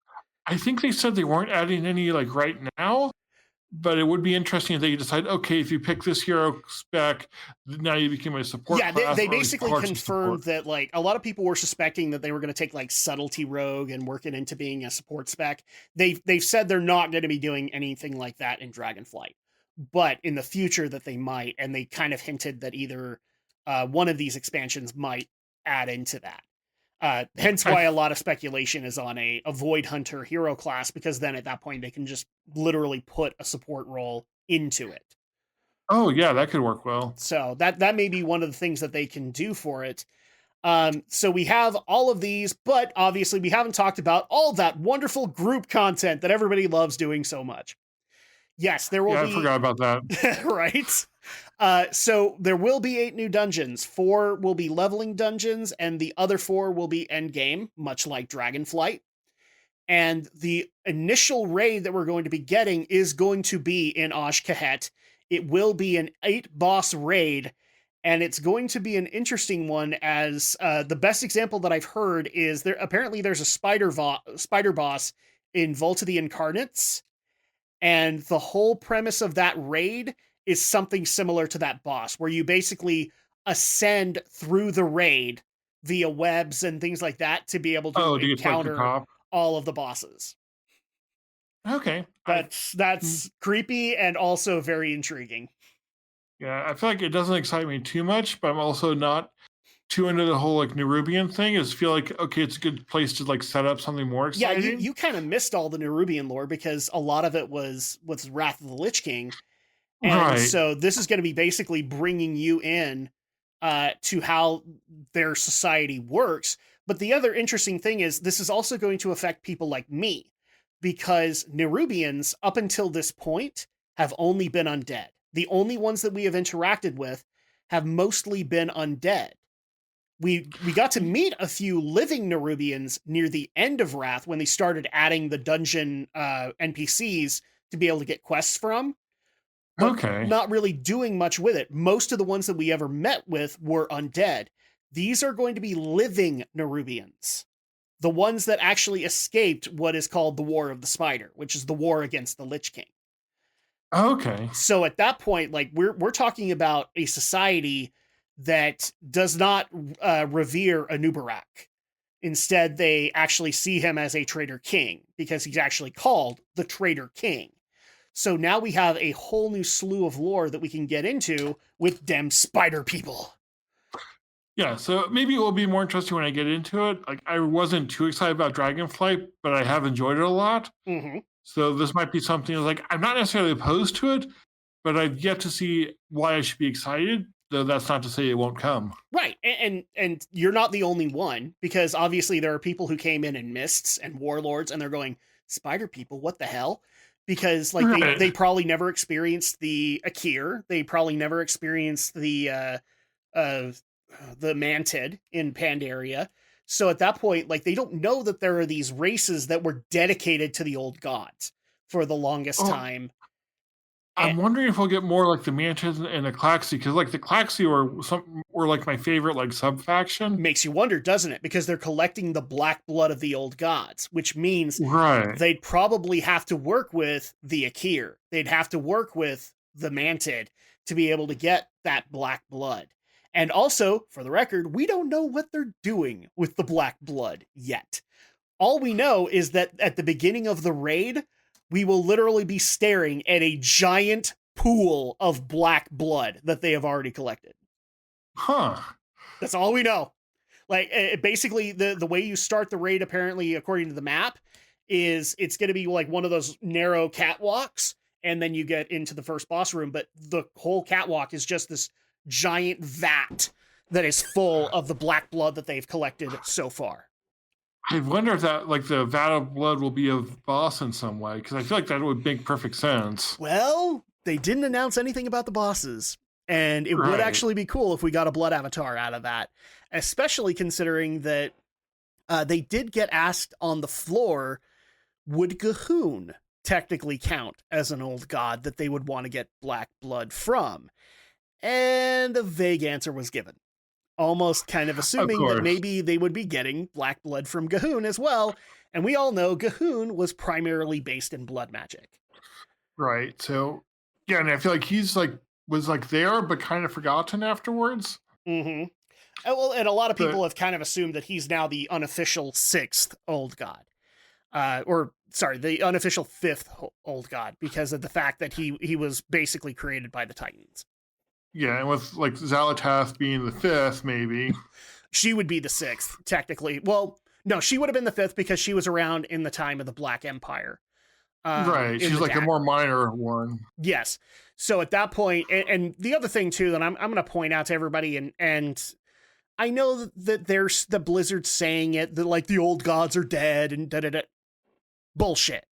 Speaker 3: I think they said they weren't adding any like right now, but it would be interesting if they decide, okay, if you pick this hero spec, now you become a support.
Speaker 2: Yeah,
Speaker 3: class
Speaker 2: they basically confirmed that like a lot of people were suspecting that they were going to take like Subtlety Rogue and work it into being a support spec. They've said they're not going to be doing anything like that in Dragonflight, but in the future that they might, and they kind of hinted that either one of these expansions might add into that. Hence why a lot of speculation is on a Void Hunter hero class, because then at that point they can just literally put a support role into it.
Speaker 3: Oh yeah, that could work well.
Speaker 2: So that may be one of the things that they can do for it. So we have all of these, but obviously we haven't talked about all that wonderful group content that everybody loves doing so much. Yes, there will be.
Speaker 3: I forgot about that.
Speaker 2: Right? So there will be 8 new dungeons. 4 will be leveling dungeons, and the other 4 will be endgame, much like Dragonflight. And the initial raid that we're going to be getting is going to be in Azj-Kahet. It will be an 8-boss raid, and it's going to be an interesting one, as the best example that I've heard is there's a spider boss in Vault of the Incarnates, and the whole premise of that raid is something similar to that boss, where you basically ascend through the raid via webs and things like that to be able to encounter all of the bosses.
Speaker 3: Okay.
Speaker 2: That's creepy and also very intriguing.
Speaker 3: Yeah, I feel like it doesn't excite me too much, but I'm also not too into the whole like Nerubian thing. I just feel like, okay, it's a good place to like set up something more exciting.
Speaker 2: Yeah, you kind of missed all the Nerubian lore because a lot of it was Wrath of the Lich King. And so this is going to be basically bringing you in to how their society works. But the other interesting thing is this is also going to affect people like me, because Nerubians, up until this point, have only been undead. The only ones that we have interacted with have mostly been undead. We got to meet a few living Nerubians near the end of Wrath when they started adding the dungeon NPCs to be able to get quests from. But not really doing much with it. Most of the ones that we ever met with were undead. These are going to be living Nerubians. The ones that actually escaped what is called the War of the Spider, which is the war against the Lich King.
Speaker 3: Okay.
Speaker 2: So at that point, like we're talking about a society that does not revere Anubarak. Instead, they actually see him as a traitor king, because he's actually called the Traitor King. So now we have a whole new slew of lore that we can get into with dem spider people.
Speaker 3: Yeah, so maybe it will be more interesting when I get into it. Like, I wasn't too excited about Dragonflight, but I have enjoyed it a lot.
Speaker 2: Mm-hmm.
Speaker 3: So this might be something like, I'm not necessarily opposed to it, but I've yet to see why I should be excited. though that's not to say it won't come.
Speaker 2: Right. And you're not the only one, because obviously there are people who came in mists and warlords, and they're going, spider people, what the hell? Because like
Speaker 3: Right.
Speaker 2: they probably never experienced the Akir. They probably never experienced the Mantid in Pandaria. So at that point, like they don't know that there are these races that were dedicated to the old gods for the longest time.
Speaker 3: I'm wondering if we'll get more like the Mantis and the Klaxi, because like the Klaxi were like my favorite like sub faction.
Speaker 2: Makes you wonder, doesn't it? Because they're collecting the black blood of the old gods, which means they'd probably have to work with the Akir. They'd have to work with the Mantid to be able to get that black blood. And also, for the record, we don't know what they're doing with the black blood yet. All we know is that at the beginning of the raid, we will literally be staring at a giant pool of black blood that they have already collected.
Speaker 3: Huh.
Speaker 2: That's all we know. Like, basically, the way you start the raid, apparently, according to the map, is it's going to be like one of those narrow catwalks, and then you get into the first boss room, but the whole catwalk is just this giant vat that is full of the black blood that they've collected so far.
Speaker 3: I wonder if that, like, the vat of blood will be a boss in some way, because I feel like that would make perfect sense.
Speaker 2: Well, they didn't announce anything about the bosses, and it would actually be cool if we got a blood avatar out of that, especially considering that they did get asked on the floor, would Gahoon technically count as an old god that they would want to get black blood from? And a vague answer was given. Almost kind of assuming that maybe they would be getting black blood from Gahoon as well. And we all know Gahoon was primarily based in blood magic.
Speaker 3: Right. So, yeah, and I feel like he's like, was like there, but kind of forgotten afterwards.
Speaker 2: Mm-hmm. Well, and a lot of people have kind of assumed that he's now the unofficial 6th old god. The unofficial 5th old god, because of the fact that he was basically created by the Titans.
Speaker 3: Yeah, and with like Xal'atath being the 5th, maybe.
Speaker 2: She would be the 6th, technically. Well, no, she would have been the 5th because she was around in the time of the Black Empire.
Speaker 3: Right, she's like a more minor one.
Speaker 2: Yes. So at that point, and the other thing too that I'm going to point out to everybody, and I know that there's the Blizzard saying it, that like the old gods are dead and da-da-da. Bullshit.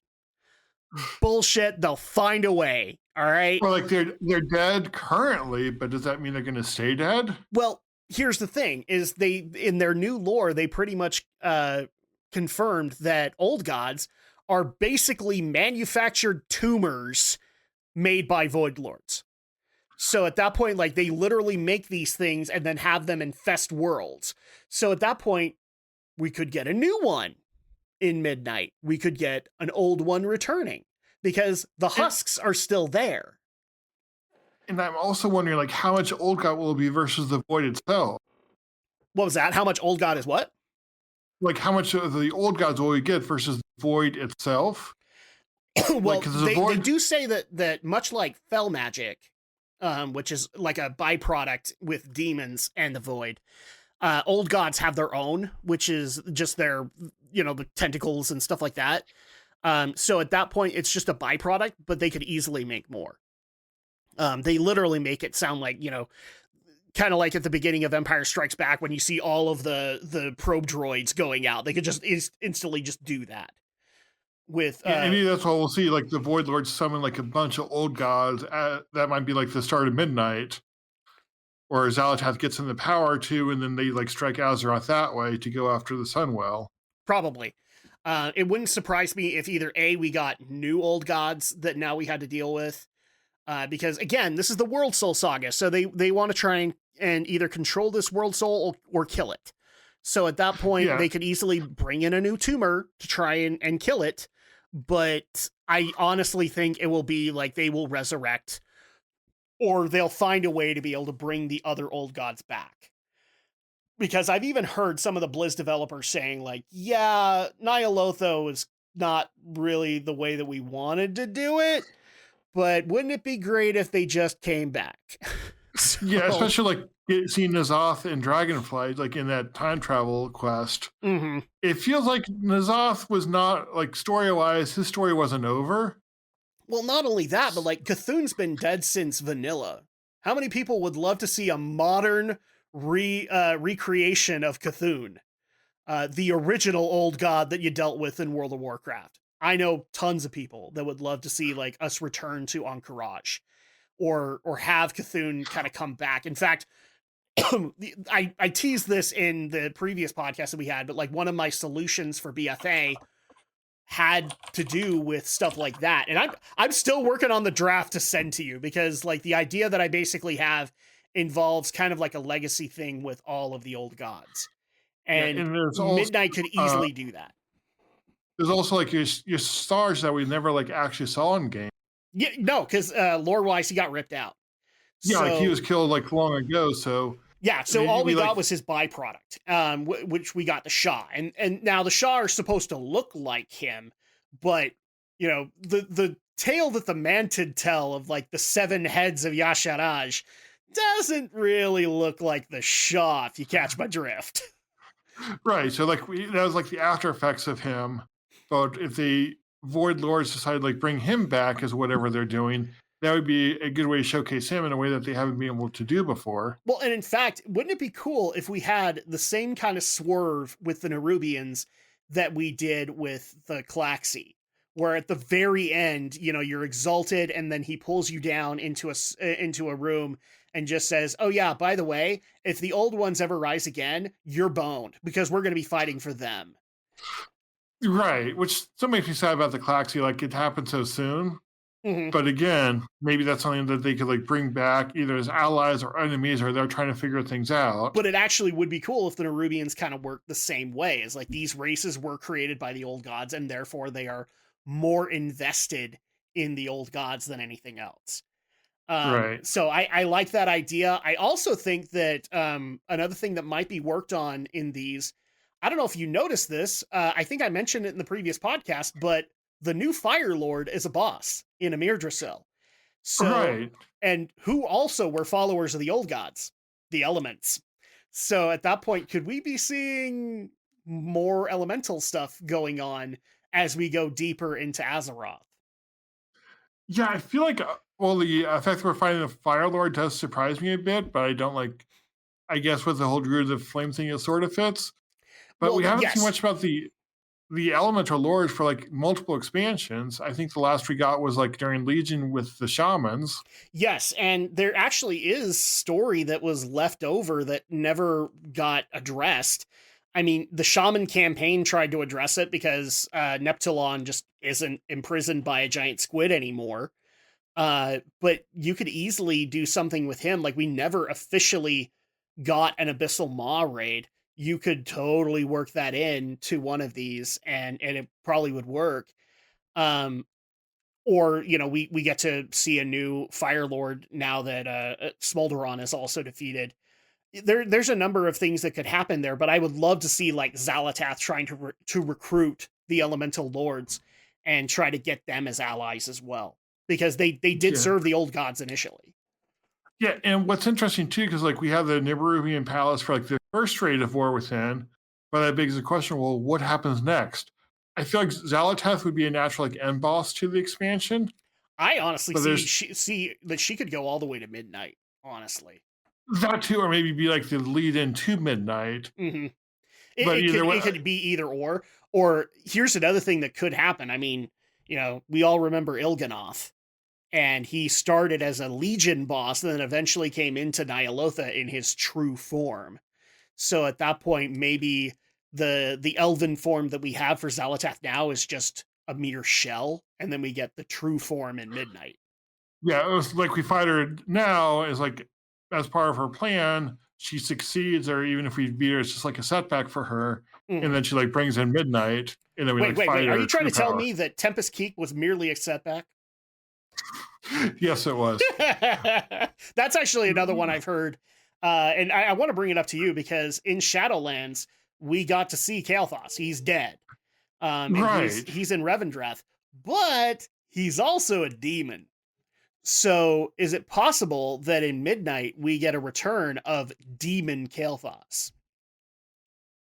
Speaker 2: Bullshit. They'll find a way. All right.
Speaker 3: Well, like they're dead currently, but does that mean they're going to stay dead?
Speaker 2: Well, here's the thing: is they in their new lore, they pretty much confirmed that old gods are basically manufactured tumors made by Void Lords. So at that point, like they literally make these things and then have them infest worlds. So at that point, we could get a new one in Midnight. We could get an old one returning, because the husks are still there.
Speaker 3: And I'm also wondering, like, how much Old God will it be versus the Void itself?
Speaker 2: What was that? How much Old God is what?
Speaker 3: Like, how much of the Old Gods will we get versus the Void itself?
Speaker 2: Well, they do say that much like Fel magic, which is like a byproduct with demons and the Void, Old Gods have their own, which is just their, the tentacles and stuff like that. So at that point, it's just a byproduct, but they could easily make more. They literally make it sound like, kind of like at the beginning of Empire Strikes Back when you see all of the probe droids going out. They could just instantly just do that. With
Speaker 3: maybe that's what we'll see. Like the Void Lords summon like a bunch of old gods. That might be like the start of Midnight, or Xal'atath gets in the power too, and then they like strike Azeroth that way to go after the Sunwell.
Speaker 2: Probably. It wouldn't surprise me if either A, we got new old gods that now we had to deal with, because again, this is the Worldsoul Saga, so they want to try and either control this World Soul or kill it. So at that point, they could easily bring in a new tumor to try and kill it. But I honestly think it will be like they will resurrect, or they'll find a way to be able to bring the other old gods back. Because I've even heard some of the Blizz developers saying like, yeah, Nyalotho is not really the way that we wanted to do it, but wouldn't it be great if they just came back? So,
Speaker 3: yeah, especially like seeing N'Zoth and Dragonflight, like in that time travel quest.
Speaker 2: Mm-hmm.
Speaker 3: It feels like N'Zoth was not, like, story-wise, his story wasn't over.
Speaker 2: Well, not only that, but like Cthulhu's been dead since vanilla. How many people would love to see a modern recreation of Cthulhu, the original old god that you dealt with in World of Warcraft? I know tons of people that would love to see like us return to Encourage or have Cthulhu kind of come back. In fact, I teased this in the previous podcast that we had, but like one of my solutions for BFA had to do with stuff like that. And I'm still working on the draft to send to you, because like the idea that I basically have involves kind of like a legacy thing with all of the old gods. And,
Speaker 3: there's also,
Speaker 2: Midnight could easily do that.
Speaker 3: There's also like your stars that we never like actually saw in game.
Speaker 2: Yeah, no, because lore-wise, he got ripped out.
Speaker 3: Yeah, like he was killed like long ago, so...
Speaker 2: Yeah, so all we got was his byproduct, which we got the Shah. And now the Shah are supposed to look like him, but, you know, the tale that the Mantid tell of, like, the 7 heads of Yasharaj doesn't really look like the Shah, if you catch my drift.
Speaker 3: Right, so, like, that was, like, the after effects of him, but if the Void Lords decide, like, bring him back as whatever they're doing... that would be a good way to showcase him in a way that they haven't been able to do before.
Speaker 2: Well, and in fact, wouldn't it be cool if we had the same kind of swerve with the Nerubians that we did with the Klaxi, where at the very end, you know, you're exalted and then he pulls you down into a room and just says, oh yeah, by the way, if the old ones ever rise again, you're boned because we're going to be fighting for them.
Speaker 3: Right, which still makes me sad about the Klaxi, like it happened so soon.
Speaker 2: Mm-hmm.
Speaker 3: But again, maybe that's something that they could like bring back either as allies or enemies, or they're trying to figure things out.
Speaker 2: But it actually would be cool if the Nerubians kind of worked the same way, as like these races were created by the old gods and therefore they are more invested in the old gods than anything else.
Speaker 3: Right.
Speaker 2: So I like that idea. I also think that another thing that might be worked on in these, I don't know if you noticed this, I think I mentioned it in the previous podcast, but the new Fire Lord is a boss in Amir Drasil. So,
Speaker 3: right.
Speaker 2: And who also were followers of the old gods, the elements. So at that point, could we be seeing more elemental stuff going on as we go deeper into Azeroth?
Speaker 3: Yeah, I feel like, well, the fact that we're finding a Fire Lord does surprise me a bit, but I don't like, I guess with the whole Druid of Flame thing, it sort of fits. But we haven't seen much about the elemental lords for like multiple expansions. I think the last we got was like during Legion with the shamans.
Speaker 2: Yes, and there actually is story that was left over that never got addressed. I mean, the shaman campaign tried to address it because Neptulon just isn't imprisoned by a giant squid anymore. But you could easily do something with him. Like, we never officially got an Abyssal Maw raid. You could totally work that in to one of these and it probably would work. Or, you know, we get to see a new Fire Lord now that Smolderon is also defeated. There's a number of things that could happen there, but I would love to see like Xal'atath trying to recruit the Elemental Lords and try to get them as allies as well, because they did serve the old gods initially.
Speaker 3: Yeah, and what's interesting too, because like we have the Nibirubian Palace for like the first raid of War Within, but that begs the question: well, what happens next? I feel like Xal'atath would be a natural like end boss to the expansion.
Speaker 2: I honestly see that she could go all the way to Midnight. Honestly,
Speaker 3: that too, or maybe be like the lead into Midnight.
Speaker 2: Mm-hmm. It could be either or. Or here's another thing that could happen. I mean, you know, we all remember Il'gynoth. And he started as a Legion boss and then eventually came into Ny'alotha in his true form. So at that point, maybe the elven form that we have for Xal'atath now is just a mere shell, and then we get the true form in Midnight.
Speaker 3: Yeah, it was like we fight her now is like as part of her plan, she succeeds, or even if we beat her, it's just like a setback for her. Mm-hmm. And then she like brings in Midnight, and then we fight her.
Speaker 2: Are you trying to tell me that Tempest Keep was merely a setback?
Speaker 3: Yes, it was.
Speaker 2: That's actually another one I've heard. And I want to bring it up to you because in Shadowlands, we got to see Kael'thas. He's dead.
Speaker 3: Right.
Speaker 2: He's in Revendreth, but he's also a demon. So is it possible that in Midnight we get a return of demon Kael'thas?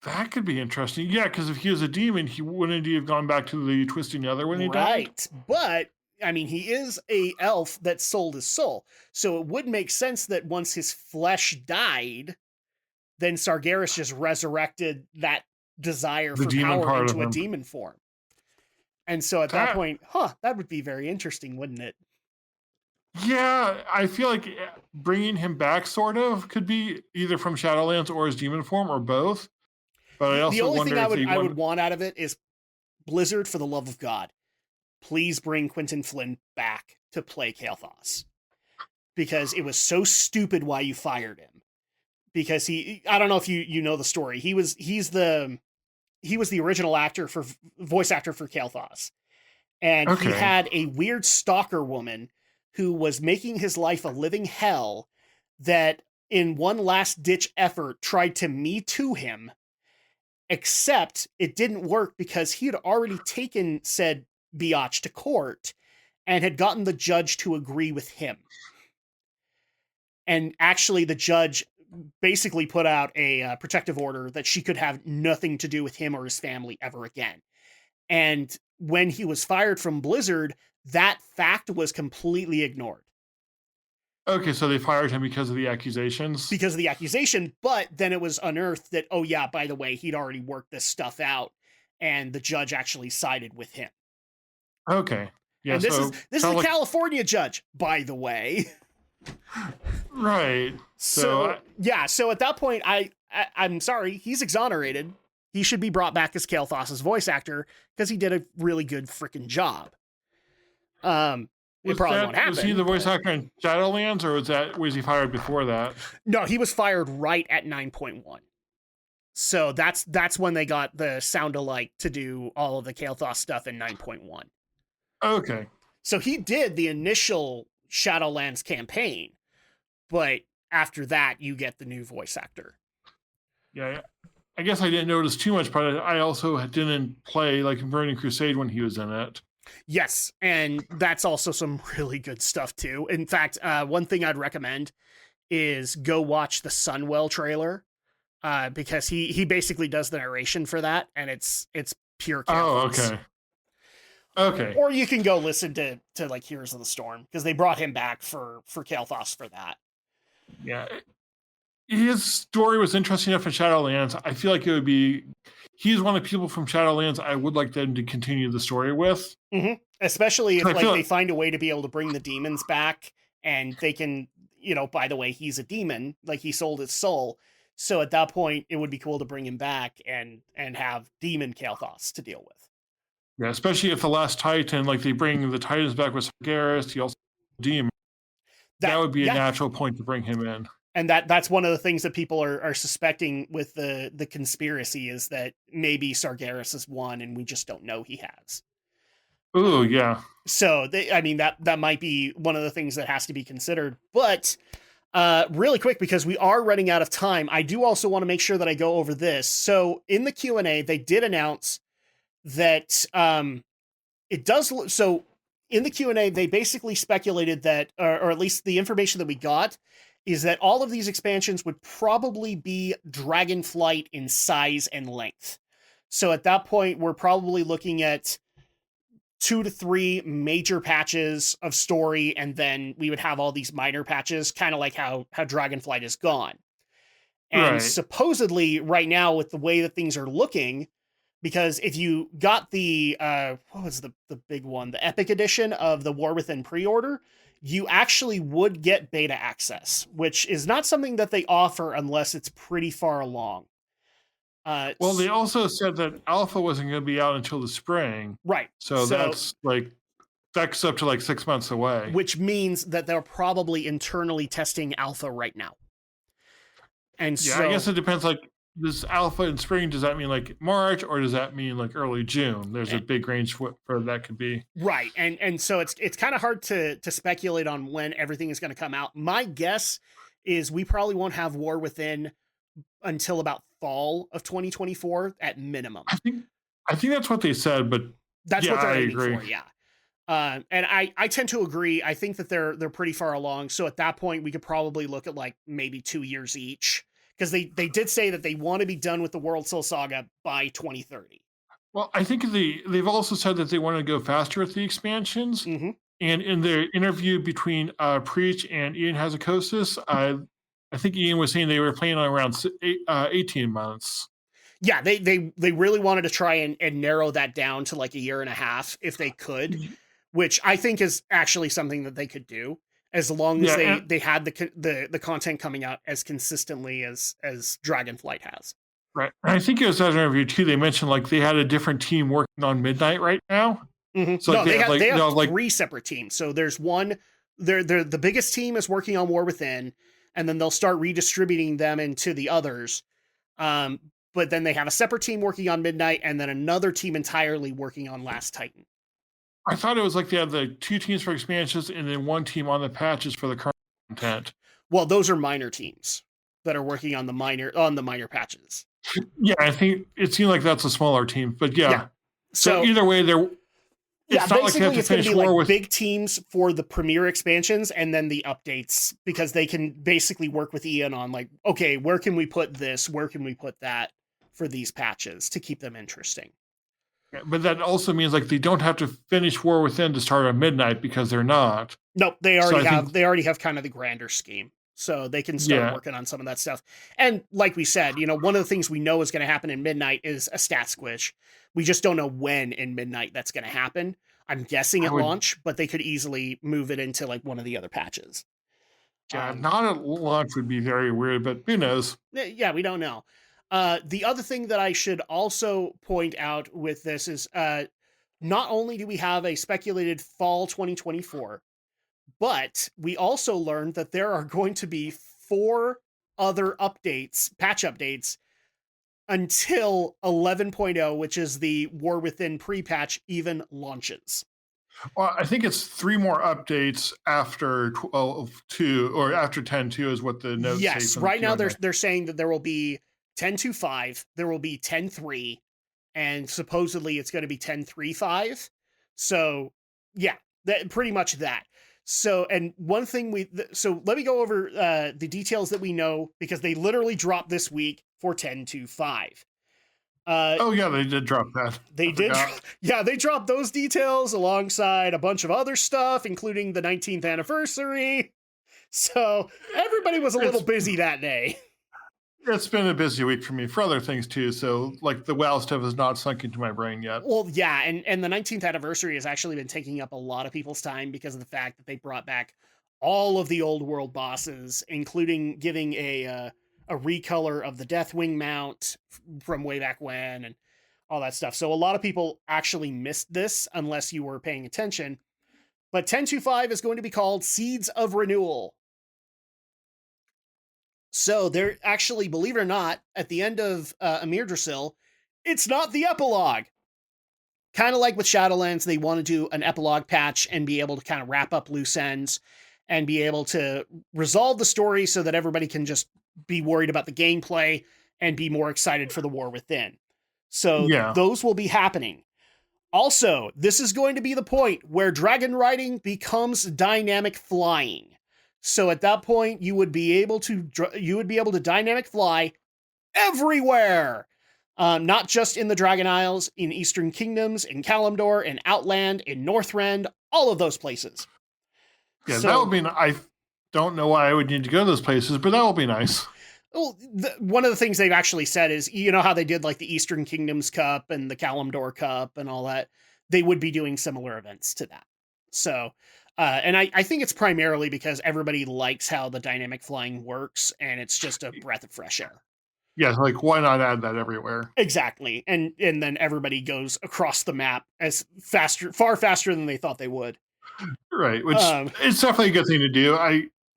Speaker 3: That could be interesting. Yeah, because if he was a demon, he wouldn't have gone back to the Twisting Nether when he died.
Speaker 2: Right. But I mean, he is a elf that sold his soul. So it would make sense that once his flesh died, then Sargeras just resurrected that desire
Speaker 3: The
Speaker 2: for
Speaker 3: demon
Speaker 2: power
Speaker 3: part
Speaker 2: into
Speaker 3: of
Speaker 2: a
Speaker 3: him.
Speaker 2: demon form. And so at that point, that would be very interesting, wouldn't it?
Speaker 3: Yeah, I feel like bringing him back sort of could be either from Shadowlands or his demon form or both. But I
Speaker 2: The
Speaker 3: also
Speaker 2: only
Speaker 3: wonder
Speaker 2: thing
Speaker 3: if they
Speaker 2: I would want out of it is Blizzard, for the love of God, please bring Quentin Flynn back to play Kael'thas. Because it was so stupid why you fired him. Because I don't know if you know the story. He was the original voice actor for Kael'thas. And he had a weird stalker woman who was making his life a living hell that in one last ditch effort tried to Me Too him, except it didn't work because he had already taken said biatch to court and had gotten the judge to agree with him. And actually the judge basically put out a protective order that she could have nothing to do with him or his family ever again. And when he was fired from Blizzard, that fact was completely ignored.
Speaker 3: Okay, so they fired him because of the accusations?
Speaker 2: Because of the accusation, but then it was unearthed that, oh yeah, by the way, he'd already worked this stuff out, and the judge actually sided with him.
Speaker 3: Okay. Yeah,
Speaker 2: and this is the California judge, by the way.
Speaker 3: Right.
Speaker 2: So at that point, I'm sorry, he's exonerated. He should be brought back as Kael'thas's voice actor because he did a really good freaking job. It probably won't happen.
Speaker 3: Was he the voice actor in Shadowlands, or was he fired before that?
Speaker 2: No, he was fired right at 9.1. So that's when they got the sound alike to do all of the Kael'thas stuff in 9.1.
Speaker 3: Okay.
Speaker 2: So he did the initial Shadowlands campaign, but after that, you get the new voice actor.
Speaker 3: Yeah, I guess I didn't notice too much, but I also didn't play like Burning Crusade when he was in it.
Speaker 2: Yes, and that's also some really good stuff too. In fact, one thing I'd recommend is go watch the Sunwell trailer, because he basically does the narration for that, and it's pure Kael'thas.
Speaker 3: Oh, okay.
Speaker 2: Or you can go listen to like Heroes of the Storm, because they brought him back for Kael'thas for that.
Speaker 3: Yeah, his story was interesting enough in Shadowlands. I feel like it would be. He's one of the people from Shadowlands I would like them to continue the story with.
Speaker 2: Mm-hmm. Especially if they find a way to be able to bring the demons back, and they can, by the way, he's a demon, like he sold his soul. So at that point, it would be cool to bring him back and have demon Kael'thas to deal with.
Speaker 3: Yeah, especially if the last Titan, like they bring the Titans back with Sargeras, he also demon. That would be a natural point to bring him in.
Speaker 2: And that's one of the things that people are suspecting with the conspiracy, is that maybe Sargeras has won and we just don't know he has.
Speaker 3: Ooh, yeah.
Speaker 2: So that might be one of the things that has to be considered. But really quick, because we are running out of time, I do also want to make sure that I go over this. So in the Q&A, they did announce that it does. So in the Q&A, they basically speculated that, or at least the information that we got, is that all of these expansions would probably be Dragonflight in size and length. So at that point, we're probably looking at 2 to 3 major patches of story, and then we would have all these minor patches, kind of like how Dragonflight is gone. And supposedly, right now, with the way that things are looking, because if you got the, what was the big one? The Epic Edition of the War Within pre-order, you actually would get beta access, which is not something that they offer unless it's pretty far along.
Speaker 3: Well, they also said that alpha wasn't going to be out until the spring.
Speaker 2: Right.
Speaker 3: So that's up to like 6 months away.
Speaker 2: Which means that they're probably internally testing alpha right now. And
Speaker 3: yeah, I guess it depends. Like, this alpha in spring, does that mean like March, or does that mean like early June? There's a big range for that could be.
Speaker 2: Right. And so it's kind of hard to speculate on when everything is going to come out. My guess is we probably won't have War Within until about fall of 2024 at minimum.
Speaker 3: I think that's what they said, but
Speaker 2: that's what they're aiming for. Yeah. And I tend to agree. I think that they're pretty far along. So at that point, we could probably look at like maybe 2 years each, because they did say that they want to be done with the Worldsoul Saga by 2030.
Speaker 3: Well, I think they've also said that they want to go faster with the expansions.
Speaker 2: Mm-hmm.
Speaker 3: And in the interview between Preach and Ian Hazzikosis, I think Ian was saying they were planning on around 18 months.
Speaker 2: Yeah, they really wanted to try and narrow that down to like a year and a half if they could, which I think is actually something that they could do as long as they had the content coming out as consistently as Dragonflight has.
Speaker 3: Right. And I think it was that interview too. They mentioned like they had a different team working on Midnight right now.
Speaker 2: Mm-hmm. So no, they have three separate teams. So there's one. They're the biggest team is working on War Within, and then they'll start redistributing them into the others. But then they have a separate team working on Midnight, and then another team entirely working on Last Titan.
Speaker 3: I thought it was like they had the two teams for expansions and then one team on the patches for the current content.
Speaker 2: Well, those are minor teams that are working on the minor patches.
Speaker 3: Yeah, I think it seemed like that's a smaller team, but yeah. So either way, it's not
Speaker 2: basically
Speaker 3: like
Speaker 2: it's going to be like big teams for the premier expansions and then the updates, because they can basically work with Ian on like, okay, where can we put this? Where can we put that for these patches to keep them interesting?
Speaker 3: Yeah, but that also means like they don't have to finish War Within to start on Midnight because they're not.
Speaker 2: Nope, they already have kind of the grander scheme. So they can start working on some of that stuff. And like we said, one of the things we know is going to happen in Midnight is a stat squish. We just don't know when in Midnight that's going to happen. I'm guessing at launch, but they could easily move it into like one of the other patches.
Speaker 3: Yeah, not at launch would be very weird, but who knows?
Speaker 2: Yeah, we don't know. The other thing that I should also point out with this is not only do we have a speculated fall 2024, but we also learned that there are going to be 4 other patch updates, until 11.0, which is the War Within pre-patch, even launches.
Speaker 3: Well, I think it's 3 more updates after 12.2 or after 10.2 is what the notes say.
Speaker 2: Yes, right now they're saying that there will be 10.2.5, there will be 10.3, and supposedly it's going to be 10.3.5. So yeah, pretty much that. So, and one thing so let me go over the details that we know, because they literally dropped this week for 10.2.5.
Speaker 3: Oh yeah, they did drop that.
Speaker 2: They they dropped those details alongside a bunch of other stuff, including the 19th anniversary. So everybody was a little busy that day.
Speaker 3: It's been a busy week for me for other things too. So like the WoW stuff has not sunk into my brain yet.
Speaker 2: Well, yeah. And the 19th anniversary has actually been taking up a lot of people's time because of the fact that they brought back all of the old world bosses, including giving a recolor of the Deathwing mount from way back when and all that stuff. So a lot of people actually missed this unless you were paying attention. But 10.2.5 is going to be called Seeds of Renewal. So they're actually, believe it or not, at the end of Amir Drasil, it's not the epilogue. Kind of like with Shadowlands, they want to do an epilogue patch and be able to kind of wrap up loose ends and be able to resolve the story so that everybody can just be worried about the gameplay and be more excited for the War Within. So those will be happening. Also, this is going to be the point where dragon riding becomes dynamic flying. So at that point, you would be able to dynamic fly everywhere. Not just in the Dragon Isles, in Eastern Kingdoms, in Kalimdor, in Outland, in Northrend, all of those places.
Speaker 3: Yeah, that would be. I don't know why I would need to go to those places, but that will be nice.
Speaker 2: Well, one of the things they've actually said is, how they did like the Eastern Kingdoms Cup and the Kalimdor Cup and all that. They would be doing similar events to that. So, and I think it's primarily because everybody likes how the dynamic flying works, and it's just a breath of fresh air.
Speaker 3: Yeah, like why not add that everywhere?
Speaker 2: Exactly, and then everybody goes across the map far faster than they thought they would.
Speaker 3: Right, which it's definitely a good thing to do.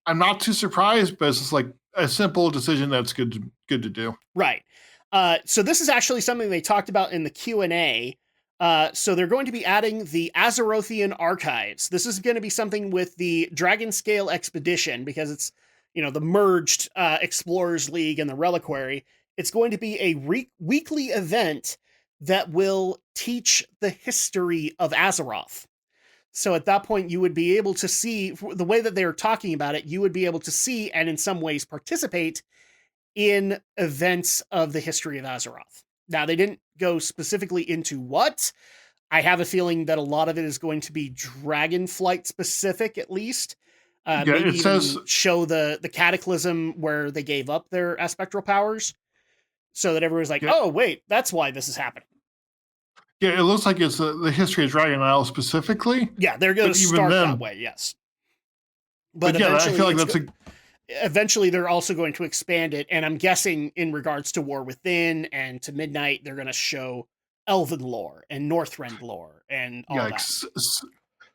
Speaker 3: I'm not too surprised, but it's just like a simple decision that's good to do.
Speaker 2: Right. So this is actually something they talked about in the Q&A. So they're going to be adding the Azerothian Archives. This is going to be something with the Dragon Scale Expedition, because it's, the merged Explorers League and the Reliquary. It's going to be a weekly event that will teach the history of Azeroth. So at that point, you would be able to see, the way that they're talking about it, you would be able to see and in some ways participate in events of the history of Azeroth. Now, they didn't go specifically into what, I have a feeling that a lot of it is going to be Dragonflight specific, at least.
Speaker 3: Yeah,
Speaker 2: Maybe
Speaker 3: it
Speaker 2: even
Speaker 3: says
Speaker 2: show the Cataclysm where they gave up their spectral powers, so that everyone's like,
Speaker 3: yeah,
Speaker 2: "Oh, wait, that's why this is happening."
Speaker 3: yeah. It looks like it's the history of Dragon Isle specifically,
Speaker 2: Yeah, they're going
Speaker 3: but
Speaker 2: to
Speaker 3: even
Speaker 2: start that
Speaker 3: then,
Speaker 2: way, yes. But
Speaker 3: but yeah, I feel like that's a
Speaker 2: eventually they're also going to expand it, and I'm guessing in regards to War Within and to Midnight, they're going to show Elven lore and Northrend lore and
Speaker 3: yeah,
Speaker 2: all
Speaker 3: like,
Speaker 2: that.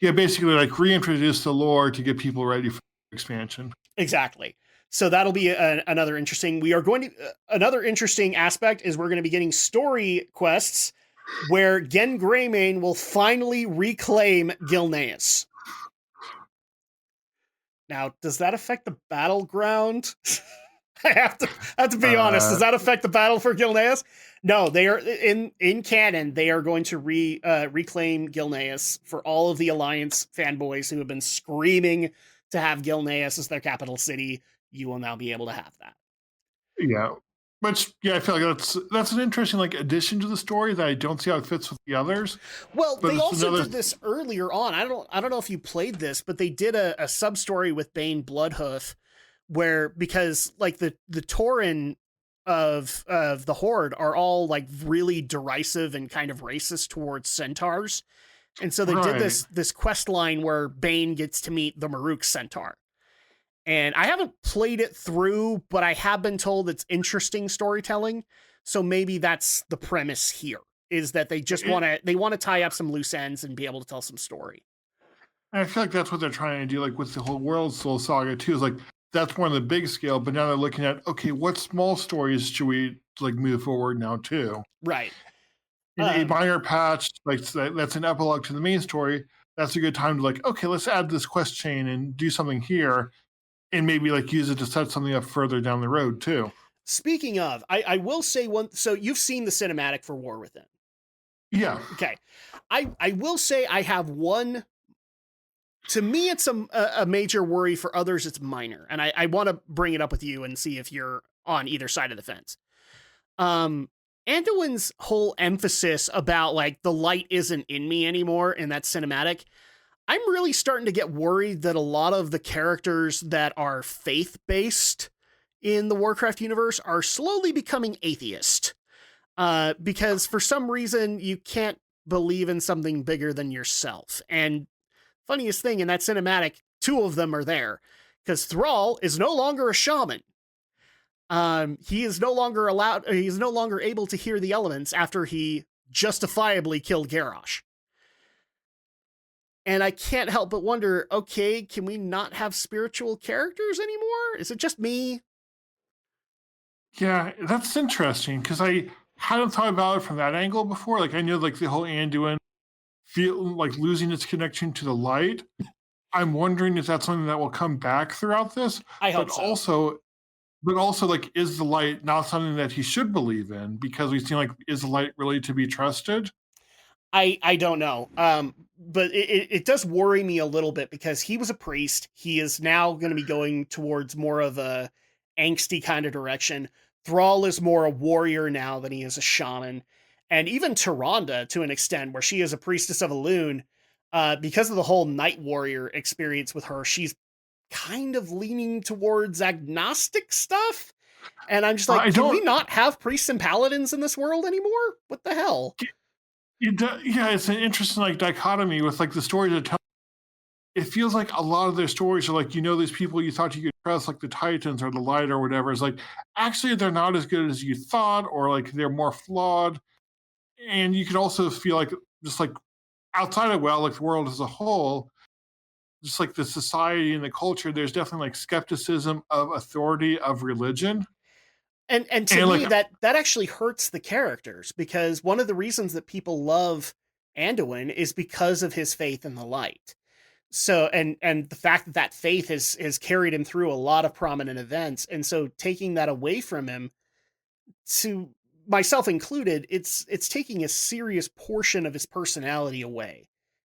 Speaker 3: yeah, basically like reintroduce the lore to get people ready for expansion.
Speaker 2: Exactly. So that'll be another interesting. We are going to another interesting aspect is we're going to be getting story quests where Gen Greymane will finally reclaim Gilneas. Now, does that affect the battleground? I have to be honest. Does that affect the battle for Gilneas? No, they are in canon. They are going to reclaim Gilneas for all of the Alliance fanboys who have been screaming to have Gilneas as their capital city. You will now be able to have that.
Speaker 3: Yeah, which yeah, I feel like that's an interesting like addition to the story that I don't see how it fits with the others.
Speaker 2: Well,
Speaker 3: But
Speaker 2: they
Speaker 3: it's
Speaker 2: also
Speaker 3: another
Speaker 2: did this earlier on. I don't know if you played this, but they did a sub story with Bane Bloodhoof where because like the Tauren of the Horde are all like really derisive and kind of racist towards centaurs. And so they did
Speaker 3: right.
Speaker 2: this quest line where Bane gets to meet the Maruk centaur. And I haven't played it through, but I have been told it's interesting storytelling. So maybe that's the premise here is that they just want to tie up some loose ends and be able to tell some story.
Speaker 3: And I feel like that's what they're trying to do, like with the whole Worldsoul Saga too. Is like that's more on the big scale, but now they're looking at okay, what small stories should we like move forward now too?
Speaker 2: Right.
Speaker 3: In a minor patch, like that's an epilogue to the main story. That's a good time to like okay, let's add this quest chain and do something here, and maybe like use it to set something up further down the road too.
Speaker 2: Speaking of, I will say one. So you've seen the cinematic for War Within.
Speaker 3: Yeah.
Speaker 2: Okay. I will say I have one. To me, it's a major worry. For others, it's minor. And I want to bring it up with you and see if you're on either side of the fence. Anduin's whole emphasis about like the light isn't in me anymore in that cinematic, I'm really starting to get worried that a lot of the characters that are faith-based in the Warcraft universe are slowly becoming atheist. Because for some reason you can't believe in something bigger than yourself. And funniest thing in that cinematic, two of them are there. Because Thrall is no longer a shaman. He is no longer able to hear the elements after he justifiably killed Garrosh. And I can't help but wonder, okay, can we not have spiritual characters anymore? Is it just me?
Speaker 3: Yeah, that's interesting because I hadn't thought about it from that angle before. Like I knew like the whole Anduin feel like losing its connection to the light. I'm wondering if that's something that will come back throughout this.
Speaker 2: I hope
Speaker 3: but
Speaker 2: so.
Speaker 3: But also, like, is the light not something that he should believe in? Because we've seen, like, is the light really to be trusted?
Speaker 2: I don't know. But it does worry me a little bit because he was a priest. He is now going to be going towards more of a angsty kind of direction. Thrall is more a warrior now than he is a shaman. And even Tyrande, to an extent, where she is a priestess of Elune, because of the whole Night Warrior experience with her, she's kind of leaning towards agnostic stuff. And I'm just like, can we not have priests and paladins in this world anymore? What the hell?
Speaker 3: Yeah, it's an interesting like dichotomy with like the stories that tell. It feels like a lot of their stories are like, these people you thought you could trust, like the Titans or the Light or whatever. It's like, actually, they're not as good as you thought, or like they're more flawed. And you could also feel like, just like outside of like the world as a whole, just like the society and the culture, there's definitely like skepticism of authority of religion.
Speaker 2: And to me, that actually hurts the characters because one of the reasons that people love Anduin is because of his faith in the light. So and the fact that faith has carried him through a lot of prominent events, and so taking that away from him, to myself included, it's taking a serious portion of his personality away.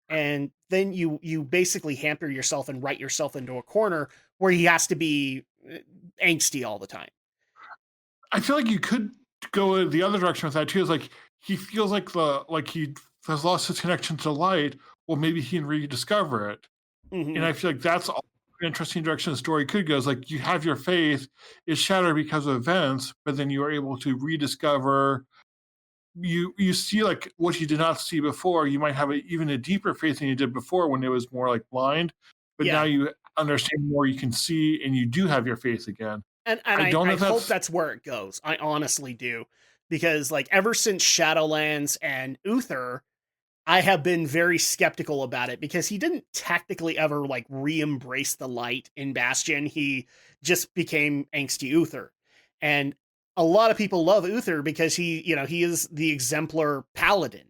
Speaker 2: And then you basically hamper yourself and write yourself into a corner where he has to be angsty all the time.
Speaker 3: I feel like you could go the other direction with that too. Is like he feels like he has lost his connection to light, well, maybe he can rediscover it. And I feel like that's all an interesting direction the story could go. Is like you have your faith is shattered because of events, but then you are able to rediscover. You see like what you did not see before. You might have even a deeper faith than you did before when it was more like blind, but now you understand more. You can see, and you do have your faith again.
Speaker 2: And I don't know. I hope that's where it goes. I honestly do, because like ever since Shadowlands and Uther, I have been very skeptical about it because he didn't technically ever like re-embrace the light in Bastion. He just became angsty Uther. And a lot of people love Uther because he is the exemplar paladin.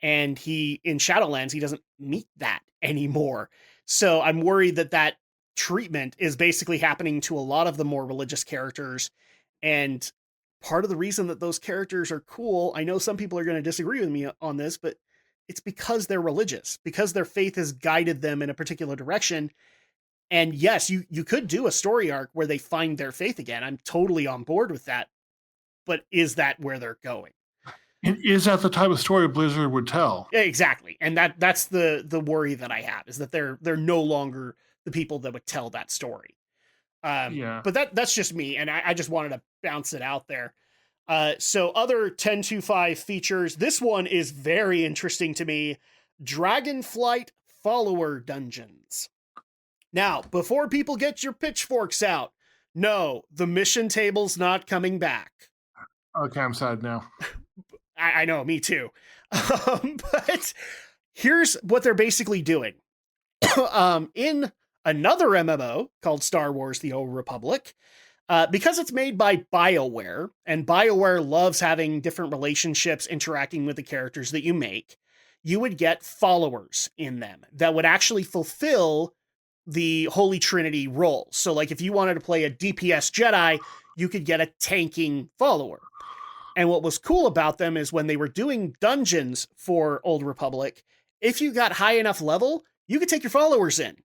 Speaker 2: And he, in Shadowlands, he doesn't meet that anymore. So I'm worried that treatment is basically happening to a lot of the more religious characters. And part of the reason that those characters are cool, I know some people are going to disagree with me on this, but it's because they're religious, because their faith has guided them in a particular direction. And yes, you could do a story arc where they find their faith again. I'm totally on board with that. But is that where they're going?
Speaker 3: And is that the type of story Blizzard would tell?
Speaker 2: Yeah, exactly. And that's the worry that I have, is that they're no longer the people that would tell that story. But that's just me, and I just wanted to bounce it out there. So other 10.2.5 features, this one is very interesting to me. Dragonflight Follower Dungeons. Now, before people get your pitchforks out, no, the mission table's not coming back.
Speaker 3: Okay, I'm sad now.
Speaker 2: I know, me too. But here's what they're basically doing. In another MMO called Star Wars: The Old Republic, because it's made by BioWare, and BioWare loves having different relationships interacting with the characters that you make, you would get followers in them that would actually fulfill the Holy Trinity role. So like if you wanted to play a DPS Jedi, you could get a tanking follower. And what was cool about them is when they were doing dungeons for Old Republic, if you got high enough level, you could take your followers in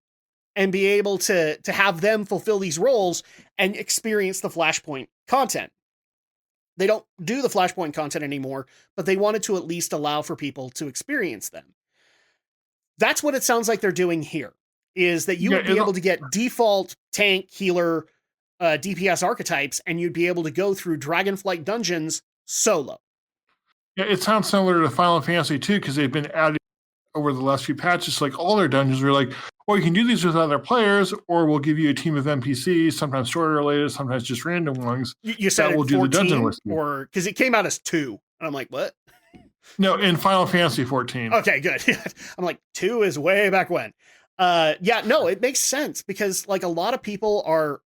Speaker 2: and be able to have them fulfill these roles and experience the Flashpoint content. They don't do the Flashpoint content anymore, but they wanted to at least allow for people to experience them. That's what it sounds like they're doing here, is that you would be able to get default tank, healer, DPS archetypes, and you'd be able to go through Dragonflight dungeons solo.
Speaker 3: Yeah, it sounds similar to Final Fantasy 2 because they've been adding over the last few patches, like all their dungeons were like, well, you can do these with other players, or we'll give you a team of NPCs, sometimes story related, sometimes just random ones.
Speaker 2: You said
Speaker 3: that will do the dungeon with you.
Speaker 2: Or because it came out as 2. And I'm like, what?
Speaker 3: No, in Final Fantasy 14.
Speaker 2: Okay, good. I'm like, 2 is way back when. Yeah, no, it makes sense because like a lot of people are,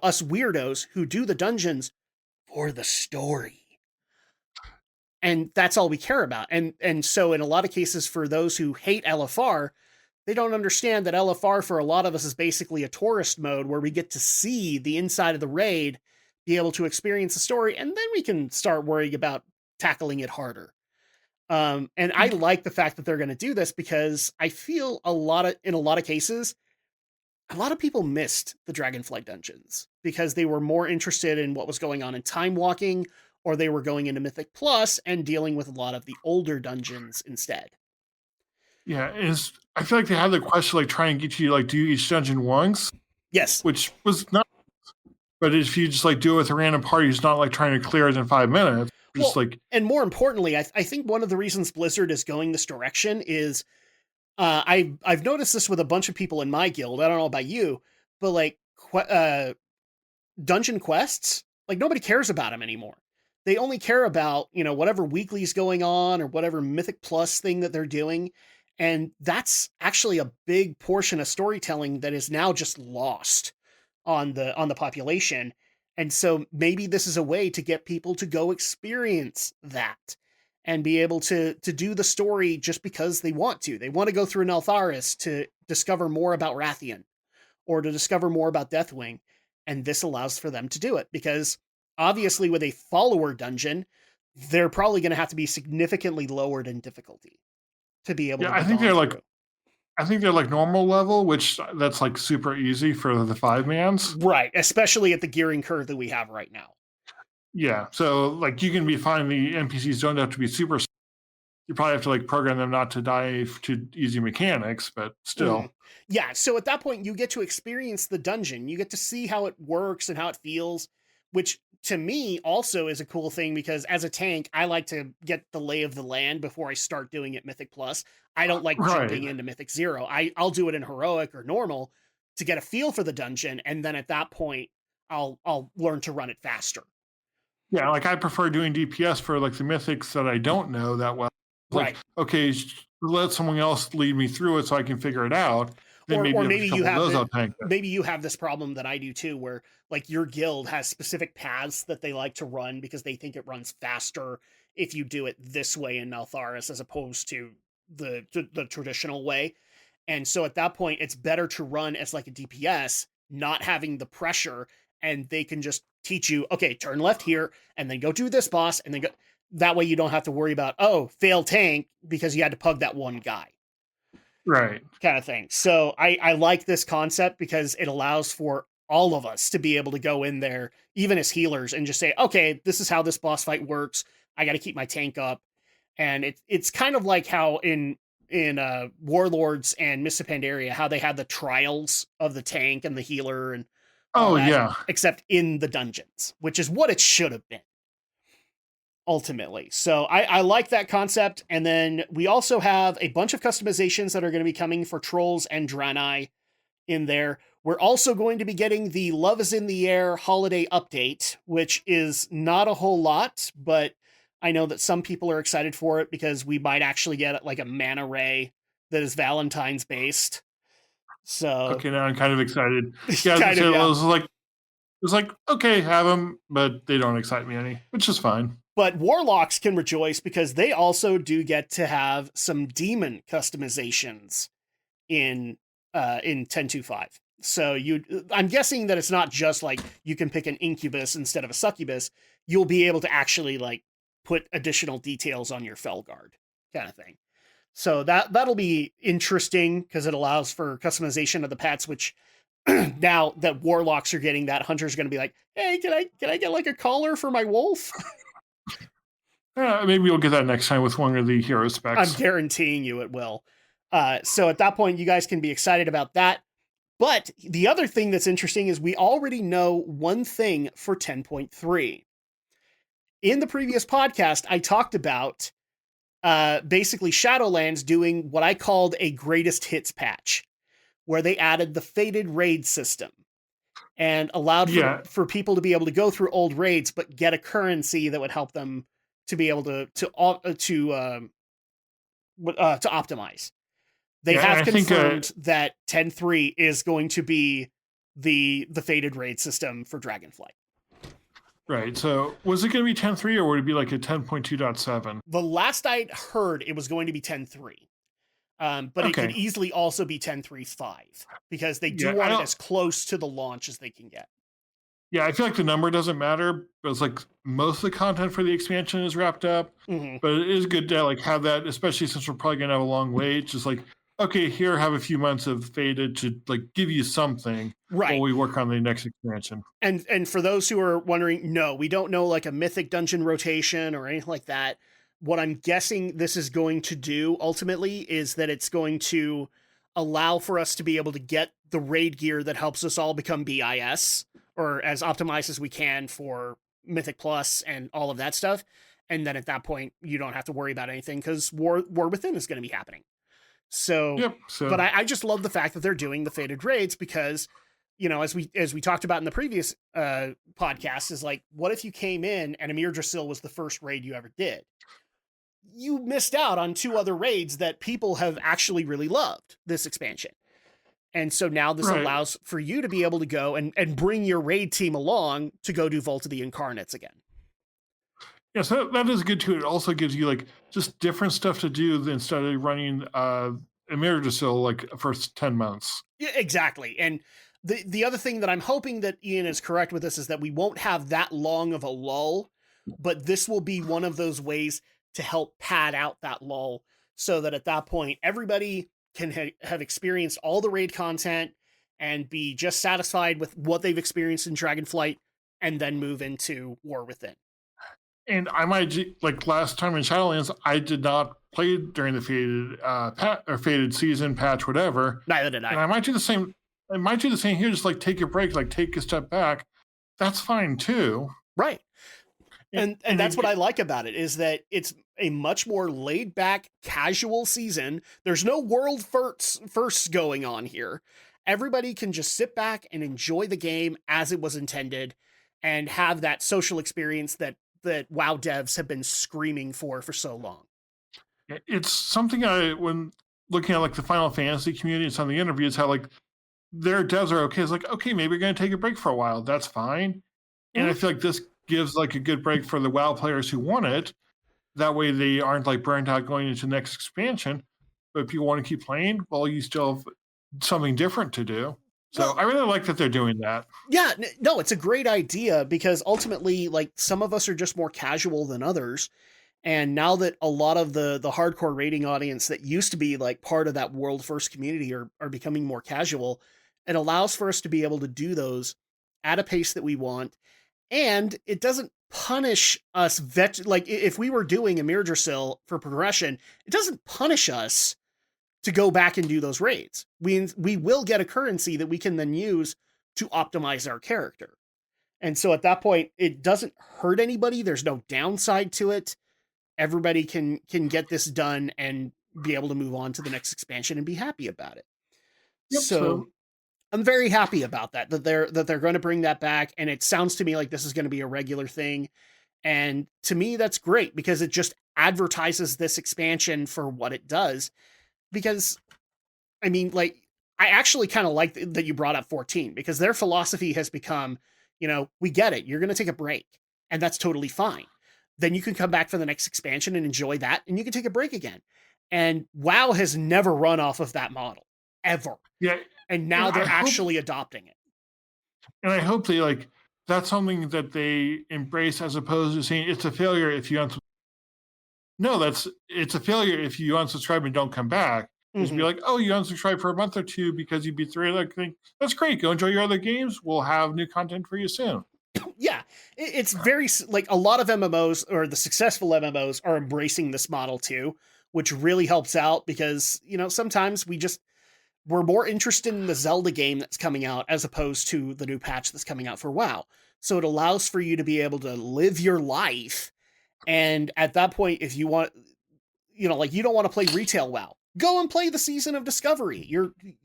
Speaker 2: us weirdos who do the dungeons for the story. And that's all we care about. And so in a lot of cases, for those who hate LFR, they don't understand that LFR for a lot of us is basically a tourist mode where we get to see the inside of the raid, be able to experience the story, and then we can start worrying about tackling it harder. And I like the fact that they're going to do this because I feel in a lot of cases, a lot of people missed the Dragonflight dungeons because they were more interested in what was going on in Time Walking, or they were going into Mythic Plus and dealing with a lot of the older dungeons instead.
Speaker 3: Yeah, I feel like they had the question like try and get you to like do each dungeon once.
Speaker 2: Yes.
Speaker 3: Which was not, but if you just like do it with a random party, it's not like trying to clear it in 5 minutes. Just like,
Speaker 2: and more importantly, I think one of the reasons Blizzard is going this direction is I've noticed this with a bunch of people in my guild. I don't know about you, but like dungeon quests, like nobody cares about them anymore. They only care about, whatever weekly's going on or whatever Mythic Plus thing that they're doing. And that's actually a big portion of storytelling that is now just lost on the population. And so maybe this is a way to get people to go experience that and be able to do the story just because they want to. They want to go through an Altharis to discover more about Rathian or to discover more about Deathwing. And this allows for them to do it because obviously with a follower dungeon, they're probably going to have to be significantly lowered in difficulty to be able to
Speaker 3: I think they're like normal level, which that's like super easy for the 5-mans.
Speaker 2: Right, especially at the gearing curve that we have right now.
Speaker 3: Yeah, so like you can be fine. The NPCs don't have to be super. you probably have to like program them not to die to easy mechanics, but still.
Speaker 2: Yeah, so at that point you get to experience the dungeon. You get to see how it works and how it feels, which to me also is a cool thing because as a tank, I like to get the lay of the land before I start doing it Mythic Plus. I don't like jumping into Mythic Zero. I'll do it in Heroic or Normal to get a feel for the dungeon, and then at that point I'll learn to run it faster.
Speaker 3: Yeah, like I prefer doing DPS for like the mythics that I don't know that well. Like, okay, let someone else lead me through it so I can figure it out. Then
Speaker 2: or maybe you have
Speaker 3: maybe
Speaker 2: you have this problem that I do too, where like your guild has specific paths that they like to run because they think it runs faster if you do it this way in Maltharis as opposed to the traditional way. And so at that point, it's better to run as like a DPS, not having the pressure, and they can just teach you, okay, turn left here, and then go do this boss, and then go. That way you don't have to worry about, oh, fail tank because you had to pug that one guy.
Speaker 3: Right.
Speaker 2: Kind of thing. So I like this concept because it allows for all of us to be able to go in there, even as healers, and just say, okay, this is how this boss fight works. I got to keep my tank up. And it's kind of like how in Warlords and Mists of Pandaria, how they had the trials of the tank and the healer and all that, except in the dungeons, which is what it should have been ultimately. So I like that concept. And then we also have a bunch of customizations that are going to be coming for Trolls and Draenei in there. We're also going to be getting the Love is in the Air holiday update, which is not a whole lot, but I know that some people are excited for it because we might actually get like a mana ray that is Valentine's based. So
Speaker 3: okay, now I'm kind of excited. Yeah, it was like okay, have them, but they don't excite me any, which is fine.
Speaker 2: But Warlocks can rejoice because they also do get to have some demon customizations in 10.2.5. So I'm guessing that it's not just like you can pick an incubus instead of a succubus. You'll be able to actually like put additional details on your Felguard kind of thing. So that'll be interesting because it allows for customization of the pets, which now that Warlocks are getting that, Hunter's going to be like, hey, can I get like a collar for my wolf?
Speaker 3: Maybe we'll get that next time with one of the hero specs.
Speaker 2: I'm guaranteeing you it will. So at that point, you guys can be excited about that. But the other thing that's interesting is we already know one thing for 10.3. In the previous podcast, I talked about basically Shadowlands doing what I called a greatest hits patch, where they added the faded raid system and allowed for people to be able to go through old raids, but get a currency that would help them to be able to optimize. They have confirmed that 10.3 is going to be the faded raid system for Dragonflight.
Speaker 3: Right. So was it going to be 10.3 or would it be like a 10.2.7?
Speaker 2: The last I'd heard, it was going to be 10.3. But it could easily also be 10.3.5 because they do want it as close to the launch as they can get.
Speaker 3: Yeah, I feel like the number doesn't matter. But it's like most of the content for the expansion is wrapped up. Mm-hmm. But it is good to like have that, especially since we're probably going to have a long wait. Just like, okay, here, have a few months of faded to like give you something while we work on the next expansion.
Speaker 2: And for those who are wondering, no, we don't know like a mythic dungeon rotation or anything like that. What I'm guessing this is going to do ultimately is that it's going to allow for us to be able to get the raid gear that helps us all become BIS or as optimized as we can for Mythic Plus and all of that stuff. And then at that point, you don't have to worry about anything because War Within is going to be happening. So, but I just love the fact that they're doing the faded raids because, you know, as we talked about in the previous podcast, is like, what if you came in and Amir Drasil was the first raid you ever did? You missed out on 2 other raids that people have actually really loved this expansion. And so now this allows for you to be able to go and bring your raid team along to go do Vault of the Incarnates again.
Speaker 3: Yeah, so that is good too. It also gives you like just different stuff to do instead of running Amir Drasil like first 10 months.
Speaker 2: Yeah, exactly. And the other thing that I'm hoping that Ian is correct with this is that we won't have that long of a lull, but this will be one of those ways to help pad out that lull so that at that point, everybody can have experienced all the raid content and be just satisfied with what they've experienced in Dragonflight and then move into War Within.
Speaker 3: And I might like last time in Shadowlands, I did not play during the faded season patch, whatever.
Speaker 2: Neither did
Speaker 3: And
Speaker 2: I.
Speaker 3: I might do the same. I might do the same here. Just like take a break, like take a step back. That's fine too.
Speaker 2: Right. And that's what I
Speaker 3: it,
Speaker 2: like about it, is that it's a much more laid back, casual season. There's no world firsts going on here. Everybody can just sit back and enjoy the game as it was intended, and have that social experience that WoW devs have been screaming for so long.
Speaker 3: it's something when looking at like the Final Fantasy community and some of the interviews, how like their devs are okay. It's like, okay, maybe we're going to take a break for a while. That's fine. And I feel like this gives like a good break for the WoW players who want it. That way they aren't like burnt out going into the next expansion. But if you want to keep playing, well, you still have something different to do. So
Speaker 2: Well,
Speaker 3: I really like that they're doing that.
Speaker 2: Yeah, no, it's a great idea, because ultimately, like, some of us are just more casual than others. And now that a lot of the hardcore raiding audience that used to be like part of that world first community are becoming more casual, it allows for us to be able to do those at a pace that we want. And it doesn't punish us like if we were doing a Mirdrasil for progression, it doesn't punish us to go back and do those raids. We will get a currency that we can then use to optimize our character. And so at that point, it doesn't hurt anybody. There's no downside to it. Everybody can get this done and be able to move on to the next expansion and be happy about it.
Speaker 3: Yep.
Speaker 2: So I'm very happy about that they're going to bring that back, and it sounds to me like this is going to be a regular thing. And to me, that's great, because it just advertises this expansion for what it does. Because I mean, like, I actually kind of like that you brought up 14, because their philosophy has become, we get it. You're going to take a break, and that's totally fine. Then you can come back for the next expansion and enjoy that, and you can take a break again. And WoW has never run off of that model, ever.
Speaker 3: Yeah.
Speaker 2: And now they're actually adopting it.
Speaker 3: And I hope they like that's something that they embrace, as opposed to saying it's a failure if you unsubscribe. No, it's a failure if you unsubscribe and don't come back. Just be like, oh, you unsubscribe for a month or two because you beat 3 like thing. That's great. Go enjoy your other games. We'll have new content for you soon.
Speaker 2: Yeah, it's very like a lot of MMOs, or the successful MMOs, are embracing this model too, which really helps out, because sometimes we're more interested in the Zelda game that's coming out as opposed to the new patch that's coming out for WoW. So it allows for you to be able to live your life. And at that point, if you want, like, you don't want to play retail WoW, go and play the Season of Discovery.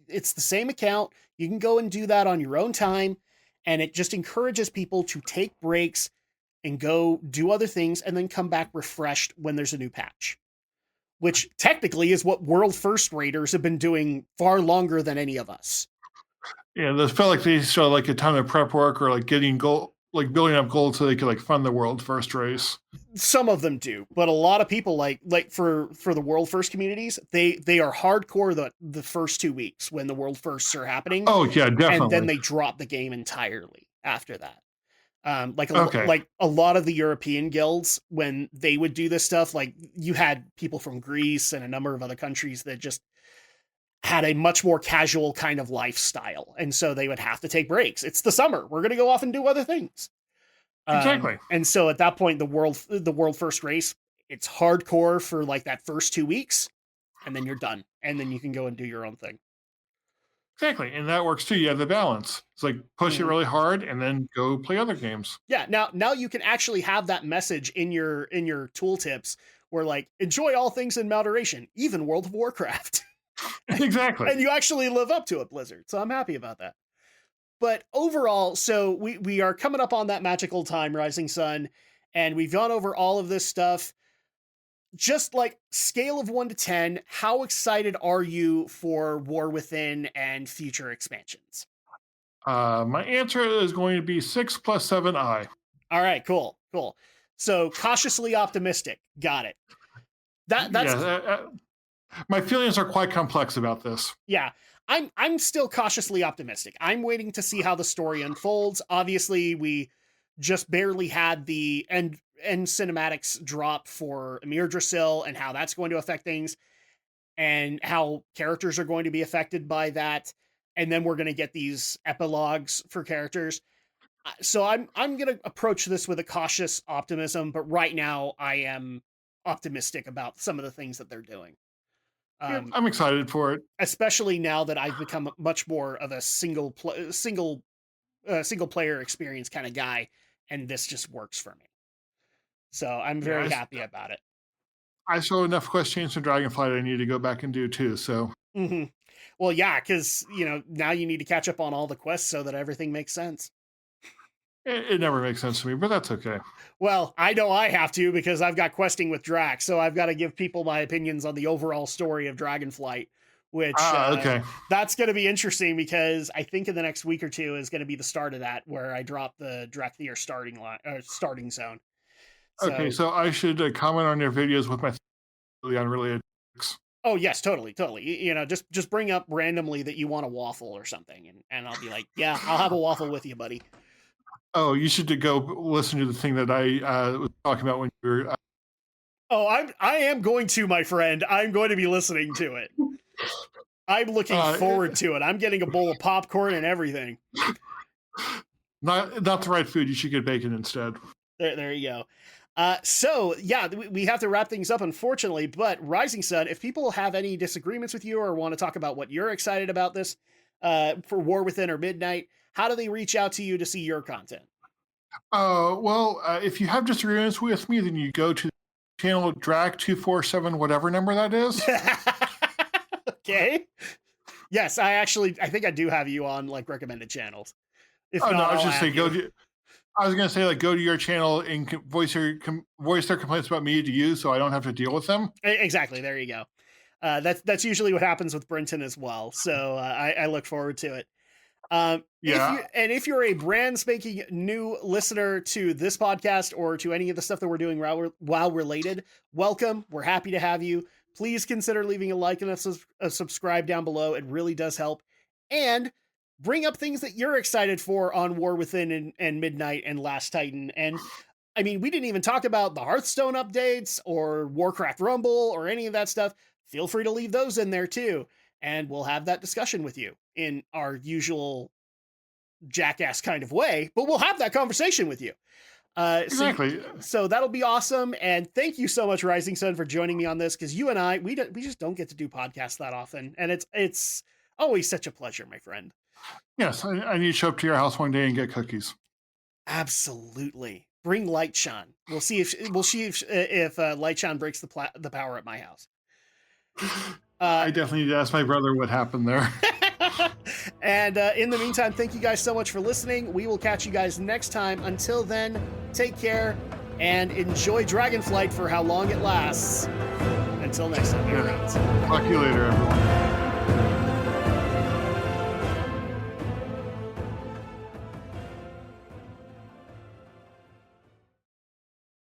Speaker 2: It's the same account. You can go and do that on your own time. And it just encourages people to take breaks and go do other things and then come back refreshed when there's a new patch, which technically is what world first raiders have been doing far longer than any of us.
Speaker 3: Yeah, they felt like they still like a ton of prep work, or like getting gold, like building up gold so they could like fund the world first race.
Speaker 2: Some of them do, but a lot of people like for the world first communities, they are hardcore the first 2 weeks when the world firsts are happening.
Speaker 3: Oh yeah, definitely.
Speaker 2: And then they drop the game entirely after that. Like
Speaker 3: Okay.
Speaker 2: a lot of the European guilds, when they would do this stuff, like you had people from Greece and a number of other countries that just had a much more casual kind of lifestyle, and so they would have to take breaks. It's the summer. We're going to go off and do other things.
Speaker 3: Exactly.
Speaker 2: And so at that point, the world first race, it's hardcore for like that first 2 weeks, and then you're done, and then you can go and do your own thing.
Speaker 3: Exactly, and that works too. You have the balance. It's like push it really hard and then go play other games.
Speaker 2: Yeah, now you can actually have that message in your tooltips, where like, enjoy all things in moderation, even World of Warcraft.
Speaker 3: Exactly.
Speaker 2: And you actually live up to it, Blizzard. So I'm happy about that. But overall, so we are coming up on that magical time, Rising Sun, and we've gone over all of this stuff. Just like scale of 1 to 10, how excited are you for War Within and future expansions?
Speaker 3: My answer is going to be 6 plus 7 I.
Speaker 2: All right, cool. So cautiously optimistic. Got it. That's
Speaker 3: my feelings are quite complex about this.
Speaker 2: Yeah. I'm still cautiously optimistic. I'm waiting to see how the story unfolds. Obviously, we just barely had the end cinematics drop for Amir Drasil, and how that's going to affect things, and how characters are going to be affected by that. And then we're going to get these epilogues for characters. So I'm gonna approach this with a cautious optimism, but right now I am optimistic about some of the things that they're doing.
Speaker 3: Yeah, I'm excited for it,
Speaker 2: especially now that I've become much more of a single player experience kind of guy, and this just works for me. So I'm very happy about it.
Speaker 3: I saw enough quest chains from Dragonflight I need to go back and do too. So.
Speaker 2: Mm-hmm. Well, yeah, because now you need to catch up on all the quests so that everything makes sense.
Speaker 3: It never makes sense to me, but that's okay.
Speaker 2: Well, I know I have to because I've got questing with Drak, so I've got to give people my opinions on the overall story of Dragonflight, which
Speaker 3: okay.
Speaker 2: That's going to be interesting because I think in the next week or two is going to be the start of that, where I drop the Drakthir starting zone.
Speaker 3: Okay, so I should comment on your videos with my unrelated.
Speaker 2: Oh yes, totally. Just bring up randomly that you want a waffle or something, and I'll be like, yeah, I'll have a waffle with you, buddy.
Speaker 3: Oh, you should go listen to the thing that I was talking about when you were.
Speaker 2: Oh, I am going to, my friend. I'm going to be listening to it. I'm looking forward to it. I'm getting a bowl of popcorn and everything.
Speaker 3: Not the right food. You should get bacon instead.
Speaker 2: There you go. So yeah, we have to wrap things up, unfortunately. But Rising Sun, if people have any disagreements with you or want to talk about what you're excited about this for War Within or Midnight, how do they reach out to you to see your content?
Speaker 3: Well, if you have disagreements with me, then you go to the channel Drak247, whatever number that is.
Speaker 2: Okay. Yes, I think I do have you on like recommended channels.
Speaker 3: If not, no, I was just saying I was going to say, like, go to your channel and voice their complaints about me to you, so I don't have to deal with them.
Speaker 2: Exactly. There you go. That's usually what happens with Brenton as well. So I look forward to it. If you're a brand spanking new listener to this podcast or to any of the stuff that we're doing WoW related, welcome. We're happy to have you. Please consider leaving a like and a subscribe down below. It really does help. And bring up things that you're excited for on War Within and Midnight and Last Titan. And I mean, we didn't even talk about the Hearthstone updates or Warcraft Rumble or any of that stuff. Feel free to leave those in there too. And we'll have that discussion with you in our usual jackass kind of way, but we'll have that conversation with you.
Speaker 3: Exactly.
Speaker 2: So that'll be awesome. And thank you so much, Rising Sun, for joining me on this, because you and I, we just don't get to do podcasts that often. And it's always such a pleasure, my friend.
Speaker 3: Yes, I need to show up to your house one day and get cookies.
Speaker 2: Absolutely. Bring Lightshan. We'll see if Lightshan breaks the power at my house.
Speaker 3: I definitely need to ask my brother what happened there.
Speaker 2: And in the meantime, thank you guys so much for listening. We will catch you guys next time. Until then, take care and enjoy Dragonflight for how long it lasts. Until next time,
Speaker 3: Talk to you later, everyone.